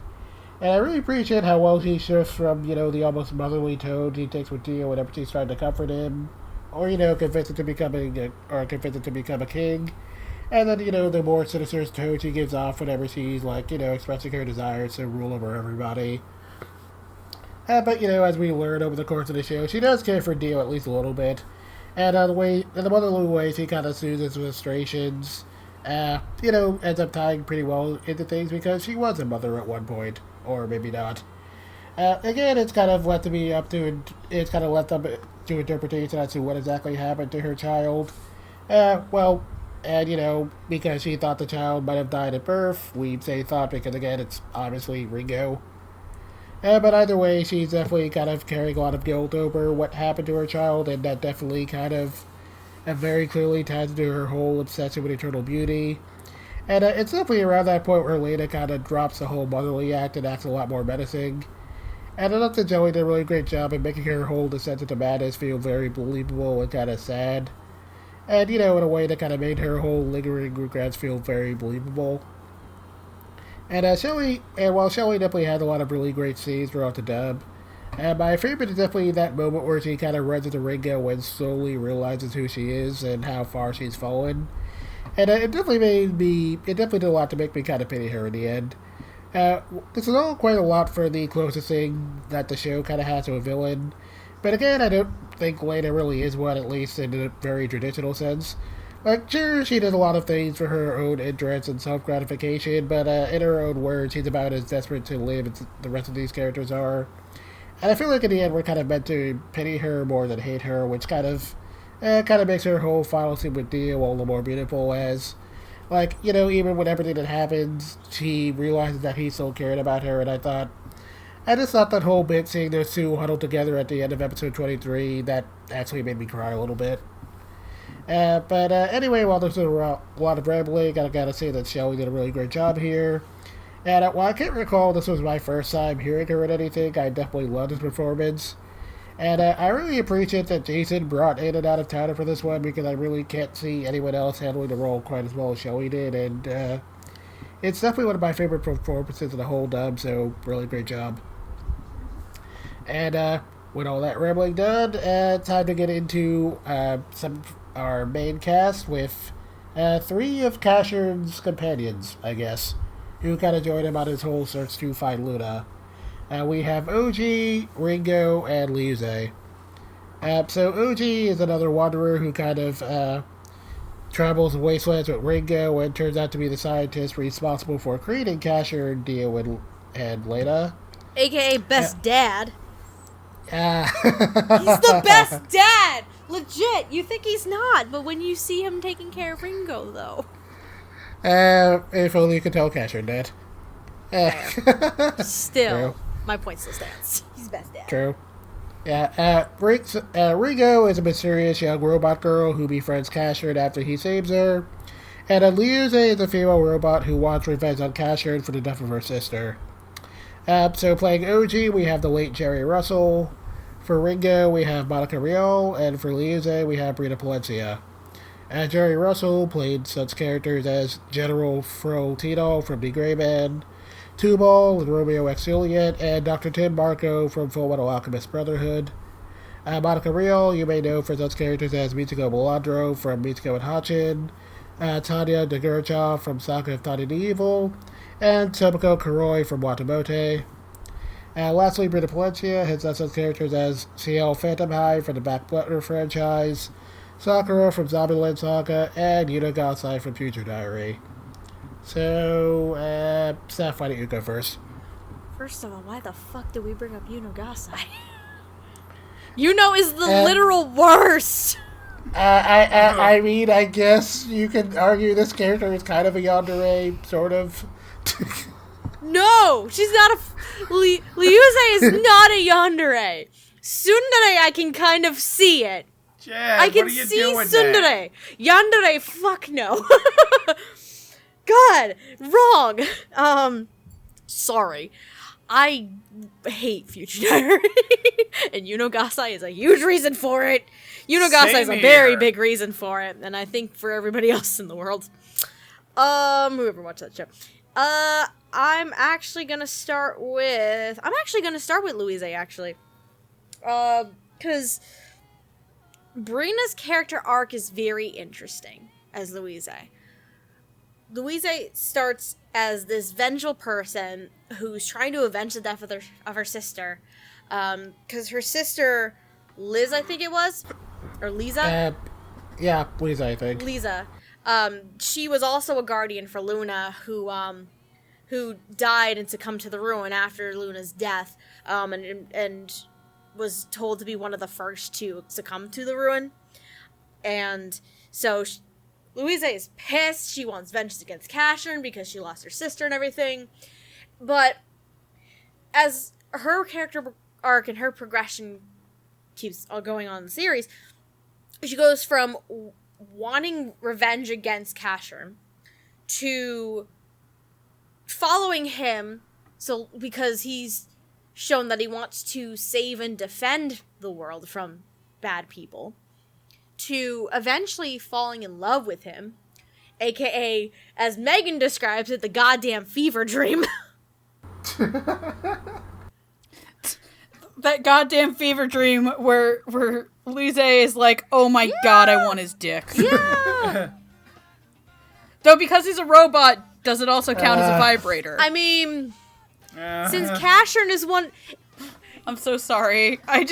And I really appreciate how well he shifts from, the almost motherly tone he takes with Dio whenever she's trying to comfort him, or, convince him to become a king. And then, the more sinister tone she gives off whenever she's, expressing her desires to rule over everybody. But, as we learn over the course of the show, she does care for Dio at least a little bit. And in the motherly way, she kind of soothes his frustrations. Ends up tying pretty well into things because she was a mother at one point. Or maybe not. Again, it's kind of left up to interpretation as to what exactly happened to her child. Because she thought the child might have died at birth, we say thought because, again, it's obviously Ringo. But either way, she's definitely kind of carrying a lot of guilt over what happened to her child, and that definitely kind of very clearly ties into her whole obsession with eternal beauty. And it's definitely around that point where Lena kind of drops the whole motherly act and acts a lot more menacing. And I thought that Joey did a really great job in making her whole descent into madness feel very believable and kind of sad. And, in a way that kind of made her whole lingering regrets feel very believable. And while Shelley definitely had a lot of really great scenes throughout the dub, my favorite is definitely that moment where she kind of runs into Ringo and slowly realizes who she is and how far she's fallen. And it definitely did a lot to make me kind of pity her in the end. This is all quite a lot for the closest thing that the show kind of has to a villain. But again, I don't think Lena really is one, at least in a very traditional sense. Sure, she does a lot of things for her own interest and self-gratification, but in her own words, she's about as desperate to live as the rest of these characters are. And I feel like in the end, we're kind of meant to pity her more than hate her, which kind of makes her whole final scene with Dio all the more beautiful as, even with everything that happens, she realizes that he still cared about her, and I just thought that whole bit, seeing those two huddled together at the end of episode 23, that actually made me cry a little bit. But anyway, while there's a lot of rambling, I gotta say that Shelley did a really great job here. And while I can't recall this was my first time hearing her in anything, I definitely loved his performance. And I really appreciate that Jason brought in and out of town for this one, because I really can't see anyone else handling the role quite as well as Shelley did, and it's definitely one of my favorite performances of the whole dub, so really great job. And with all that rambling done, time to get into some of our main cast with 3 of Casshern's companions, I guess, who kind of joined him on his whole search to find Luna. We have OG, Ringo, and Liuze. So OG is another wanderer who kind of travels the wastelands with Ringo and turns out to be the scientist responsible for creating Casshern, Dio, and Lena. AKA best dad. He's He's the best dad! Legit! You think he's not, but when you see him taking care of Ringo, though. If only you could tell Casshern that. Still. True. My point still stands. He's best dad. True. Yeah, Ringo is a mysterious young robot girl who befriends Casshern after he saves her. And Liuze is a female robot who wants revenge on Casshern for the death of her sister. So playing OG, we have the late Jerry Russell. For Ringo, we have Monica Rial. And for Liuze, we have Brita Palencia. Jerry Russell played such characters as General Fro Tito from The Gray Man, Tubal and Romeo X Juliet, and Dr. Tim Marco from Fullmetal Alchemist Brotherhood. Monica Rial, you may know for such characters as Mitsuko Melandro from Mitsuko and Hachin, Tanya Degurcha from Saga of Tanya the Evil, and Tomoko Kuroi from Watamote. Lastly, Brita Palencia has such characters as CL Phantom High from the Back Butler franchise, Sakura from Zombieland Saga, and Yuna Gasai from Future Diary. So, Steph, why don't you go first? First of all, why the fuck did we bring up Yuno Gasai? Yuno is the literal worst! I mean, I guess you could argue this character is kind of a yandere, sort of. No! She's not a... Ryusei is not a yandere. Tsundere, I can kind of see it. Chad, I can what are you see doing tsundere. Yandere, fuck no. God, wrong. Sorry. I hate Future Diary. And Yuno Gasai is a huge reason for it. Yuno Gasai is a very big reason for it. And I think for everybody else in the world. Whoever watched that show. I'm actually gonna start with Louise, actually. Because Brina's character arc is very interesting as Louise. Louise starts as this vengeful person who's trying to avenge the death of her sister. Because her sister, Liz, I think it was? Or Lisa? Yeah, Lisa, I think. Lisa. She was also a guardian for Luna who died and succumbed to the ruin after Luna's death, and was told to be one of the first to succumb to the ruin. And so Louisa is pissed. She wants vengeance against Casshern because she lost her sister and everything. But as her character arc and her progression keeps going on in the series, she goes from wanting revenge against Casshern to following him, so because he's shown that he wants to save and defend the world from bad people, to eventually falling in love with him, aka, as Megan describes it, the goddamn fever dream. That goddamn fever dream where Lise is like, oh my god, I want his dick. Yeah! Though because he's a robot, does it also count as a vibrator? I mean, since Casshern is one... I'm so sorry. I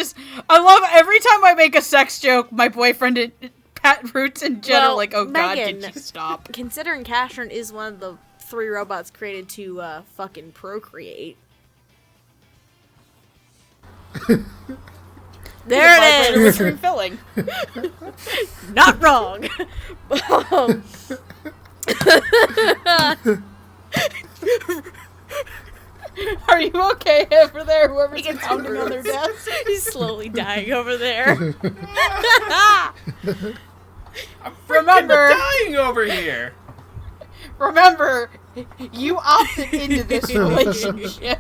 love every time I make a sex joke, my boyfriend Pat Roots in general, like, oh Megan, god, did you stop? Considering Casshern is one of the 3 robots created to fucking procreate. There it is! With filling. Not wrong! Are you okay over there, whoever's pounding on their desk? He's slowly dying over there. Remember, dying over here. Remember, you opted into this relationship.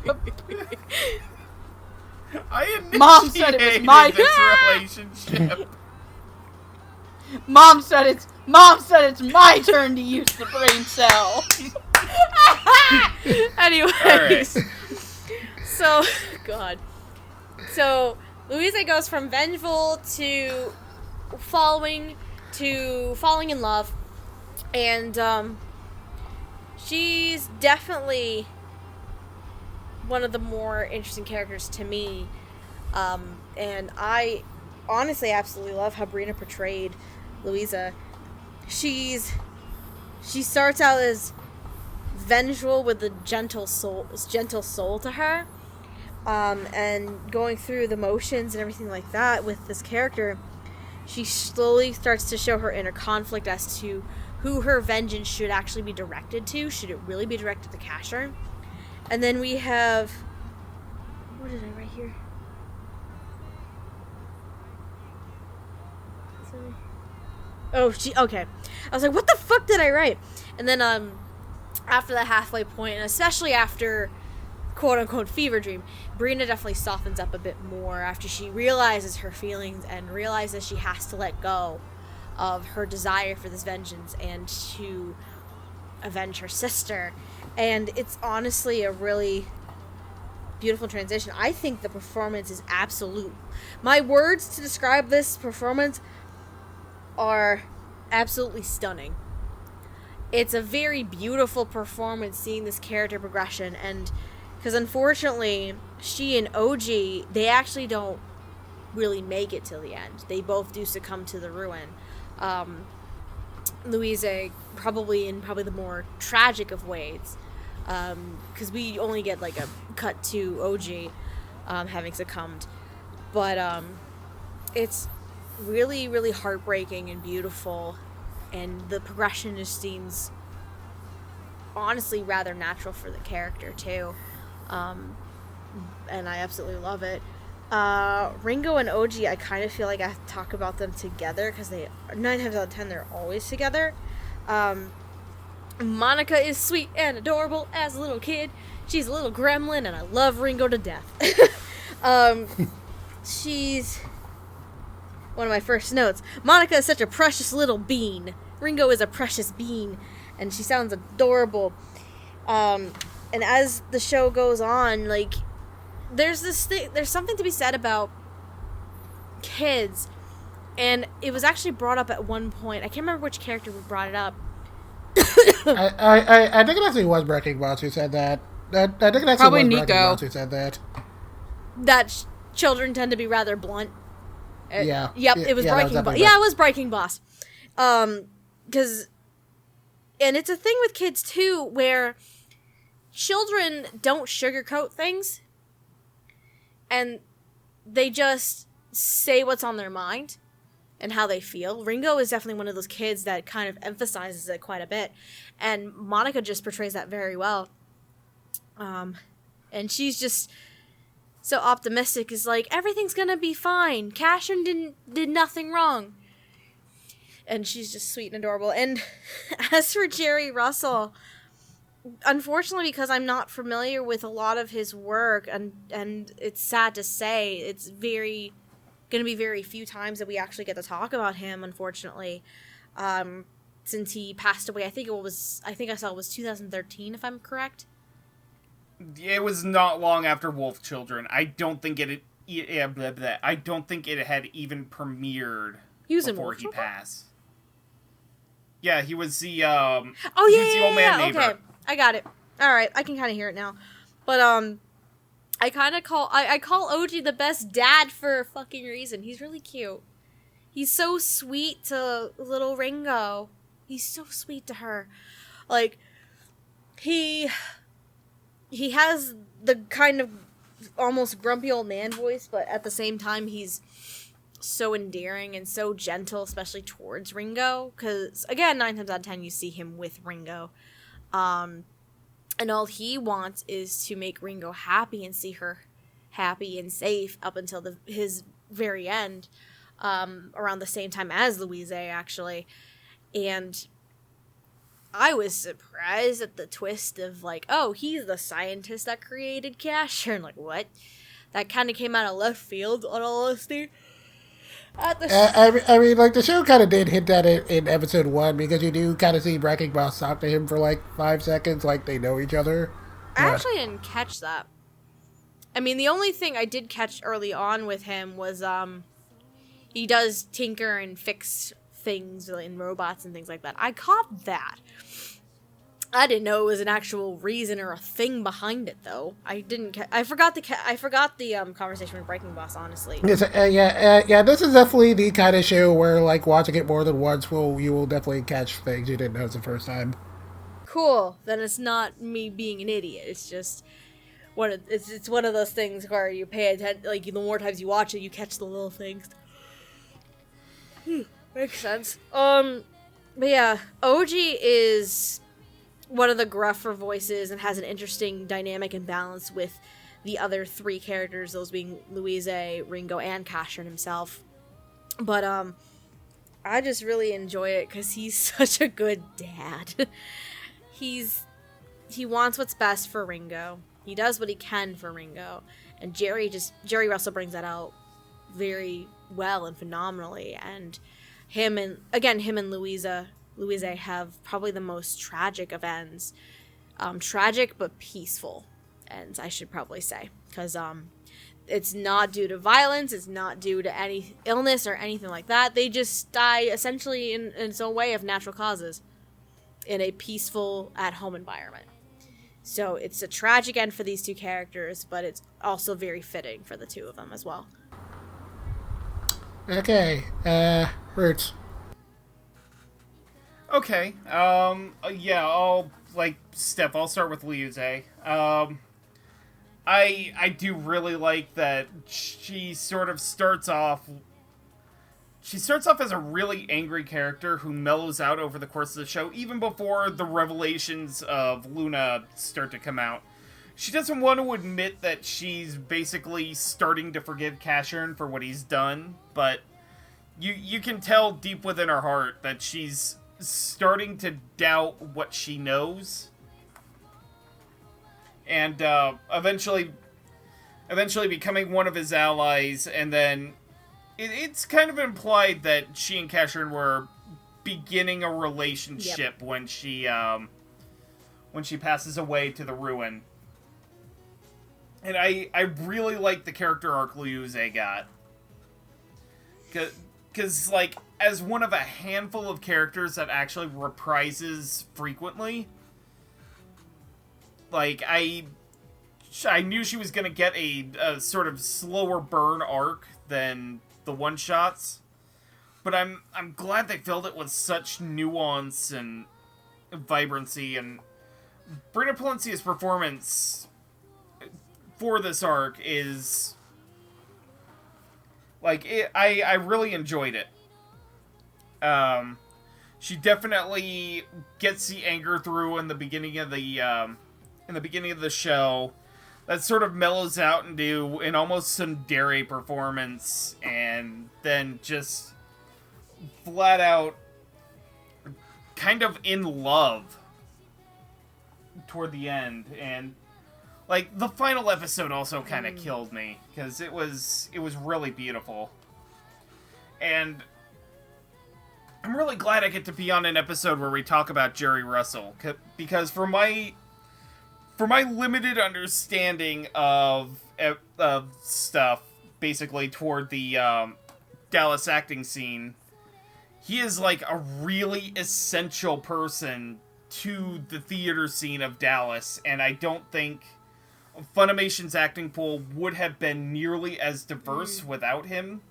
Mom said it was my this relationship. Mom said it's my turn to use the brain cell. Anyways, so God, so Louisa goes from vengeful to falling in love, and she's definitely one of the more interesting characters to me, and I honestly absolutely love how Brina portrayed Louisa. She starts out as vengeful with a gentle soul to her, and going through the motions and everything like that with this character, she slowly starts to show her inner conflict as to who her vengeance should actually be directed to. Should it really be directed to Casshern? And then we have... What did I write here? Sorry. Oh, okay. I was like, what the fuck did I write? And then, after the halfway point, and especially after quote-unquote fever dream, Brina definitely softens up a bit more after she realizes her feelings and realizes she has to let go of her desire for this vengeance and to avenge her sister. And it's honestly a really beautiful transition. I think the performance is absolute. My words to describe this performance are absolutely stunning. It's a very beautiful performance seeing this character progression, and because unfortunately she and OG, they actually don't really make it till the end. They both do succumb to the ruin. Louise probably in the more tragic of ways, because we only get like a cut to OG having succumbed, but it's really, really heartbreaking and beautiful, and the progression just seems honestly rather natural for the character too, and I absolutely love it. Ringo and OG, I kind of feel like I have to talk about them together because 9 times out of 10 they're always together. Monica is sweet and adorable as a little kid. She's a little gremlin, and I love Ringo to death. She's one of my first notes. Monica is such a precious little bean. Ringo is a precious bean, and she sounds adorable. And as the show goes on, like, there's something to be said about kids, and it was actually brought up at one point. I can't remember which character brought it up. I think it actually was Breaking Boss who said that. I think it actually Probably was Nico. Breaking Boss who said that. That children tend to be rather blunt. Yeah. Yep, it was Breaking Boss. Yeah, it was Breaking Boss. Because, and it's a thing with kids too, where children don't sugarcoat things, and they just say what's on their mind and how they feel. Ringo is definitely one of those kids that kind of emphasizes it quite a bit, and Monica just portrays that very well. And she's just so optimistic, is like, everything's gonna be fine. Casshern did nothing wrong. And she's just sweet and adorable. And as for Jerry Russell, unfortunately, because I'm not familiar with a lot of his work, and it's sad to say, it's gonna be very few times that we actually get to talk about him, unfortunately. Since he passed away, I think I saw it was 2013, if I'm correct. It was not long after Wolf Children. I don't think I don't think it had even premiered before he passed. Yeah, he was the the old man neighbor. Okay, I got it. All right, I can kind of hear it now. But I kind of call OG the best dad for a fucking reason. He's really cute. He's so sweet to little Ringo. He's so sweet to her. Like, he has the kind of almost grumpy old man voice, but at the same time, he's so endearing and so gentle, especially towards Ringo. Because, again, 9 times out of 10, you see him with Ringo. And all he wants is to make Ringo happy and see her happy and safe up until his very end, around the same time as Louise, actually. And I was surprised at the twist of, like, oh, he's the scientist that created Casshern. Like, what? That kind of came out of left field, on all honesty. I mean, like, the show kind of did hint at it in episode 1, because you do kind of see Breaking Boss talk to him for, like, 5 seconds, like they know each other. I actually didn't catch that. I mean, the only thing I did catch early on with him was, he does tinker and fix things in robots and things like that. I caught that. I didn't know it was an actual reason or a thing behind it, though. I forgot the conversation with Breaking Boss, honestly. Yes, yeah. This is definitely the kind of show where, like, watching it more than once, you will definitely catch things you didn't notice the first time. Cool. Then it's not me being an idiot. It's just it's one of those things where you pay attention. Like, the more times you watch it, you catch the little things. Makes sense. But yeah, OG is one of the gruffer voices and has an interesting dynamic and balance with the other 3 characters, those being Louise, Ringo, and Casshern himself. But I just really enjoy it because he's such a good dad. He wants what's best for Ringo. He does what he can for Ringo, and Jerry Russell brings that out very well and phenomenally. And him and Louise have probably the most tragic of ends. Tragic but peaceful ends, I should probably say. Because it's not due to violence, it's not due to any illness or anything like that. They just die essentially in its own way of natural causes in a peaceful, at-home environment. So it's a tragic end for these 2 characters, but it's also very fitting for the 2 of them as well. Okay, Roots. Okay. Yeah, Steph, I'll start with Liuze. I do really like that she sort of starts off... She starts off as a really angry character who mellows out over the course of the show, even before the revelations of Luna start to come out. She doesn't want to admit that she's basically starting to forgive Casshern for what he's done, but you can tell deep within her heart that she's starting to doubt what she knows. And eventually becoming one of his allies, and then it's kind of implied that she and Casshern were beginning a relationship when she passes away to the ruin. And I really like the character arc Liuze got. Because, like, as one of a handful of characters that actually reprises frequently, like, I knew she was going to get a sort of slower burn arc than the one-shots, but I'm glad they filled it with such nuance and vibrancy, and Brina Palencia's performance for this arc is, like, I really enjoyed it. She definitely gets the anger through in the beginning of the show. That sort of mellows out into an almost tsundere performance, and then just flat out kind of in love toward the end. And, like, the final episode also kind of killed me, because it was really beautiful. And I'm really glad I get to be on an episode where we talk about Jerry Russell, because for my limited understanding of stuff, basically, toward the Dallas acting scene, he is, like, a really essential person to the theater scene of Dallas, and I don't think Funimation's acting pool would have been nearly as diverse without him.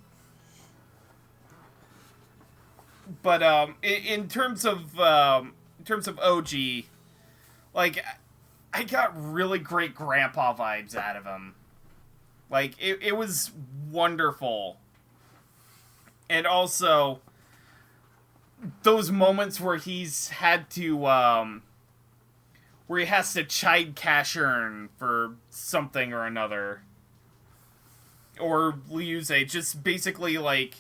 But, in terms of OG, like, I got really great grandpa vibes out of him. Like, it was wonderful. And also, those moments where he's had to, where he has to chide Casshern for something or another. Or Liuze, just basically, like,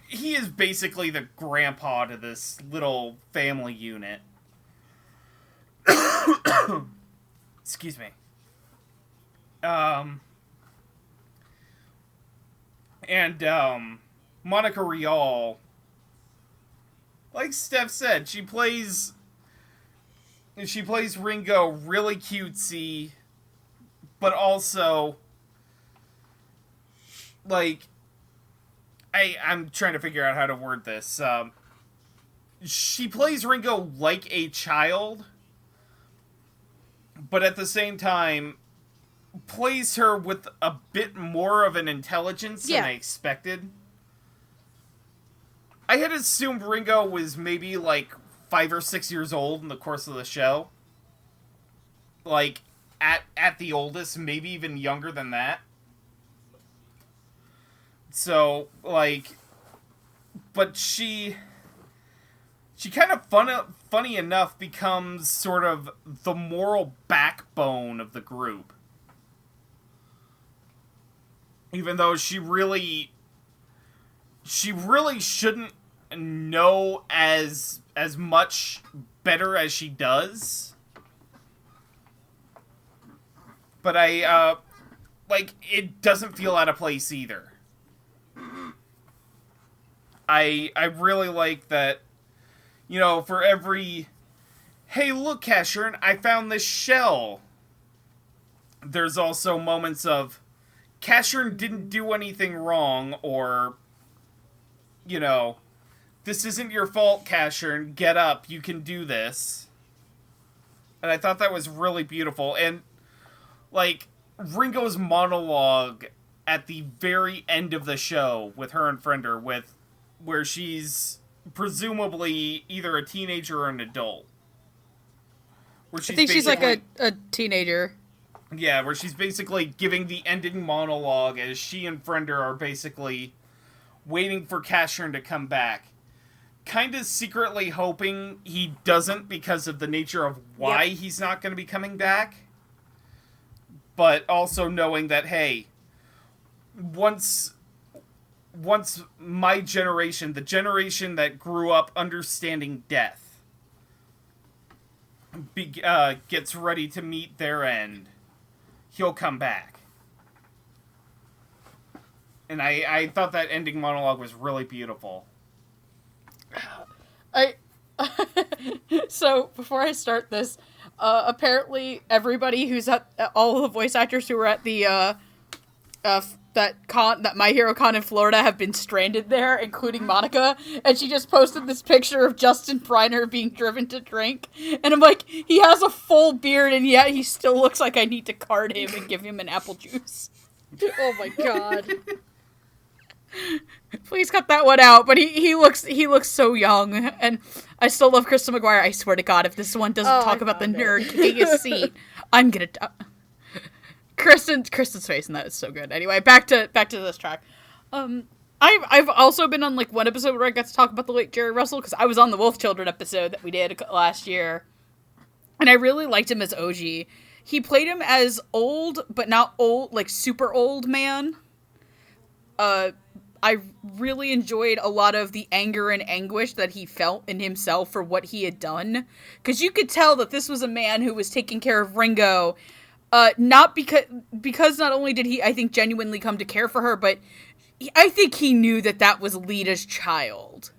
he is basically the grandpa to this little family unit. Excuse me. Monica Rial, like Steph said, she plays Ringo really cutesy, but also, like, I'm trying to figure out how to word this. She plays Ringo like a child, but at the same time, plays her with a bit more of an intelligence than I expected. I had assumed Ringo was maybe, like, 5 or 6 years old in the course of the show. Like, at the oldest, maybe even younger than that. So, like, but she kind of funny enough becomes sort of the moral backbone of the group. Even though she really shouldn't know as much better as she does. But it doesn't feel out of place either. I really like that, you know, for every, hey, look, Casshern, I found this shell. There's also moments of, Casshern didn't do anything wrong, or, you know, this isn't your fault, Casshern, get up, you can do this. And I thought that was really beautiful. And, like, Ringo's monologue at the very end of the show with her and Friender, where she's presumably either a teenager or an adult. Where I think she's like a teenager. Yeah, where she's basically giving the ending monologue as she and Frender are basically waiting for Casshern to come back. Kind of secretly hoping he doesn't because of the nature of why he's not going to be coming back. But also knowing that, hey, once my generation, the generation that grew up understanding death, gets ready to meet their end, he'll come back. And I thought that ending monologue was really beautiful. So, before I start this, apparently everybody who's at all the voice actors who were at the that My Hero Con in Florida have been stranded there, including Monica, and she just posted this picture of Justin Briner being driven to drink, and I'm like, he has a full beard, and yet he still looks like I need to card him and give him an apple juice. Oh my god. Please cut that one out, but he looks so young, and I still love Kristen McGuire. I swear to God, if this one doesn't talk about the nerd kicking his seat, I'm gonna... Kristen's face in that is so good. Anyway, back to this track. I've also been on like one episode where I got to talk about the late Jerry Russell, because I was on the Wolf Children episode that we did last year, and I really liked him as Oji. He played him as old, but not old, like super old man. I really enjoyed a lot of the anger and anguish that he felt in himself for what he had done, because you could tell that this was a man who was taking care of Ringo. Not because not only did he, I think, genuinely come to care for her, but I think he knew that was Lita's child.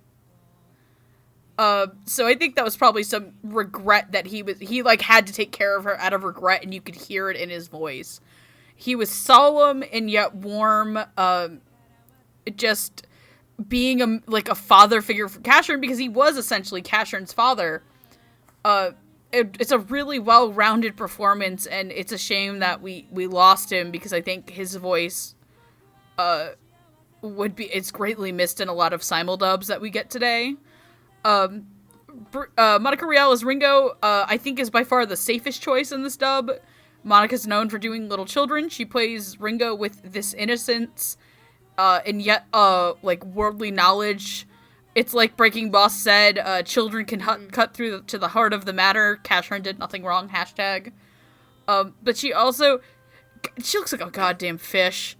So I think that was probably some regret that he had to take care of her out of regret, and you could hear it in his voice. He was solemn and yet warm, just being a father figure for Casshern, because he was essentially Casshern's father. It's a really well-rounded performance, and it's a shame that we lost him, because I think his voice it's greatly missed in a lot of simuldubs that we get today. Monica Rial as Ringo, I think is by far the safest choice in this dub. Monica's known for doing little children. She plays Ringo with this innocence, and yet worldly knowledge. It's like Breaking Boss said, children can cut through to the heart of the matter. Casshern did nothing wrong, hashtag. But she looks like a goddamn fish.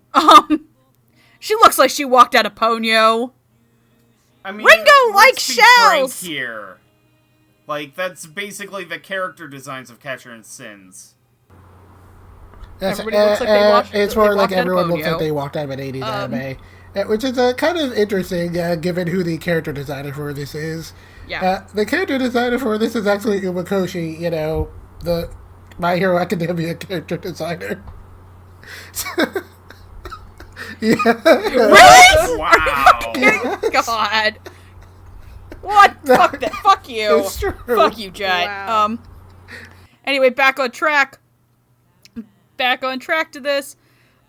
She looks like she walked out of Ponyo. I mean, Ringo likes shells! Here. Like, that's basically the character designs of Casshern Sins. Everybody looks like they walked it's more like everyone looks Ponyo. like they walked out of an 80s anime. Which is kind of interesting, given who the character designer for this is. Yeah. The character designer for this is actually Umakoshi, the My Hero Academia character designer. Yeah. Really? Wow. God. What? Fuck that. Fuck you. It's true. Fuck you, Jet. Wow. Anyway, back on track. Back on track to this.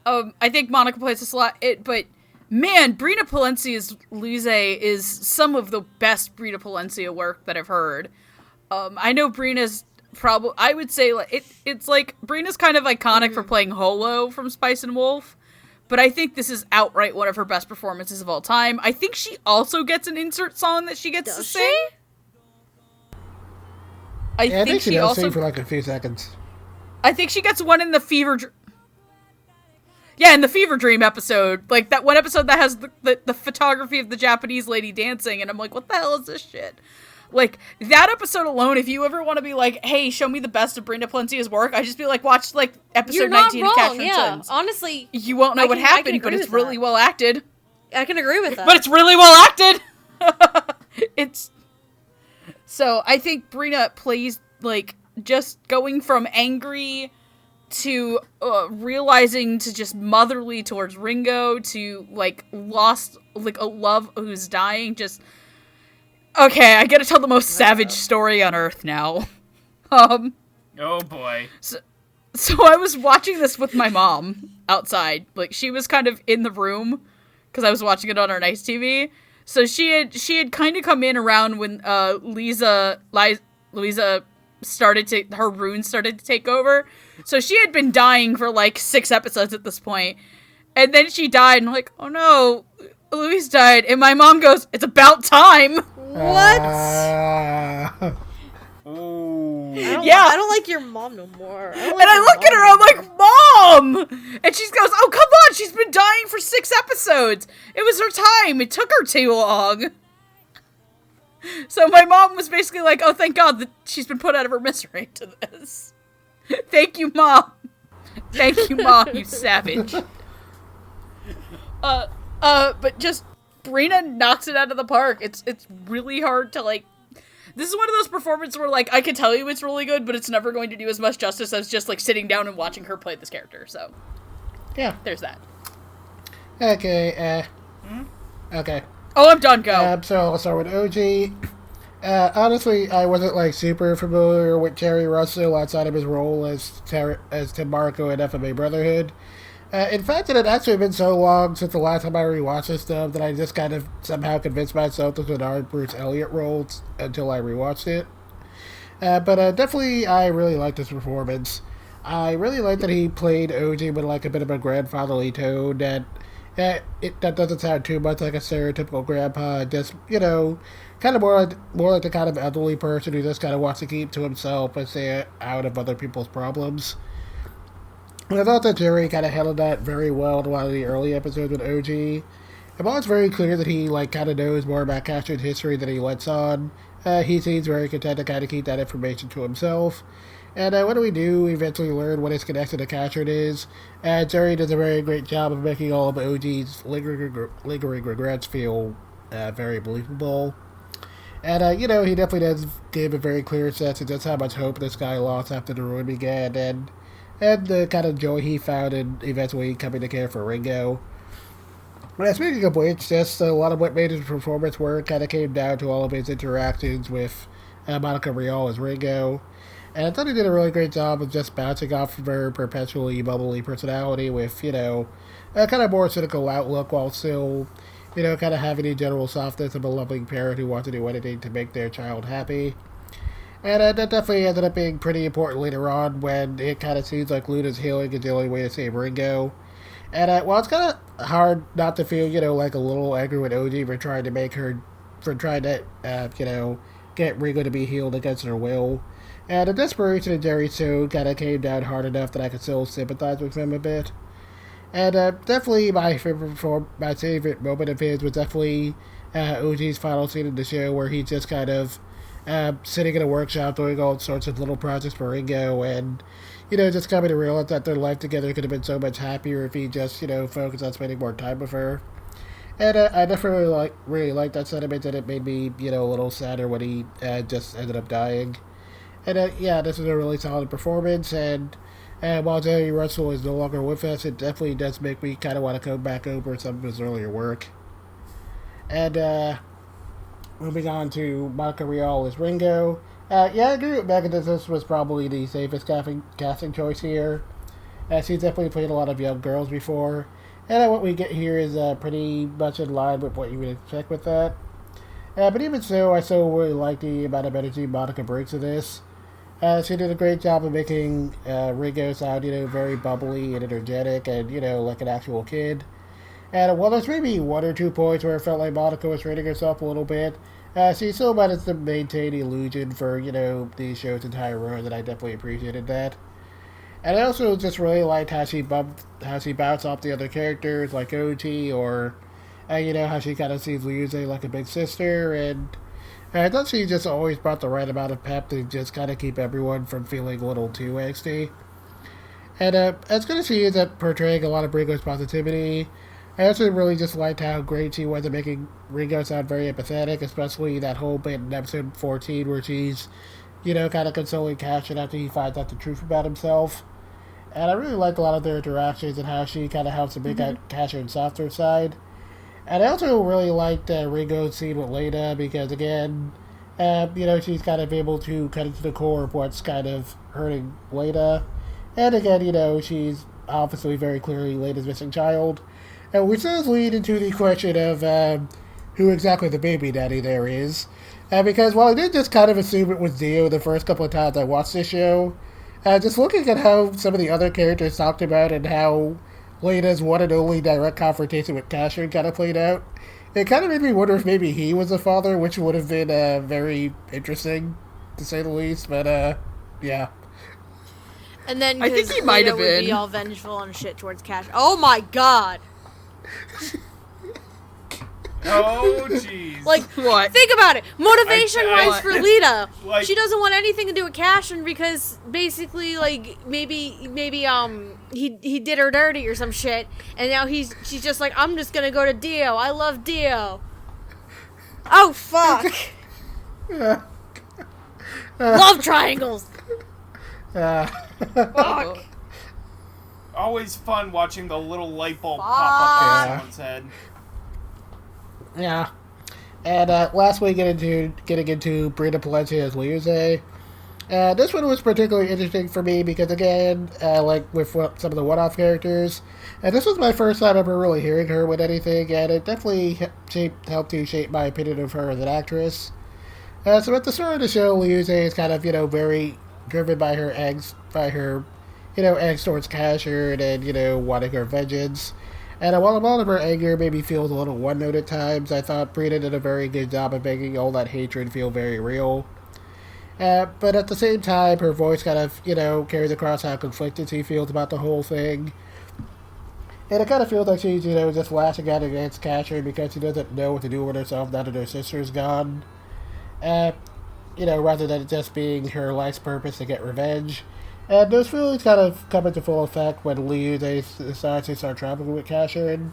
I think Monica plays this a lot, but man, Brina Palencia's Luce is some of the best Brina Palencia work that I've heard. I know Brina's probably, I would say, it's like, Brina's kind of iconic for playing Holo from Spice and Wolf, but I think this is outright one of her best performances of all time. I think she also gets an insert song that she gets to sing. I think she she does also sing for like a few seconds. I think she gets one in the in the Fever Dream episode. Like, that one episode that has the photography of the Japanese lady dancing, and I'm like, what the hell is this shit? Like, that episode alone, if you ever want to be like, hey, show me the best of Brina Palencia's work, I just be like, watch, like, episode You're not 19 wrong, of Casshern yeah. Sins. Honestly, You won't know what happened, but it's really well acted. I can agree with that. But it's really well acted! So, I think Brina plays, like, just going from angry to realizing to just motherly towards Ringo to, like, lost, like, a love who's dying, just... Okay, I gotta tell the most savage story on Earth now. Oh boy. So I was watching this with my mom outside. Like, she was kind of in the room, because I was watching it on our nice TV. So she had kind of come in around when Louisa started to, her runes started to take over. So she had been dying for like 6 episodes at this point. And then she died, and I'm like, oh no, Louise died. And my mom goes, it's about time. What? Ooh. Yeah. I don't like your mom no more. And I look at her, I'm like, Mom! And she goes, oh, come on, she's been dying for 6 episodes. It was her time. It took her too long. So my mom was basically like, oh, thank God that she's been put out of her misery to this. Thank you, Mom. Thank you, Mom, you savage. But just, Brina knocks it out of the park. It's really hard to, like, this is one of those performances where, like, I can tell you it's really good, but it's never going to do as much justice as just, like, sitting down and watching her play this character, so. Yeah. There's that. Okay, okay. Oh, I'm done, go. So I'll start with OG. Honestly, I wasn't, like, super familiar with Terry Russell outside of his role as Tim Marco in FMA Brotherhood. In fact, it had actually been so long since the last time I rewatched this stuff that I just kind of somehow convinced myself this was our Bruce Elliott role until I rewatched it. But definitely, I really liked his performance. I really liked that he played OG with like a bit of a grandfatherly tone that doesn't sound too much like a stereotypical grandpa. Just, you know, kind of more like the kind of elderly person who just kind of wants to keep to himself and stay out of other people's problems. And I thought that Jerry kind of handled that very well in one of the early episodes with OG. And while it's very clear that he, like, kind of knows more about Casshern's history than he lets on, he seems very content to kind of keep that information to himself. And when we do eventually learn what his connection to Casshern is, Jerry does a very great job of making all of OG's lingering regrets feel very believable. And, you know, he definitely does give a very clear sense of just how much hope this guy lost after the ruin began, and the kind of joy he found in eventually coming to care for Ringo. Speaking of which, just a lot of what made his performance work kind of came down to all of his interactions with Monica Rial as Ringo. And I thought he did a really great job of just bouncing off of her perpetually bubbly personality with, you know, a kind of more cynical outlook while still, you know, kind of having the general softness of a loving parent who wants to do anything to make their child happy. And that definitely ended up being pretty important later on when it kind of seems like Luna's healing is the only way to save Ringo. And while it's kind of hard not to feel, you know, like a little angry with OG for trying to, you know, get Ringo to be healed against her will. And the desperation of Jerry Sue kind of came down hard enough that I could still sympathize with him a bit. And definitely my favorite moment of his was definitely OG's final scene in the show where he just kind of sitting in a workshop doing all sorts of little projects for Ringo and, you know, just coming to realize that their life together could have been so much happier if he just, you know, focused on spending more time with her. And I definitely really liked that sentiment, and it made me, you know, a little sadder when he just ended up dying. And yeah, this is a really solid performance, and while Jerry Russell is no longer with us, it definitely does make me kind of want to go back over some of his earlier work. And moving on to Monica Rial as Ringo. Yeah, I agree with Megan that this was probably the safest casting choice here. She's definitely played a lot of young girls before. And what we get here is pretty much in line with what you would expect with that. But even so, I still really like the amount of energy Monica brings to this. She did a great job of making Ringo sound, you know, very bubbly and energetic and, you know, like an actual kid. And while there's maybe 1 or 2 points where it felt like Monica was rating herself a little bit, she still managed to maintain the illusion for, you know, the show's entire run, and I definitely appreciated that. And I also just really liked how she bounced off the other characters, like OG, or, you know, how she kind of sees Liuze like a big sister, and I thought she just always brought the right amount of pep to just kind of keep everyone from feeling a little too angsty. And as good as she is at portraying a lot of Ringo's positivity, I also really just liked how great she was at making Ringo sound very empathetic, especially that whole bit in episode 14 where she's, you know, kind of consoling Casshern after he finds out the truth about himself. And I really liked a lot of their interactions and how she kind of helps to make out Casshern's softer side. And I also really liked Ringo's scene with Lena because, again, you know, she's kind of able to cut into the core of what's kind of hurting Lena. And again, you know, she's obviously very clearly Lena's missing child. Which does lead into the question of who exactly the baby daddy there is. Because while I did just kind of assume it was Dio the first couple of times I watched this show, just looking at how some of the other characters talked about and how Lena's one and only direct confrontation with Casshern kind of played out, it kind of made me wonder if maybe he was the father, which would have been very interesting, to say the least. But, yeah. And then I think he might have would been be all vengeful and shit towards Cash. Oh my god! Oh, jeez. Like, What? think about it. Motivation-wise for Lita, Like- she doesn't want anything to do with Casshern because basically, like, maybe he did her dirty or some shit, and now she's just like, I'm just gonna go to Dio. I love Dio. Oh fuck! Love triangles. Fuck. Always fun watching the little light bulb pop up Yeah. in someone's head. Yeah. And lastly, getting into Brina Palencia as Liuze. This one was particularly interesting for me because, again, like with some of the one-off characters, and this was my first time ever really hearing her with anything, and it definitely helped to shape my opinion of her as an actress. So at the start of the show, Liuze is kind of, very driven by her angst towards Casshern and, wanting her vengeance. And while a lot of her anger maybe feels a little one-note at times, I thought Brina did a very good job of making all that hatred feel very real. But at the same time, her voice kind of, carries across how conflicted she feels about the whole thing. And it kind of feels like she's, just lashing out against Casshern because she doesn't know what to do with herself now that her sister's gone. Rather than it just being her life's purpose to get revenge. And those feelings kind of come into full effect when Liu decides to start traveling with Casshern.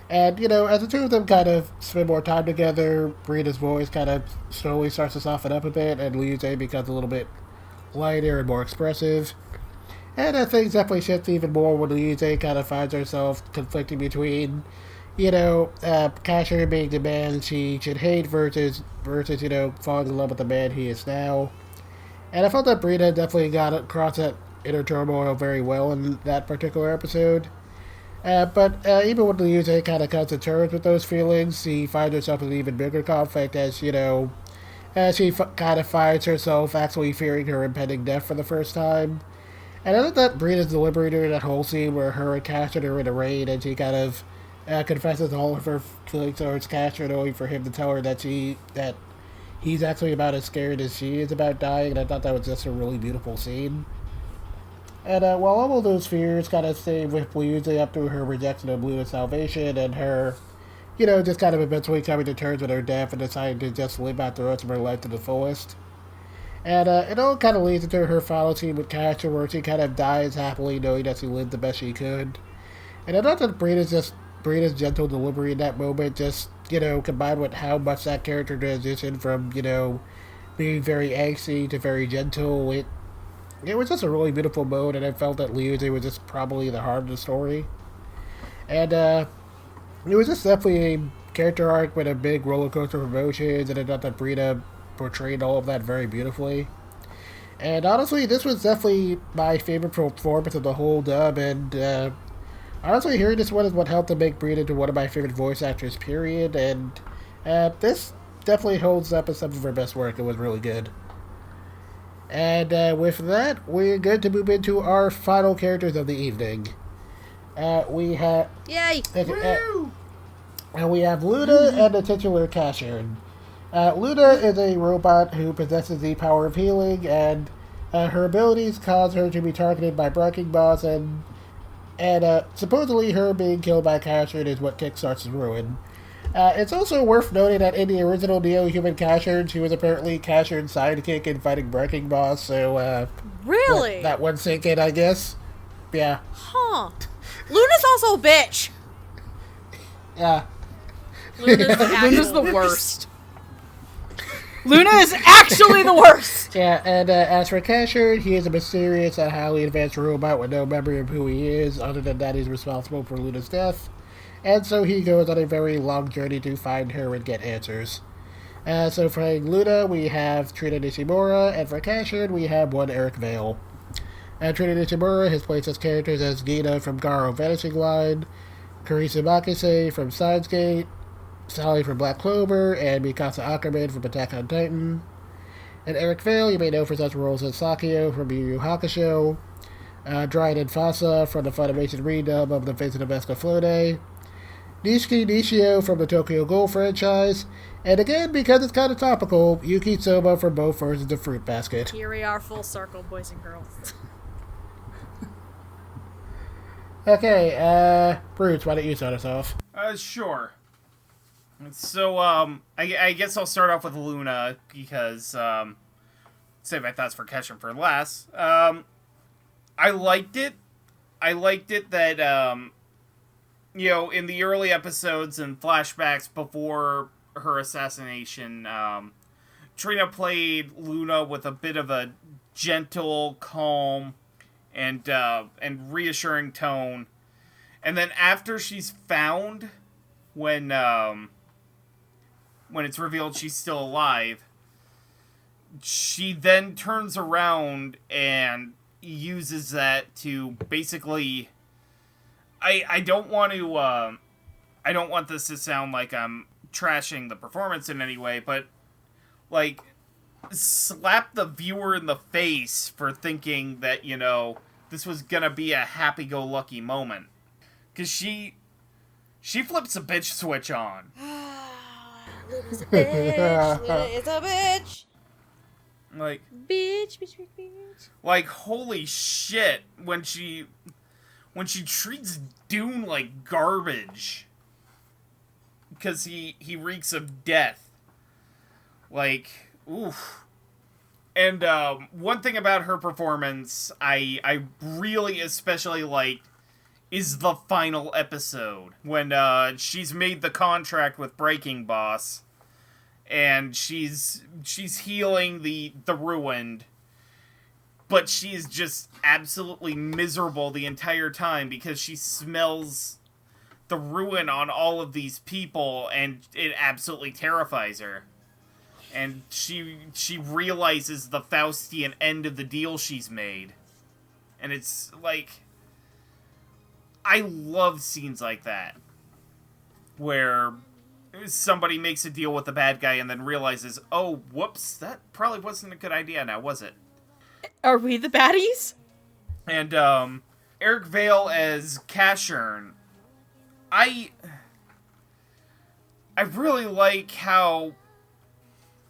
And, as the two of them kind of spend more time together, Brina's voice kind of slowly starts to soften up a bit, and Liu becomes a little bit lighter and more expressive. And things definitely shift even more when Liu kind of finds herself conflicting between, Casshern being the man she should hate versus, falling in love with the man he is now. And I felt that Brina definitely got across that inner turmoil very well in that particular episode. But even when Liu kind of comes to terms with those feelings, she finds herself in an even bigger conflict as she kind of finds herself actually fearing her impending death for the first time. And I thought that Brina's delivery during that whole scene where her and Casshern are in a raid and she kind of confesses all of her feelings towards Casshern only for him to tell her that he's actually about as scared as she is about dying, and I thought that was just a really beautiful scene. And while all of those fears kind of stay with Liuze up through her rejection of Luna's salvation and her, just kind of eventually coming to terms with her death and deciding to just live out the rest of her life to the fullest. And it all kind of leads into her final scene with Casshern where she kind of dies happily knowing that she lived the best she could. And I thought that Brina's gentle delivery in that moment just, combined with how much that character transitioned from, being very angsty to very gentle, it was just a really beautiful moment, and I felt that Liuze was just probably the heart of the story. And it was just definitely a character arc with a big roller coaster of emotions, and I thought that Brina portrayed all of that very beautifully. And honestly, this was definitely my favorite performance of the whole dub, and honestly, hearing this one is what helped to make Brina into one of my favorite voice actors, period, and this definitely holds up as some of her best work. It was really good. And with that, we're good to move into our final characters of the evening. We have... Yay! We have Luna and the titular Casshern. Luna is a robot who possesses the power of healing, and her abilities cause her to be targeted by Breaking Boss, and supposedly her being killed by Casshern is what kickstarts the ruin. It's also worth noting that in the original Neo-Human Casshern, she was apparently Casshern's sidekick in fighting Breaking Boss, so, Really? that one sink in, I guess. Yeah. Huh. Luna's also a bitch. Yeah. Luna's the worst. Luna is actually the worst! Yeah, and as for Casshern, he is a mysterious and highly advanced robot with no memory of who he is, other than that he's responsible for Luna's death. And so he goes on a very long journey to find her and get answers. So for Luna, we have Trina Nishimura, and for Casshern, we have one Eric Vale. Trina Nishimura has played such characters as Gina from Garo Vanishing Line, Carissa Makise from Steins Gate, Sally from Black Clover, and Mikasa Ackerman from Attack on Titan. And Eric Vale, you may know for such roles as Sakio from Yu Yu Hakusho, Dryden Fasa from the Funimation redub of The Visit of Escaflowne, Nishiki Nishio from the Tokyo Ghoul franchise, and again, because it's kind of topical, Yuki Soma from both versions of Fruit Basket. Here we are, full circle, boys and girls. Okay, Bruce, why don't you start us off? Sure. So, I guess I'll start off with Luna, because, save my thoughts for Casshern for last. I liked it. I liked it that, in the early episodes and flashbacks before her assassination, Trina played Luna with a bit of a gentle, calm, and reassuring tone. And then after she's found, when it's revealed she's still alive, she then turns around and uses that to basically... I don't want this to sound like I'm trashing the performance in any way, but, like, slap the viewer in the face for thinking that, this was gonna be a happy-go-lucky moment. Because she flips a bitch switch on. Luna's a bitch. Luna is a bitch. Like... Bitch. Like, holy shit, when she treats Dune like garbage. Because he reeks of death. Like, oof. And, one thing about her performance I really especially liked is the final episode. When, she's made the contract with Breaking Boss. And she's healing the ruined. But she's just absolutely miserable the entire time because she smells the ruin on all of these people, and it absolutely terrifies her. And she realizes the Faustian end of the deal she's made. And it's like... I love scenes like that. Where somebody makes a deal with the bad guy and then realizes, oh, whoops, that probably wasn't a good idea now, was it? Are we the baddies? And, Eric Vale as Casshern. I really like how,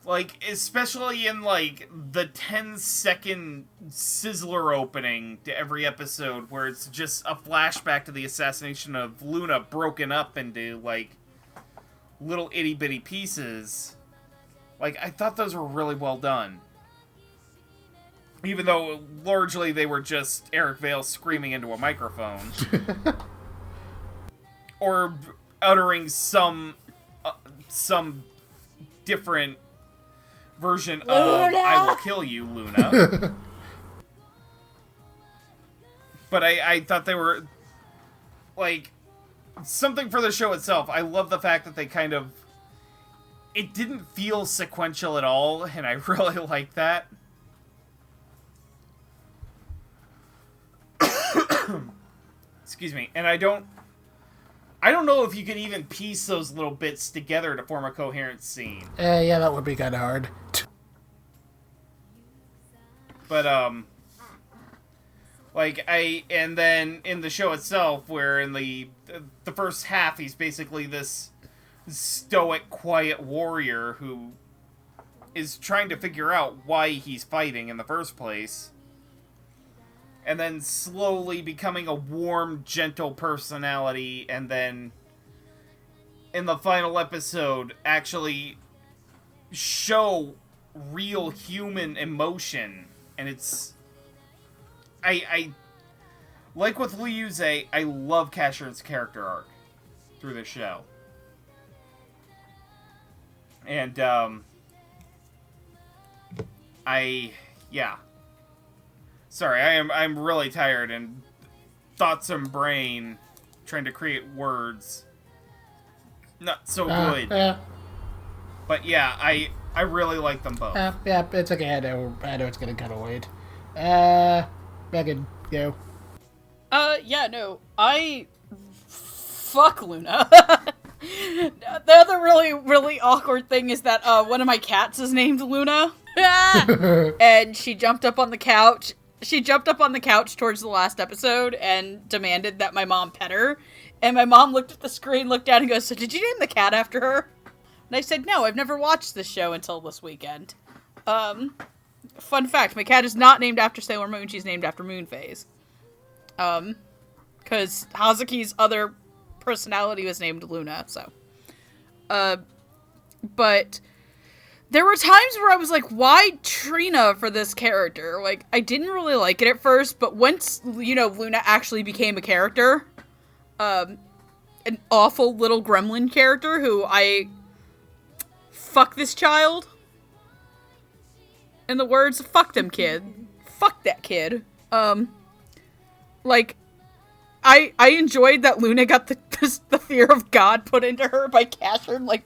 like, especially in, like, the 10-second Sizzler opening to every episode, where it's just a flashback to the assassination of Luna broken up into, like, little itty-bitty pieces. Like, I thought those were really well done. Even though, largely, they were just Eric Vale screaming into a microphone. Or uttering some different version Luna! of I will kill you, Luna. But I thought they were, like, something for the show itself. I love the fact that they kind of... It didn't feel sequential at all, and I really like that. Excuse me. And I don't know if you could even piece those little bits together to form a coherent scene. Yeah, that would be kind of hard. But, like, and then in the show itself, where in the first half, he's basically this stoic, quiet warrior who is trying to figure out why he's fighting in the first place. And then slowly becoming a warm, gentle personality, and then in the final episode, actually show real human emotion. And it's... I like with Liuze, I love Casshern's character arc through the show. And, yeah. Sorry, I'm really tired and thoughts and brain trying to create words. Not so good. Yeah. But yeah, I really like them both. Yeah, it's okay. I know it's getting kind of late. Megan, go. Yeah, no. Fuck Luna. The other really, really awkward thing is that one of my cats is named Luna. And she jumped up on the couch. She jumped up on the couch towards the last episode and demanded that my mom pet her. And my mom looked at the screen, looked down, and goes, "So did you name the cat after her?" And I said, "No, I've never watched this show until this weekend." Fun fact, my cat is not named after Sailor Moon, she's named after Moonphase. Because Hazuki's other personality was named Luna, so. But there were times where I was like, why Trina for this character? Like, I didn't really like it at first, but once, Luna actually became a character, an awful little gremlin character who fuck this child. In the words, fuck them kid. Fuck that kid. I enjoyed that Luna got the fear of God put into her by Casshern. Like,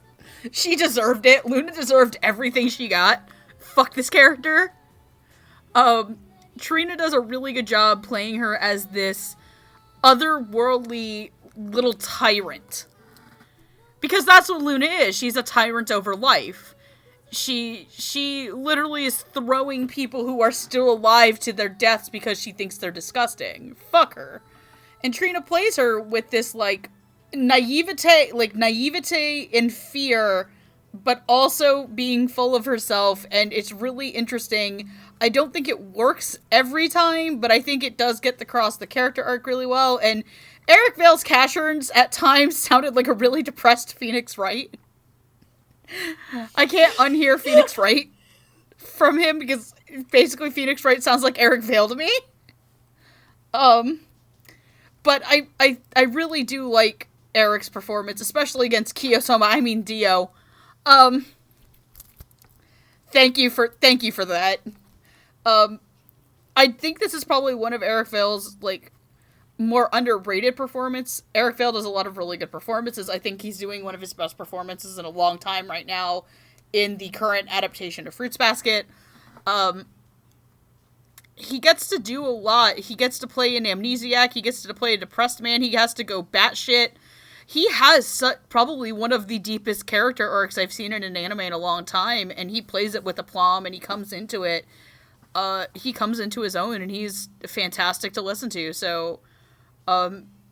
she deserved it. Luna deserved everything she got. Fuck this character. Trina does a really good job playing her as this otherworldly little tyrant. Because that's what Luna is. She's a tyrant over life. She literally is throwing people who are still alive to their deaths because she thinks they're disgusting. Fuck her. And Trina plays her with this, naivete and fear, but also being full of herself, and it's really interesting. I don't think it works every time, but I think it does get across the character arc really well, and Eric Vale's Casshern's at times sounded like a really depressed Phoenix Wright. I can't unhear Phoenix Wright from him, because basically Phoenix Wright sounds like Eric Vale to me. But I really do like Eric's performance, especially against Dio. Thank you for that. I think this is probably one of Eric Vale's, more underrated performance. Eric Vale does a lot of really good performances. I think he's doing one of his best performances in a long time right now in the current adaptation of Fruits Basket. He gets to do a lot. He gets to play an amnesiac. He gets to play a depressed man. He has to go batshit. He has probably one of the deepest character arcs I've seen in an anime in a long time, and he plays it with aplomb, and he comes into it. He comes into his own, and he's fantastic to listen to. So,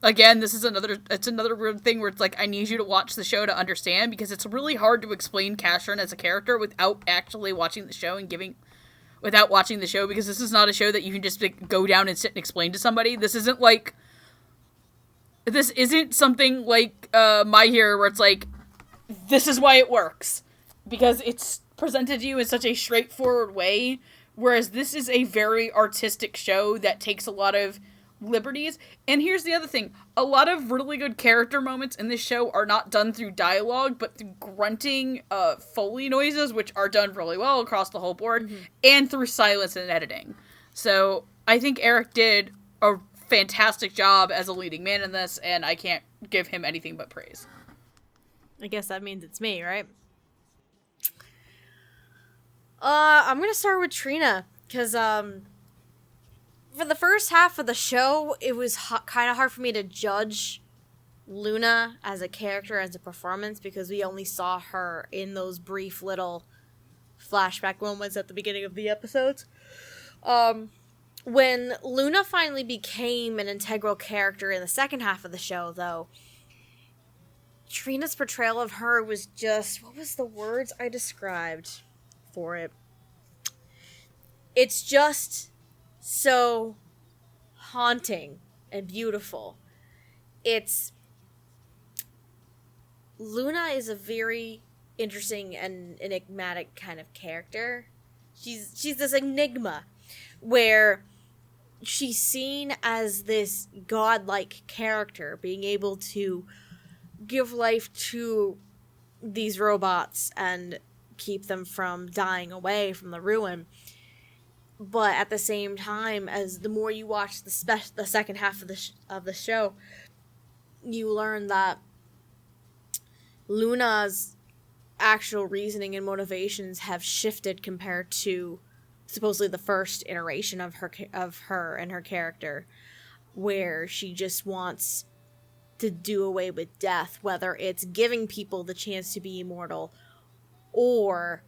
again, this is another weird thing where it's like, I need you to watch the show to understand, because it's really hard to explain Casshern as a character without actually watching the show without watching the show, because this is not a show that you can just go down and sit and explain to somebody. This isn't something like My Hero, where it's like, this is why it works, because it's presented to you in such a straightforward way, whereas this is a very artistic show that takes a lot of liberties. And here's the other thing, a lot of really good character moments in this show are not done through dialogue, but through grunting Foley noises, which are done really well across the whole board, and through silence and editing. So I think Eric did a fantastic job as a leading man in this, and I can't give him anything but praise. I guess that means it's me, right? I'm gonna start with Trina, because for the first half of the show, it was kind of hard for me to judge Luna as a character, as a performance, because we only saw her in those brief little flashback moments at the beginning of the episodes. When Luna finally became an integral character in the second half of the show, though, Trina's portrayal of her was just... What was the words I described for it? It's just so haunting and beautiful. Luna is a very interesting and enigmatic kind of character. She's this enigma where she's seen as this godlike character, being able to give life to these robots and keep them from dying away from the ruin. But at the same time, as the more you watch the second half of the show, you learn that Luna's actual reasoning and motivations have shifted compared to supposedly the first iteration of her and her character, where she just wants to do away with death, whether it's giving people the chance to be immortal or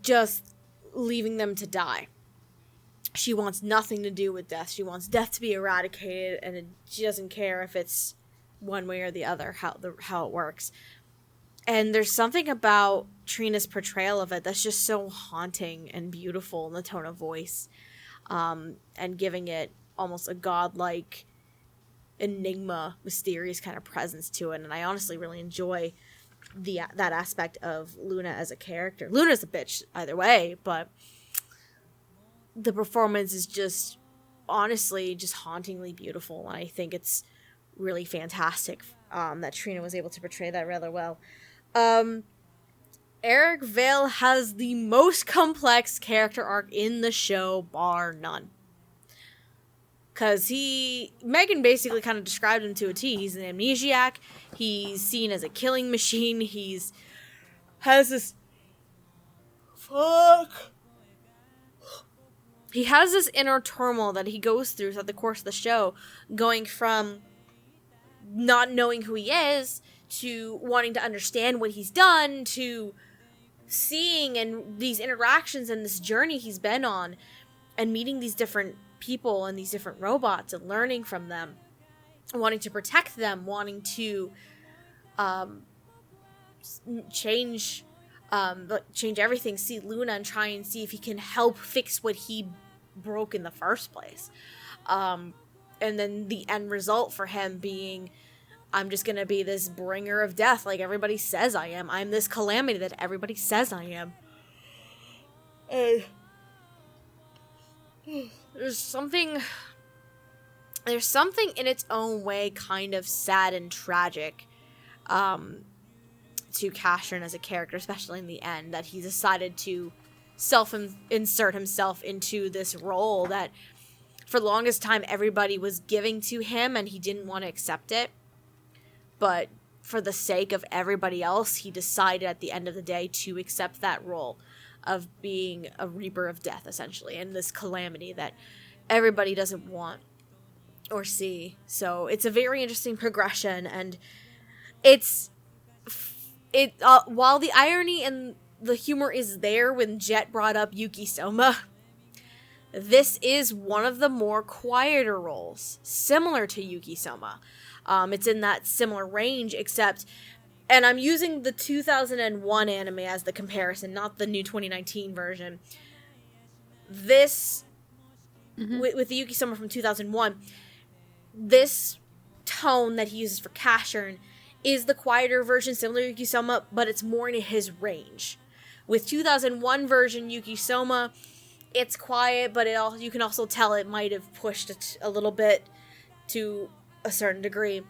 just leaving them to die. She wants nothing to do with death. She wants death to be eradicated, and she doesn't care if it's one way or the other, how it works. And there's something about Trina's portrayal of it that's just so haunting and beautiful in the tone of voice, and giving it almost a godlike, enigma, mysterious kind of presence to it. And I honestly really enjoy that aspect of Luna as a character. Luna's a bitch either way, but the performance is just honestly just hauntingly beautiful, and I think it's really fantastic that Trina was able to portray that rather well. Eric Vale has the most complex character arc in the show, bar none. Because Megan basically kind of described him to a T. He's an amnesiac. He's seen as a killing machine. He has this inner turmoil that he goes through throughout the course of the show, going from not knowing who he is to wanting to understand what he's done to seeing and these interactions and this journey he's been on and meeting these different people and these different robots and learning from them, wanting to protect them, wanting to change everything, see Luna and try and see if he can help fix what he broke in the first place. And then the end result for him being, I'm just gonna be this bringer of death like everybody says I am. I'm this calamity that everybody says I am. There's something in its own way kind of sad and tragic to Casshern as a character, especially in the end, that he decided to self-insert himself into this role that for the longest time everybody was giving to him and he didn't want to accept it. But for the sake of everybody else, he decided at the end of the day to accept that role of being a reaper of death, essentially, and this calamity that everybody doesn't want or see. So it's a very interesting progression, and while the irony and the humor is there when Jet brought up Yuki Soma, this is one of the more quieter roles, similar to Yuki Soma. It's in that similar range, except, and I'm using the 2001 anime as the comparison, not the new 2019 version. This, with the Yuki Soma from 2001, this tone that he uses for Casshern is the quieter version, similar to Yuki Soma, but it's more in his range. With 2001 version Yuki Soma, it's quiet, but you can also tell it might have pushed it a little bit to a certain degree.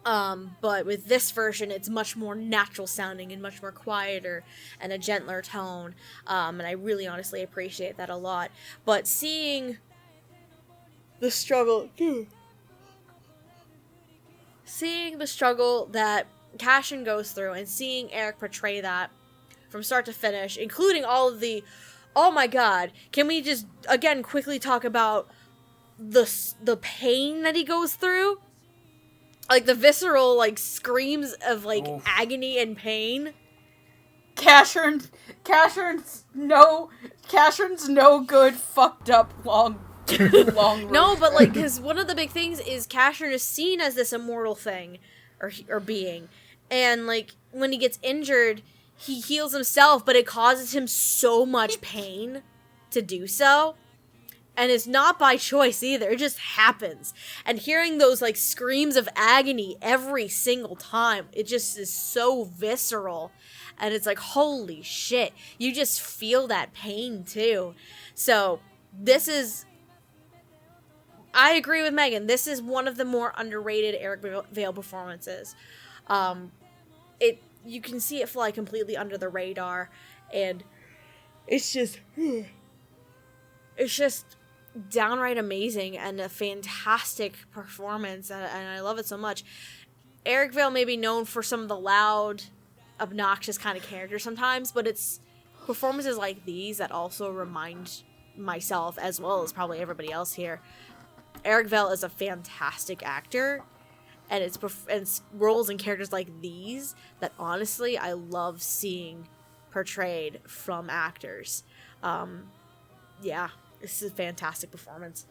But with this version, it's much more natural sounding and much more quieter and a gentler tone. And I really honestly appreciate that a lot. But seeing the struggle that Casshern goes through and seeing Eric portray that from start to finish, including all of the, oh my god, can we just again quickly talk about the pain that he goes through? Like the visceral screams of agony and pain. Casshern's no good, fucked up, long No, but because one of the big things is Casshern is seen as this immortal thing or being, and when he gets injured, he heals himself, but it causes him so much pain to do so. And it's not by choice either. It just happens. And hearing those screams of agony every single time, it just is so visceral. And it's holy shit. You just feel that pain too. So I agree with Megan. This is one of the more underrated Eric Vale performances. You can see it fly completely under the radar, and it's just downright amazing and a fantastic performance, and I love it so much. Eric Vale may be known for some of the loud, obnoxious kind of characters sometimes, but it's performances like these that also remind myself, as well as probably everybody else here, Eric Vale is a fantastic actor, and it's roles and characters like these that honestly I love seeing portrayed from actors. Yeah, this is a fantastic performance.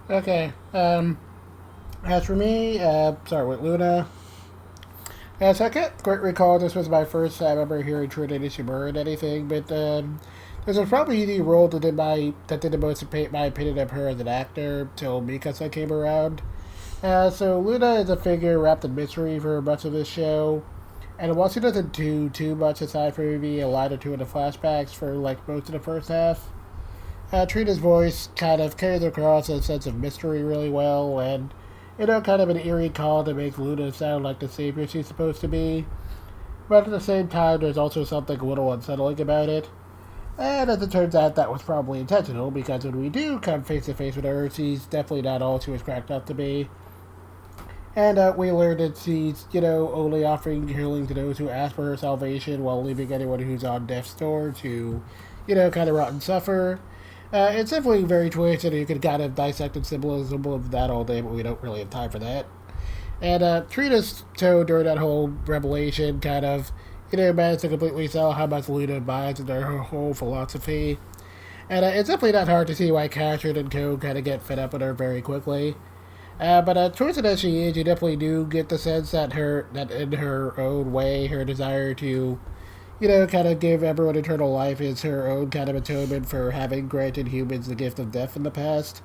Okay. As for me, start with Luna. So I can't quite recall this was my first time ever hearing Trina Nishimura and anything, but this was probably the role that did the most paint my opinion of her as an actor till Mikasa came around. So Luna is a figure wrapped in mystery for much of this show, and while she doesn't do too much aside from maybe a line or two in the flashbacks for like most of the first half, Trina's voice kind of carries across a sense of mystery really well, and kind of an eerie call to make Luna sound like the savior she's supposed to be. But at the same time, there's also something a little unsettling about it. And as it turns out, that was probably intentional, because when we do come face to face with her, she's definitely not all she was cracked up to be. And we learn that she's, only offering healing to those who ask for her salvation, while leaving anyone who's on death's door to, kind of rot and suffer. It's definitely very twisted, and you could kind of dissect the symbolism of that all day, but we don't really have time for that. And Trina's tone during that whole revelation kind of, managed to completely sell how much Luna buys into her whole philosophy. And it's definitely not hard to see why Casshern and co kind of get fed up with her very quickly. But twisted as she is, you definitely do get the sense that in her own way, her desire to, kind of give everyone eternal life is her own kind of atonement for having granted humans the gift of death in the past.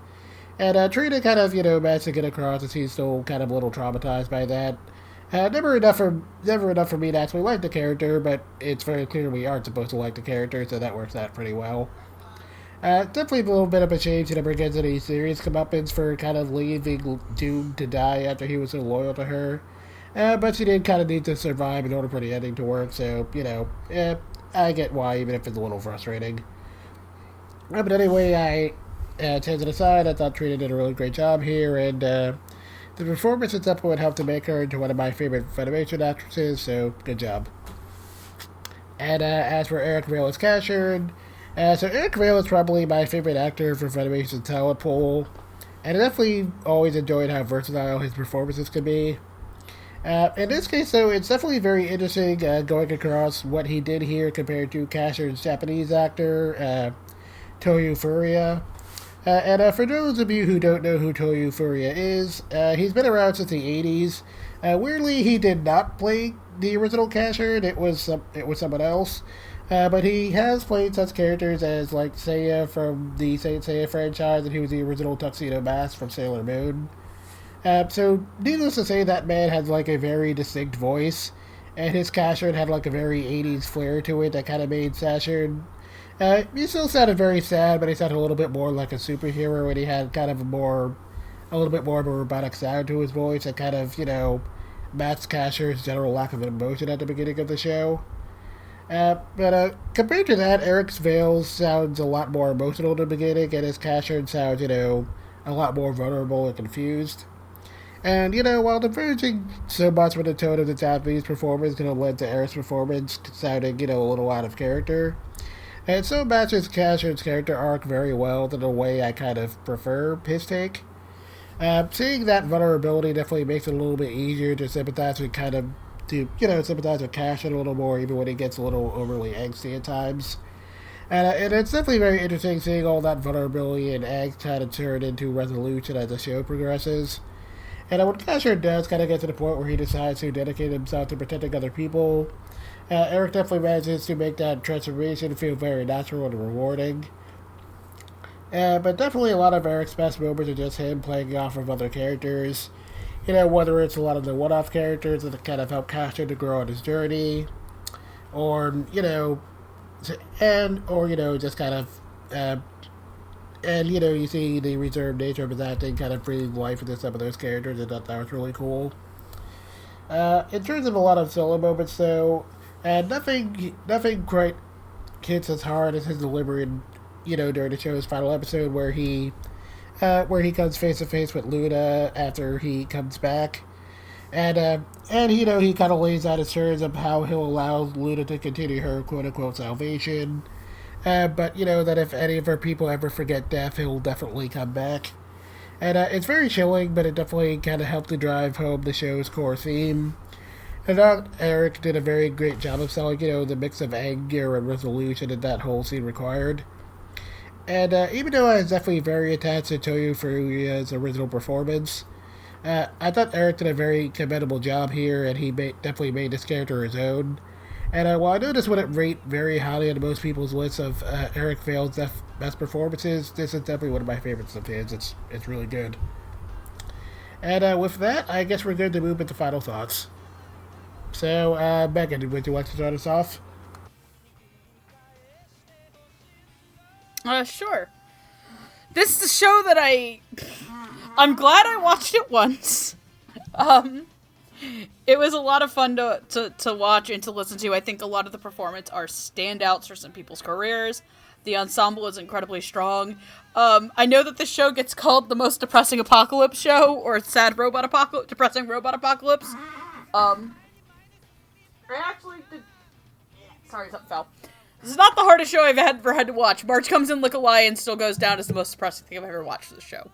And Trina kind of, managed to get across that she's still kind of a little traumatized by that. Never enough for me to actually like the character, but it's very clear we aren't supposed to like the character, so that works out pretty well. Definitely a little bit of a change to never gets any serious comeuppance for kind of leaving doomed to die after he was so loyal to her. But she did kind of need to survive in order for the ending to work, so, I get why, even if it's a little frustrating. But anyway, taking it aside, I thought Trina did a really great job here, and the performance itself would help to make her into one of my favorite Funimation actresses, so good job. And as for Eric Vale as Casshern, so Eric Vale is probably my favorite actor for Funimation's talent pool, and I definitely always enjoyed how versatile his performances can be. In this case, though, it's definitely very interesting going across what he did here compared to Casshern's Japanese actor, Toyo Furuya. And for those of you who don't know who Toyo Furuya is, he's been around since the 80s. Weirdly, he did not play the original Casshern, it was someone else. But he has played such characters as, like, Seiya from the Saint Seiya franchise, and he was the original Tuxedo Mask from Sailor Moon. So, needless to say, that man had, like, a very distinct voice, and his Casshern had, like, a very 80s flair to it that kind of made Casshern... he still sounded very sad, but he sounded a little bit more like a superhero, and he had kind of a little bit more of a robotic sound to his voice that kind of, matched Casshern's general lack of emotion at the beginning of the show. But compared to that, Eric Vale sounds a lot more emotional in the beginning, and his Casshern sounds, a lot more vulnerable and confused. And, while diverging so much from the tone of the Japanese performance could have led to Eric's performance sounding, a little out of character, it so matches Casshern's character arc very well in a way I kind of prefer his take. Seeing that vulnerability definitely makes it a little bit easier to sympathize with sympathize with Casshern a little more, even when he gets a little overly angsty at times. And it's definitely very interesting seeing all that vulnerability and angst kind of turn into resolution as the show progresses. And when Casshern does kind of get to the point where he decides to dedicate himself to protecting other people, Eric definitely manages to make that transformation feel very natural and rewarding. But definitely a lot of Eric's best moments are just him playing off of other characters. Whether it's a lot of the one-off characters that kind of help Casshern to grow on his journey, or, just kind of, you see the reserved nature of his acting kind of breathe life into some of those characters, and that was really cool. In terms of a lot of solo moments, though, nothing quite hits as hard as his delivery, during the show's final episode where he comes face to face with Luna after he comes back, and he kind of lays out his terms of how he'll allow Luna to continue her quote unquote salvation, But, that if any of our people ever forget Death, he'll definitely come back. And it's very chilling, but it definitely kind of helped to drive home the show's core theme. And Eric did a very great job of selling, the mix of anger and resolution that whole scene required. And even though I was definitely very attached to Toyo Furuya's original performance, I thought Eric did a very commendable job here, and he definitely made this character his own. And while I know this wouldn't rate very highly on most people's lists of Eric Vale's best performances, this is definitely one of my favorites of his. It's really good. And with that, I guess we're good to move into final thoughts. So, Megan, would you like to start us off? Sure. This is the show that I'm glad I watched it once. It was a lot of fun to watch and to listen to. I think a lot of the performances are standouts for some people's careers. The ensemble is incredibly strong. I know that this show gets called the most depressing apocalypse show, or depressing robot apocalypse. I actually did... Sorry, something fell. This is not the hardest show I've ever had to watch. March Comes In Like a Lion still goes down as the most depressing thing I've ever watched for the show.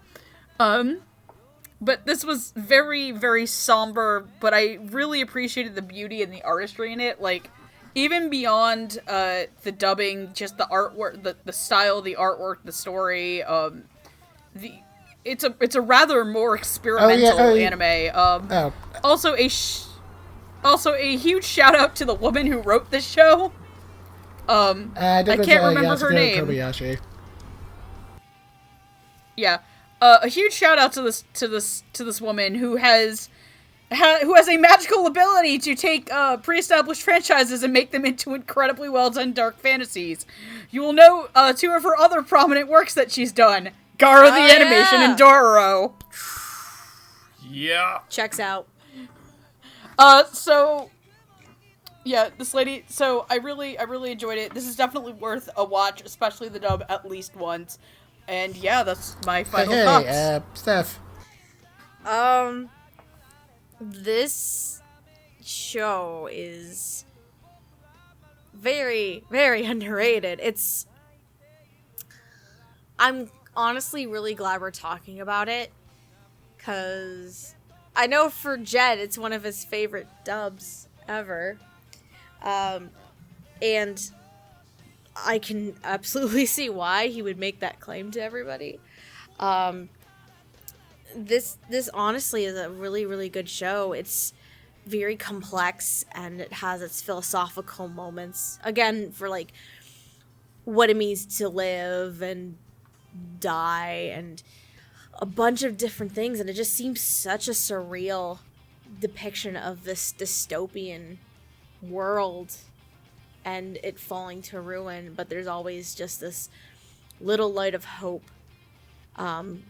But this was very, very somber, but I really appreciated the beauty and the artistry in it. Like, even beyond the dubbing, just the artwork, the style, the artwork, the story, it's a rather more experimental anime. Also a huge shout out to the woman who wrote this show. I can't remember her name. Kobayashi. Yeah. A huge shout out to this woman who has a magical ability to take pre-established franchises and make them into incredibly well done dark fantasies. You will know two of her other prominent works that she's done: Gara the Animation and Dororo. Yeah. Checks out. This lady. So I really enjoyed it. This is definitely worth a watch, especially the dub at least once. And yeah, that's my final thoughts. Steph. This show is very, very underrated. I'm honestly really glad we're talking about it, because I know for Jed, it's one of his favorite dubs ever. And I can absolutely see why he would make that claim to everybody. This honestly is a really, really good show. It's very complex, and it has its philosophical moments. Again, for like what it means to live and die and a bunch of different things, and it just seems such a surreal depiction of this dystopian world and it falling to ruin, but there's always just this little light of hope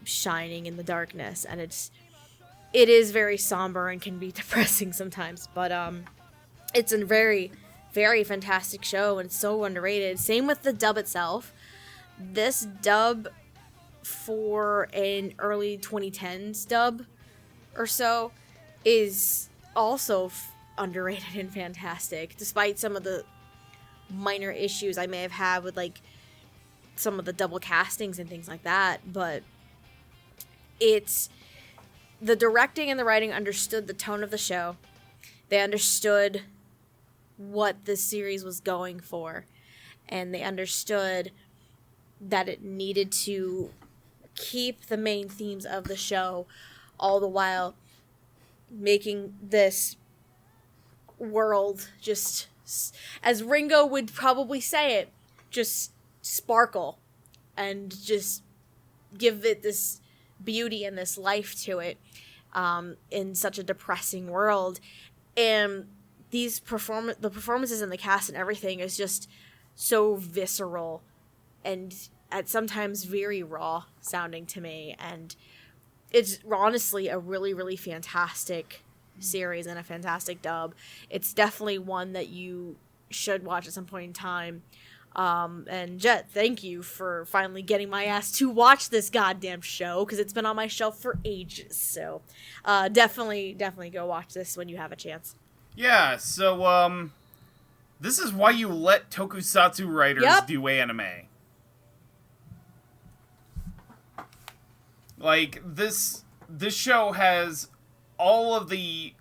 shining in the darkness, and it is very somber and can be depressing sometimes, but it's a very, very fantastic show, and it's so underrated. Same with the dub itself. This dub for an early 2010s dub or so is also underrated and fantastic, despite some of the minor issues I may have had with like some of the double castings and things like that. But it's the directing and the writing understood the tone of the show. They understood what this series was going for, and they understood that it needed to keep the main themes of the show, all the while making this world just, as Ringo would probably say it, just sparkle and just give it this beauty and this life to it in such a depressing world. And the performances and the cast and everything is just so visceral and at sometimes very raw sounding to me, and it's honestly a really, really fantastic series and a fantastic dub. It's definitely one that you should watch at some point in time. And Jet, thank you for finally getting my ass to watch this goddamn show, because it's been on my shelf for ages. So definitely go watch this when you have a chance. Yeah, so This is why you let tokusatsu writers Yep. do anime. Like, this show has all of the...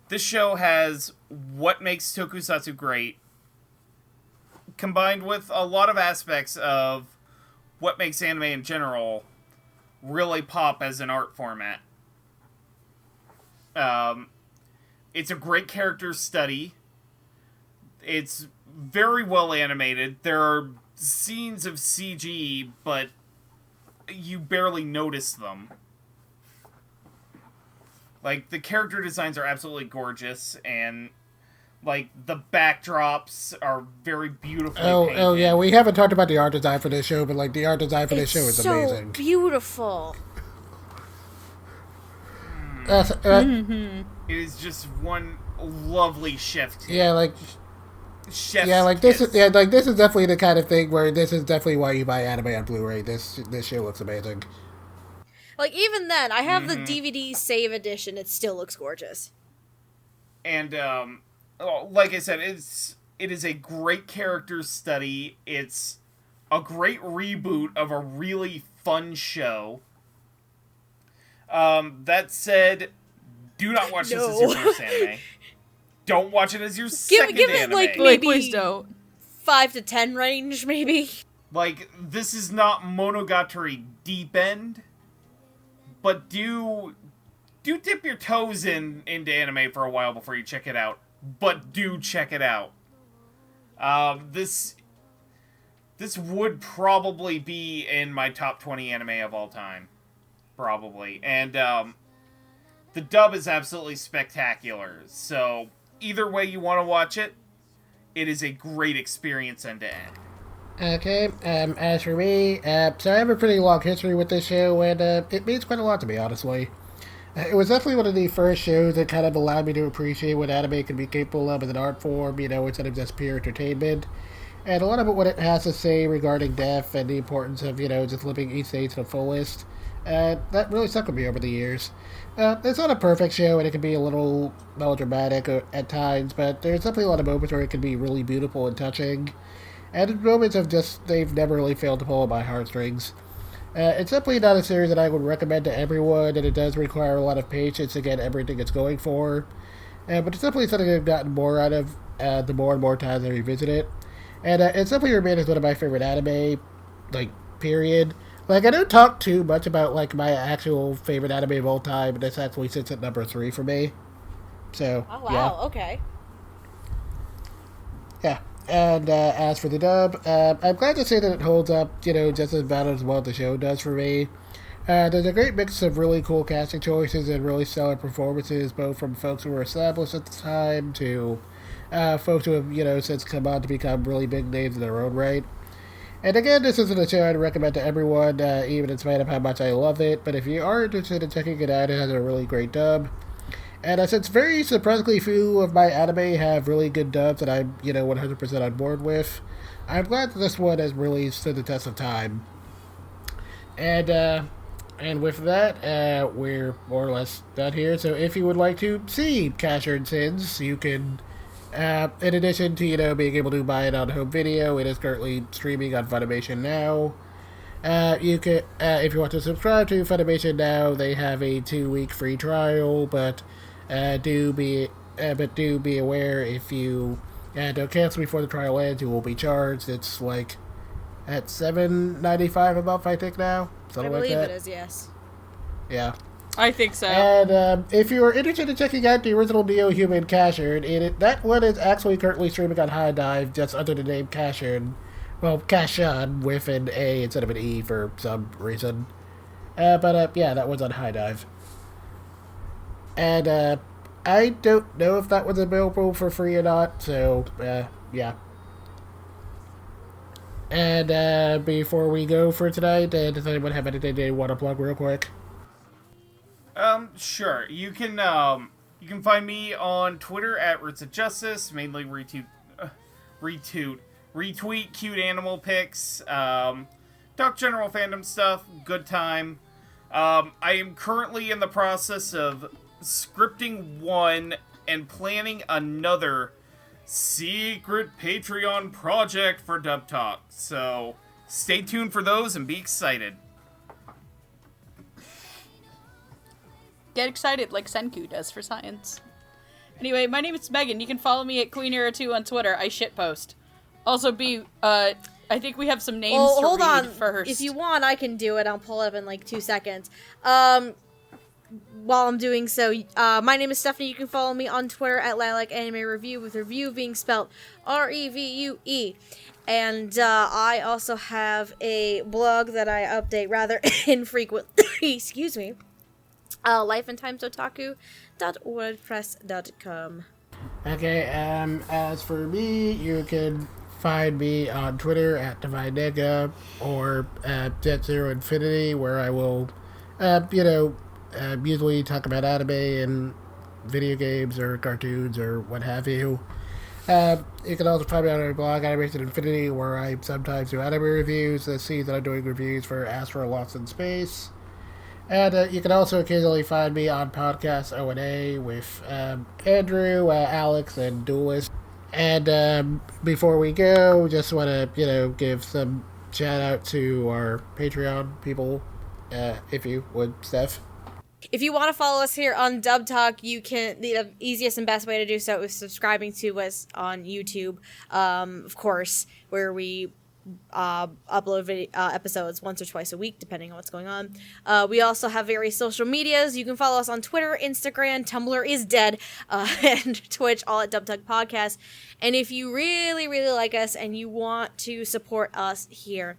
This show has what makes tokusatsu great, combined with a lot of aspects of what makes anime in general really pop as an art format. It's a great character study. It's very well animated. There are scenes of CG, but you barely notice them. Like, the character designs are absolutely gorgeous, and, like, the backdrops are very beautifully painted. Oh, yeah, we haven't talked about the art design for this show, but, like, the art design for this show is so amazing. beautiful. It is just one lovely shift. Yeah, like... Chef's Yeah, like this kiss. is this is definitely the kind of thing where this is definitely why you buy anime on Blu-ray. This show looks amazing. Like, even then, I have the DVD save edition. It still looks gorgeous. And, like I said, it is a great character study. It's a great reboot of a really fun show. That said, do not watch this as your first anime. Don't watch it as your second Give it, anime. like, Like, maybe please don't. 5 to 10 range, maybe. Like, this is not Monogatari deep end, but do dip your toes into anime for a while before you check it out. But do check it out. This would probably be in my top 20 anime of all time. Probably. And, the dub is absolutely spectacular. So, either way you want to watch it, it is a great experience end to end. Okay, as for me, so I have a pretty long history with this show, and it means quite a lot to me, honestly. It was definitely one of the first shows that kind of allowed me to appreciate what anime can be capable of as an art form, instead of just pure entertainment. And a lot of what it has to say regarding death and the importance of, just living each day to the fullest. That really stuck with me over the years. It's not a perfect show, and it can be a little melodramatic at times, but there's definitely a lot of moments where it can be really beautiful and touching. And moments of they've never really failed to pull at my heartstrings. It's definitely not a series that I would recommend to everyone, and it does require a lot of patience to get everything it's going for. But it's definitely something I've gotten more out of the more and more times I revisit it. And it's definitely remained as one of my favorite anime, period. I don't talk too much about, my actual favorite anime of all time, but this actually sits at number 3 for me. So, Oh, wow, okay. Yeah. And as for the dub, I'm glad to say that it holds up, just as bad as what the show does for me. There's a great mix of really cool casting choices and really stellar performances, both from folks who were established at the time to folks who have, since come on to become really big names in their own right. And again, this isn't a show I'd recommend to everyone, even in spite of how much I love it, but if you are interested in checking it out, it has a really great dub. And since very surprisingly few of my anime have really good dubs that I'm, 100% on board with, I'm glad that this one has really stood the test of time. And with that, we're more or less done here. So if you would like to see Casshern Sins, you can, in addition to, being able to buy it on home video, it is currently streaming on Funimation Now. You can, if you want to subscribe to Funimation Now, they have a 2-week free trial, but do be aware if you don't cancel before the trial ends, you will be charged. It's at $7.95 a month, I think now. I believe it is, yes. Yeah. I think so. And if you are interested in checking out the original Neo-Human Casshern, that one is actually currently streaming on High Dive just under the name Casshern. Well, Casshern with an A instead of an E for some reason. But yeah, that one's on High Dive. And I don't know if that was available for free or not, so yeah. And before we go for tonight, does anyone have anything they want to plug real quick? Sure. You can find me on Twitter at Roots of Justice, mainly retweet cute animal pics, talk general fandom stuff, good time. I am currently in the process of scripting one and planning another secret Patreon project for Dub Talk. So stay tuned for those and be excited. Get excited like Senku does for science. Anyway, my name is Megan. You can follow me at QueenEra2 on Twitter. I shitpost. Also, I think we have some names to hold read on. first. If you want, I can do it. I'll pull it up in like 2 seconds. While I'm doing so, my name is Stephanie. You can follow me on Twitter at Lilac Anime Review, with review being spelled REVUE. And I also have a blog that I update rather infrequently. Excuse me. lifeandtimesotaku.wordpress.com. Okay, as for me, you can find me on Twitter at Divine Nega or Jet Zero Infinity, where I will, usually talk about anime and video games or cartoons or what have you. You can also find me on our blog, Animation Infinity, where I sometimes do anime reviews. This season I'm doing reviews for Astro Lost in Space. And you can also occasionally find me on podcast O&A with Andrew, Alex, and Duelist. And before we go, just want to, give some shout out to our Patreon people, if you would, Steph. If you want to follow us here on Dub Talk, you can. The easiest and best way to do so is subscribing to us on YouTube, of course, where we upload episodes once or twice a week, depending on what's going on. We also have various social medias. You can follow us on Twitter, Instagram, Tumblr is dead, and Twitch, all at dubtalkpodcast. And if you really, really like us and you want to support us here,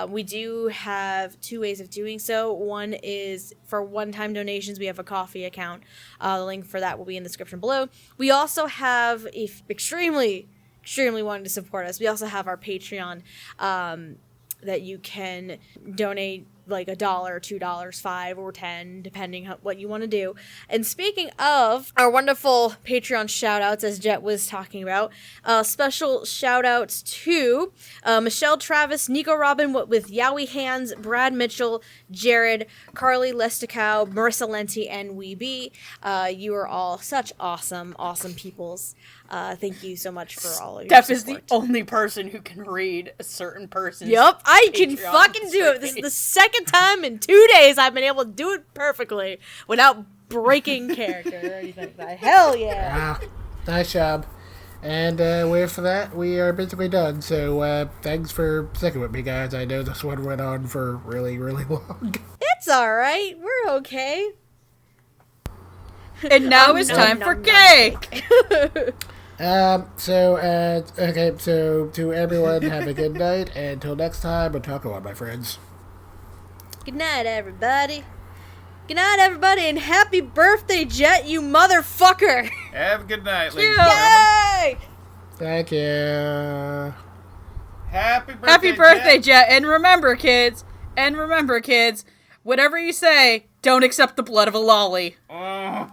we do have 2 ways of doing so. One is for one-time donations. We have a Ko-fi account. The link for that will be in the description below. We also have, if extremely wanting to support us, we also have our Patreon that you can donate like $1, $2, $5, or $10, depending on what you want to do. And speaking of our wonderful Patreon shout-outs, as Jet was talking about, special shout-outs to Michelle Travis, Nico Robin with Yowie Hands, Brad Mitchell, Jared, Carly Lesticow, Marissa Lenti, and Weeby. You are all such awesome peoples. Thank you so much for all of your Steph support. is the only person who can read a certain person's Yep, I can Patreon fucking do it. This is the second time in 2 days I've been able to do it perfectly without breaking character or anything like that. Hell yeah. Nice job. And with that, we are basically done. So thanks for sticking with me, guys. I know this one went on for really, really long. It's alright. We're okay. And now it's time for cake! Okay, so to everyone, have a good night. And until next time, we'll talk about my friends. Good night, everybody. Good night, everybody, and happy birthday, Jet, you motherfucker! Have a good night, ladies. Yay! Thank you. Happy birthday, Jet! And remember, kids, whatever you say, don't accept the blood of a lolly. Jet.